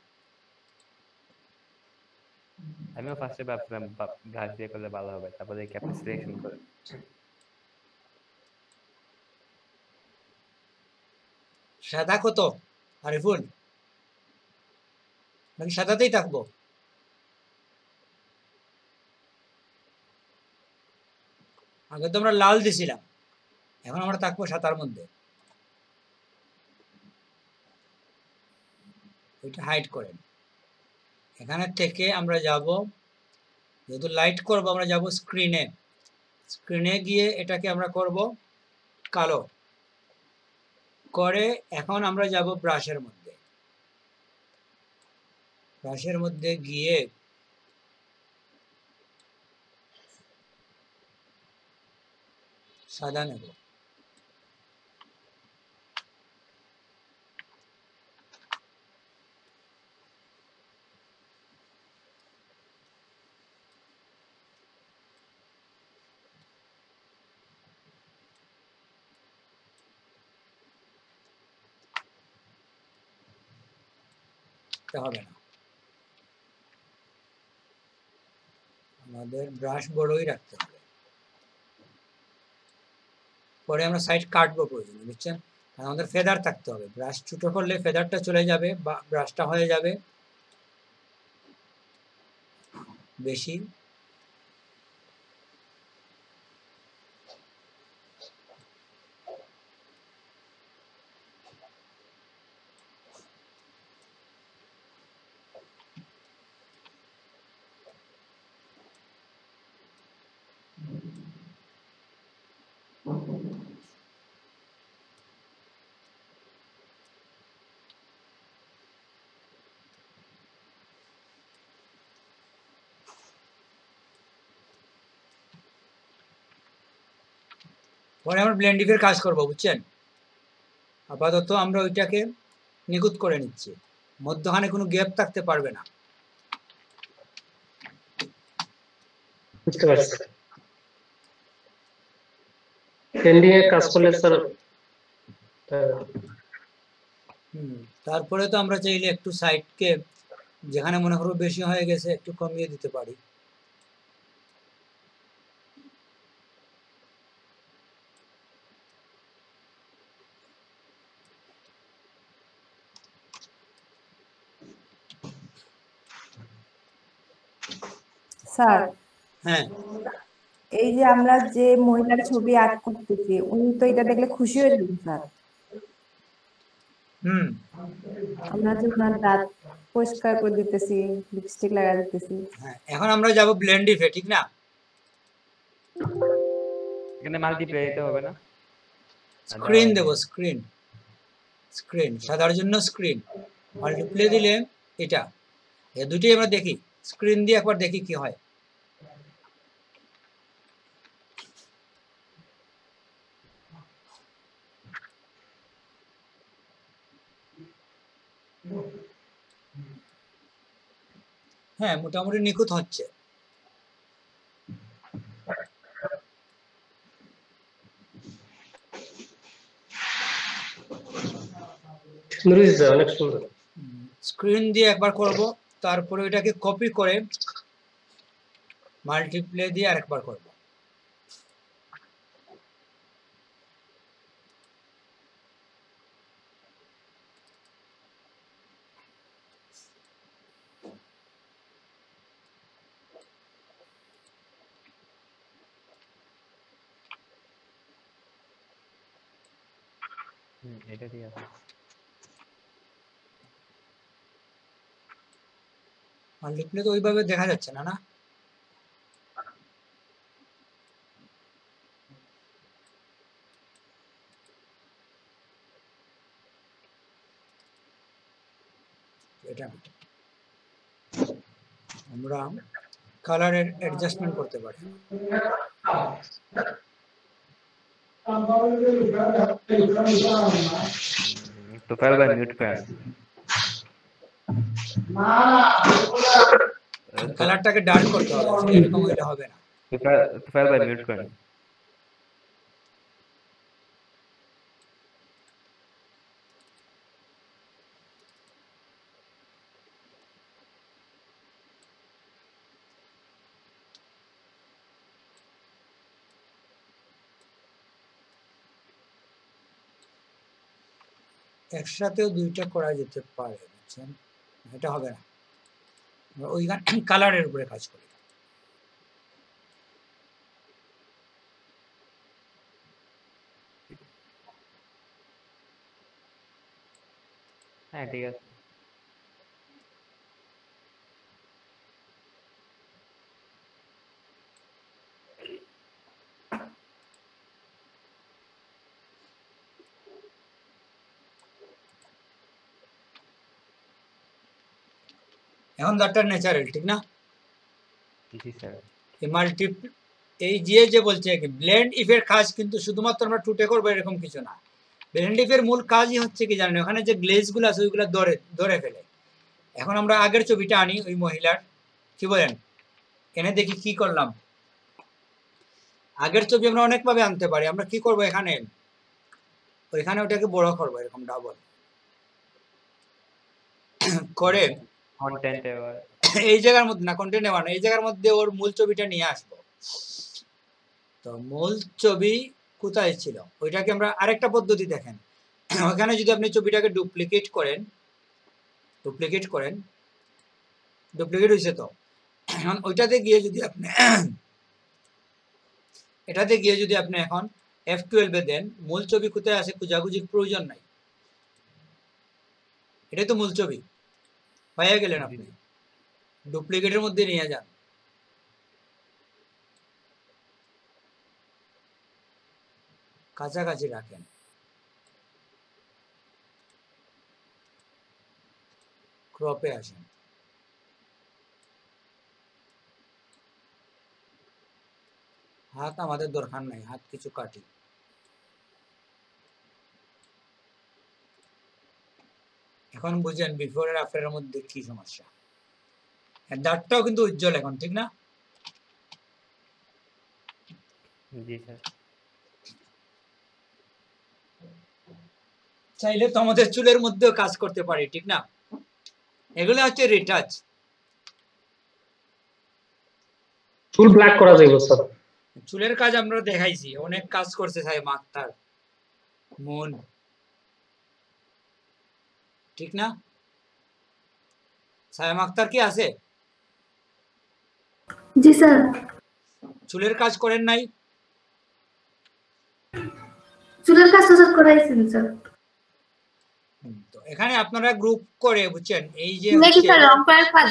আমিও ফার্স্টে ভাবছিলাম ব্রাশ দিয়ে করলে ভালো হবে, তারপরে কি আপনি সিলেকশন করেন। সাদা কত আরিফুল? নাকি সাদাতেই থাকবো? আগে তো আমরা লাল দিছিলাম, এখন আমরা থাকবো সাদার মধ্যে। ওইটা হাইড করেন। এখানে থেকে আমরা যাব, যেহেতু লাইট করব, আমরা যাব স্ক্রিনে। স্ক্রিনে গিয়ে এটাকে আমরা করব কালো করে। এখন আমরা যাব ব্রাশের মধ্যে। ব্রাশের মধ্যে গিয়ে সাদা নেব। হবে না, আমাদের ব্রাশ বড়ই রাখতে হবে। পরে আমরা সাইড কাটবো প্রয়োজনে, বুঝছেন? কারণ আমাদের ফেদার থাকতে হবে। ব্রাশ ছোট করলে ফেদারটা চলে যাবে বা ব্রাশটা হয়ে যাবে বেশি। পরে আমরা ব্লেন্ডিংয়ের কাজ করব, বুঝছেন? আপাতত আমরা ওইটাকে নিখুঁত করে নিচ্ছি, মধ্যখানে কোনো গ্যাপ থাকতে পারবে না। বুঝতে পারছি। ব্লেন্ডিং এর কাজ করলে স্যার তারপরে তো আমরা চাইলে একটু সাইডকে যেখানে মনে করো বেশি হয়ে গেছে একটু কমিয়ে দিতে পারি। স্যার, হ্যাঁ, এই যে আমরা যে মহিলার ছবি আর্ট করতেছি উনি তো এটা দেখলে খুশি হয়ে যাবেন স্যার। আমরা যে ওনার দাঁত পরিষ্কার করে দিতেছি, লিপস্টিক লাগা দিতেছি। হ্যাঁ, এখন আমরা যাব ব্লেন্ড ইফে, ঠিক না? এখানে মাল্টিপ্লে দিতে হবে না? স্ক্রিন দেব, স্ক্রিন স্ক্রিন সাদার জন্য স্ক্রিন, মাল্টিপ্লে দিলে এটা, এই দুটোই আমরা দেখি। স্ক্রিন দিয়ে একবার দেখি কি হয়। হ্যাঁ, মোটামুটি নিখুঁত হচ্ছে। অনেক সুন্দর। স্ক্রিন দিয়ে একবার করব, তারপরে এটাকে কপি করে মাল্টিপ্লে দিয়ে আরেকবার করব। এটা ঠিক আছে। মাল্টিপ্লে তো ওইভাবে দেখা যাচ্ছে না, না? এটা আমরা কালারের অ্যাডজাস্টমেন্ট করতে পারি। তো ফাইল বাই মিউট করেন। কালারটাকে ডার্ক করতে হবে, এরকম হইলে হবে না। তো ফাইল বাই মিউট করেন। একসাথেও দুইটা করা যেতে পারে, বুঝছেন? এটা হবে না, ওইখানে কালারের উপরে কাজ করি। হ্যাঁ, ঠিক আছে। এখন দাঁতটা ন্যাচারাল, ঠিক না? জি স্যার। এই যে বলছে কি ব্লেন্ড ইফের কাজ কিন্তু শুধুমাত্র আমরা টুটে করবো এরকম কিছু না। ব্লেন্ড ইফের মূল কাজই হচ্ছে কি জানেন, ওখানে যে গ্লেজগুলো আছে ওইগুলো ধরে ফেলে। এখন আমরা আগের ছবিটা আনি ওই মহিলার, কি বলেন, এনে দেখি কি করলাম। আগের ছবি আমরা অনেকভাবে আনতে পারি। আমরা কি করব, এখানে ওইখানে ওটাকে বড় করবো এরকম ডাবল করে কন্টেন্ট এবার এই জায়গার মধ্যে না, কন্টেন্ট নেওয়া না, এই জায়গার মধ্যে ওর মূল ছবিটা নিয়ে আসবো। তো মূল ছবি কোথায় ছিল ওইটাকে আমরা আরেকটা পদ্ধতি দেখেন, ওখানে যদি আপনি ছবিটাকে ডুপ্লিকেট করেন, ডুপ্লিকেট হয়েছে তো, এখন ওইটাতে গিয়ে যদি আপনি এটাতে গিয়ে যদি আপনি এখন F12 এ দেন, মূল ছবি কোথায় আছে খোঁজাখুঁজির প্রয়োজন নাই, এটাই তো মূল ছবি, পাইয়া গেলেন আপনি। ডুপ্লিকেটের মধ্যে নিয়ে যান, কাছাকাছি রাখেন, ক্রপে আসেন, হাত আমাদের দরকার নাই, হাত কিছু কাটি। এখন বুঝেন বিফোর আর আফটারের মধ্যে কি সমস্যা। দাঁতটাও কিন্তু উজ্জ্বল এখন, ঠিক না? জি স্যার। চাইলে তো আমাদের চুলের মধ্যেও কাজ করতে পারি, ঠিক না? এগুলো হচ্ছে রিটাচ। চুল ব্ল্যাক করা যাবে স্যার। চুলের কাজ আমরা দেখাইছি, অনেক কাজ করছে সাহেব আক্তার, মন, ঠিক না? সাহেব আক্তার কি আছে? জি স্যার। চুলের কাজ করেন নাই? চুলের কাজ তো স্যার করাইছেন স্যার। তো এখানে আপনারা গ্রুপ করে বুঝছেন, এই যে নাকি স্যার রং করার কাজ।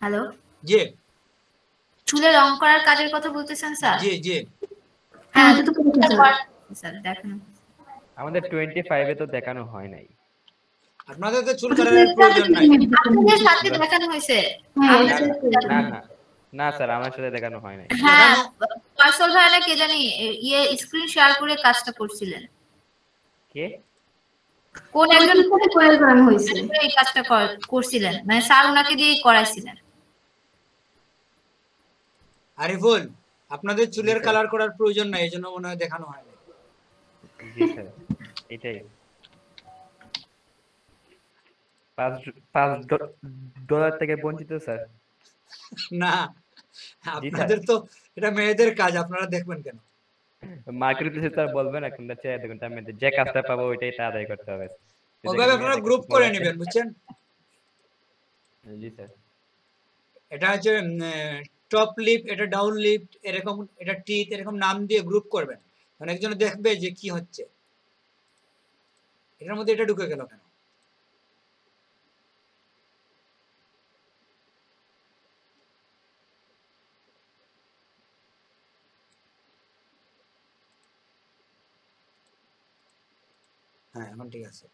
হ্যালো জি, চুলে রং করার কাজের কথা বলতেছেন স্যার? জি জি হ্যাঁ, এটা তো স্যার দেখানো আমাদের 25 এ তো দেখানো হয় নাই। আপনাদের তো চুল কাটার প্রয়োজন নাই। আপনাদের সাথে দেখানো হয়েছে? না না না স্যার, আমার সাথে দেখানো হয় নাই। হ্যাঁ, পার্সল ভাই না কে জানি স্ক্রিন শেয়ার করে কাজটা করছিলেন। কে? কোন একজন করে করানো হয়েছে এই কাজটা করছিলেন, মানে স্যার ওনাকে দিয়ে করাইছিলেন। আরিফুল, আপনাদের চুলের কালার করার প্রয়োজন নাই, এজন্য মনে হয় দেখানো হয় না। জি স্যার, এটাই। $5 থেকে বঞ্চিত স্যার। না, আপনাদের তো এটা মেয়েদের কাজ, আপনারা দেখবেন কেন? মার্কেট প্লেসে স্যার বলবেন এখন চেয়ে দেখুন, আমি যে কাজটা পাবো ওইটাই তো আদায় করতে হবে। ওইভাবে আপনারা গ্রুপ করে নেবেন, বুঝছেন? জি স্যার। এটা হচ্ছে টপ লিপ, এটা ডাউন লিপ, এরকম, এটা টিথ, এরকম নাম দিয়ে গ্রুপ করবেন, মানে একজন দেখবে যে কি হচ্ছে। এটার মধ্যে এটা ঢুকে গেল কেন? হ্যাঁ, এখন ঠিক আছে।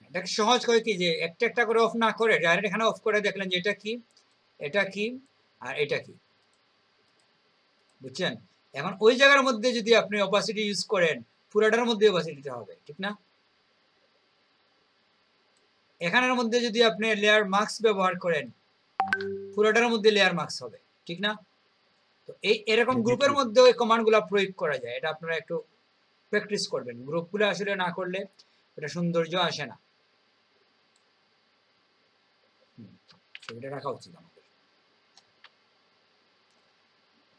এটা সহজ করে কি, যে একটা একটা করে অফ না করে ডাইরেক্ট এখানে অফ করে দেখলেন যে এটা কি, এটা কি, আর এটা কি, বুঝছেন? এখন ওই জায়গার মধ্যে যদি আপনি অপাসিটি ইউজ করেন, পুরাটার মধ্যে অপাসিটিটা হবে, ঠিক না? এখানের মধ্যে যদি আপনি লেয়ার মার্কস ব্যবহার করেন, পুরাটার মধ্যে লেয়ার মার্কস হবে, ঠিক না? তো এই এরকম গ্রুপের মধ্যে ওই কমান্ডগুলো প্রয়োগ করা যায়। এটা আপনারা একটু প্র্যাকটিস করবেন, গ্রুপগুলো আসলে না করলে এটা সৌন্দর্য আসে না। এটা রাখা উচিত আমাদের।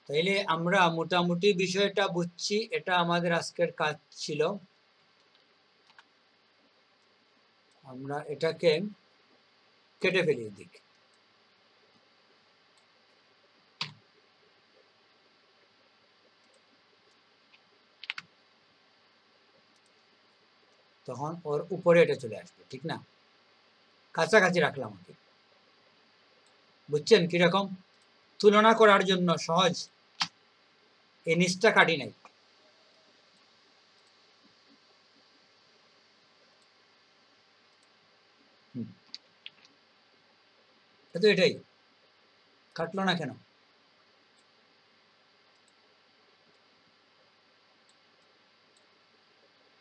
তাইলে আমরা মোটামুটি বিষয়টা বুঝছি, এটা আমাদের আজকের কাজ ছিল। আমরা এটাকে কেটে ফেলি এদিক। তখন ওর উপরে এটা চলে আসবে, ঠিক না? কাছাকাছি রাখলাম ওকে, বুঝছেন কিরকম? তুলনা করার জন্য সহজ, এই নিচটা কাটি নাই। তো এটাই কাটলো না কেন?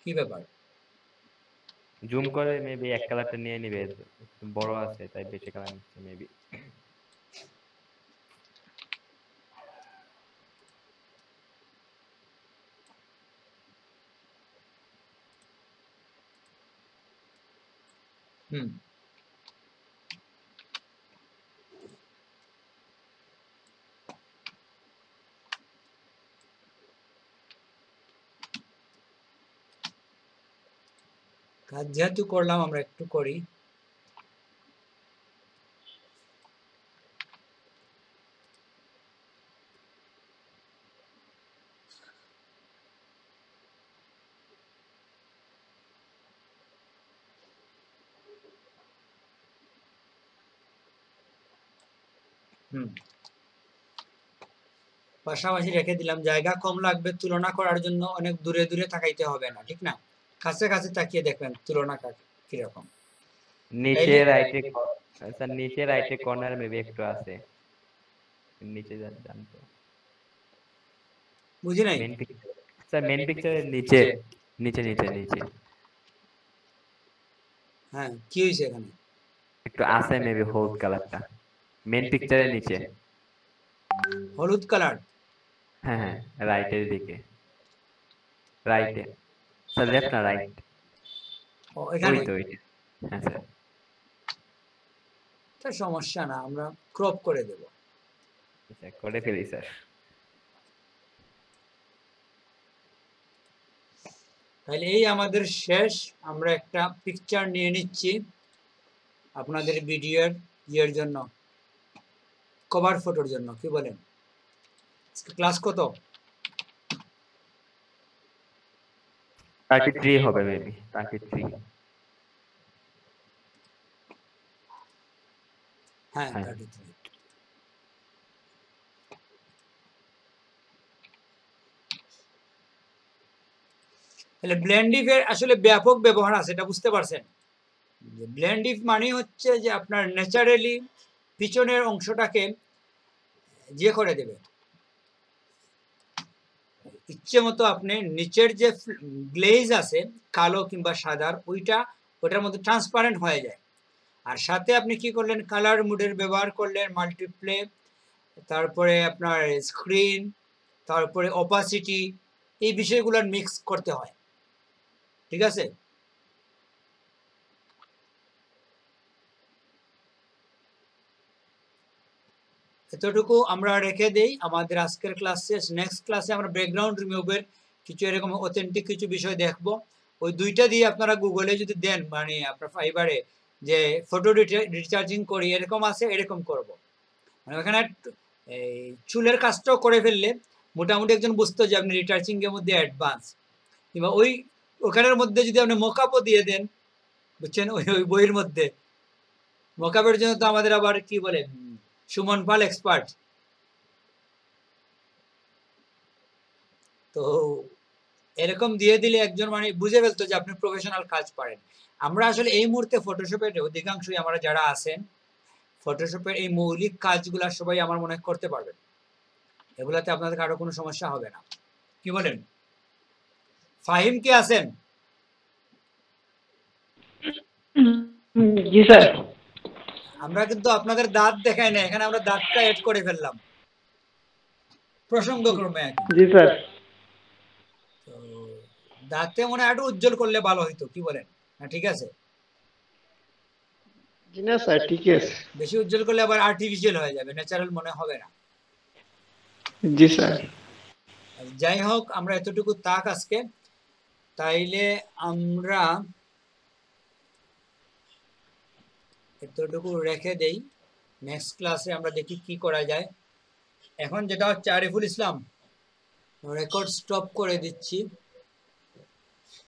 কি ব্যাপার? জুম করে মেবি এক কালারটা নিয়ে নিবে, বড় আছে তাই বেশি কালার নিচ্ছে মেবি। কাজ যেহেতু করলাম আমরা একটু করি। পাশাপাশি রেখে দিলাম, জায়গা কম লাগবে, তুলনা করার জন্য অনেক দূরে দূরে তাকাইতে হবে না, ঠিক না? কাছে কাছে তাকিয়ে দেখবেন তুলনা কিরকম। নিচে রাইটে, স্যার নিচে রাইটে কর্নার মেবি একটু আছে, নিচে যান তো। বুঝি নাই স্যার মেইন পিকচারের নিচে নিচে নিচে নিচে। হ্যাঁ কি হইছে এখানে? একটু আছে মেবি হলুদ কালারটা মেইন পিকচারের নিচে। হলুদ কালার? হ্যাঁ হ্যাঁ রাইটের দিকে, রাইটে স্যার, লেফট না রাইট? ও এখানে ওই তো ওই। হ্যাঁ স্যার, তো সমস্যা না, আমরা ক্রপ করে দেব। আচ্ছা করে ফেলি স্যার। তাহলে এই আমাদের শেষ। আমরা একটা পিকচার নিয়ে নিচ্ছি আপনাদের ভিডিওর ইয়ের জন্য, কভার ফটোর জন্য। কি বলেন? ক্লাস কত? 33 হবে মেবি, 33। হ্যাঁ 33। তাহলে ব্লেন্ডিফের আসলে ব্যাপক ব্যবহার আছে, এটা বুঝতে পারছেন? ব্লেন্ডিফ মানে হচ্ছে যে আপনার ন্যাচারালি পিছনের অংশটাকে যে করে দেবে, ইচ্ছে মতো আপনি নিচের যে গ্লেজ আছে কালো কিংবা সাদার, ওইটার মধ্যে ট্রান্সপারেন্ট হয়ে যায়। আর সাথে আপনি কি করলেন, কালার মুডের ব্যবহার করলেন, মাল্টিপ্লে, তারপরে আপনার স্ক্রিন, তারপরে অপাসিটি, এই বিষয়গুলোর মিক্স করতে হয়, ঠিক আছে? এতটুকু আমরা রেখে দেই। আমাদের আজকের ক্লাস শেষ। নেক্সট ক্লাসে আমরা ব্যাকগ্রাউন্ড রিমুভের কিছু এরকম অথেন্টিক কিছু বিষয় দেখব। ওই দুইটা দিয়ে আপনারা গুগলে যদি দেন, মানে আপনার ফাইবারে যে ফটো রিচার্জিং করি এরকম আছে, এরকম করব। মানে ওখানে এই চুলের কাজটাও করে ফেললে মোটামুটি একজন বুঝতো যে আপনি রিচার্জিং এর মধ্যে অ্যাডভান্স। কিংবা ওখানের মধ্যে যদি আপনি মকআপও দিয়ে দেন, বুঝছেন, ওই বইয়ের মধ্যে মকআপের জন্য তো আমাদের আবার কি বলে সুমন পাল এক্সপার্ট। তো এরকম দিয়ে দিলে একজন মানে বুঝে ফেলতো যে আপনি প্রফেশনাল কাজ পারেন। আমরা আসলে এই মুহূর্তে ফটোশপের অধিকাংশই আমরা যারা আছেন ফটোশপের এই মৌলিক কাজগুলা সবাই আমার মনে হয় করতে পারবেন, এগুলাতে আপনাদের কারো কোনো সমস্যা হবে না। কি বলেন? ফাহিম কে আছেন? জি স্যার। আমরা কিন্তু আপনাদের দাঁত দেখাই না, এখানে আমরা দাঁতটা এড করে ফেললাম প্রসঙ্গক্রমে। জি স্যার। তো দাঁতে মনে হয় একটু উজ্জ্বল করলে ভালো হইতো, কি বলেন? না ঠিক আছে? জি না স্যার, ঠিক আছে। বেশি উজ্জ্বল করলে আবার আর্টিফিশিয়াল হয়ে যাবে, ন্যাচারাল মনে হবে না। জি স্যার। যাই হোক, আমরা এতটুকু তাক আজকে। তাইলে আমরা এতটুকু রেখে দেই। নেক্সট ক্লাসে আমরা দেখি কি করা যায়। এখন যেটা হচ্ছে আরিফুল ইসলাম, রেকর্ড স্টপ করে দিচ্ছি।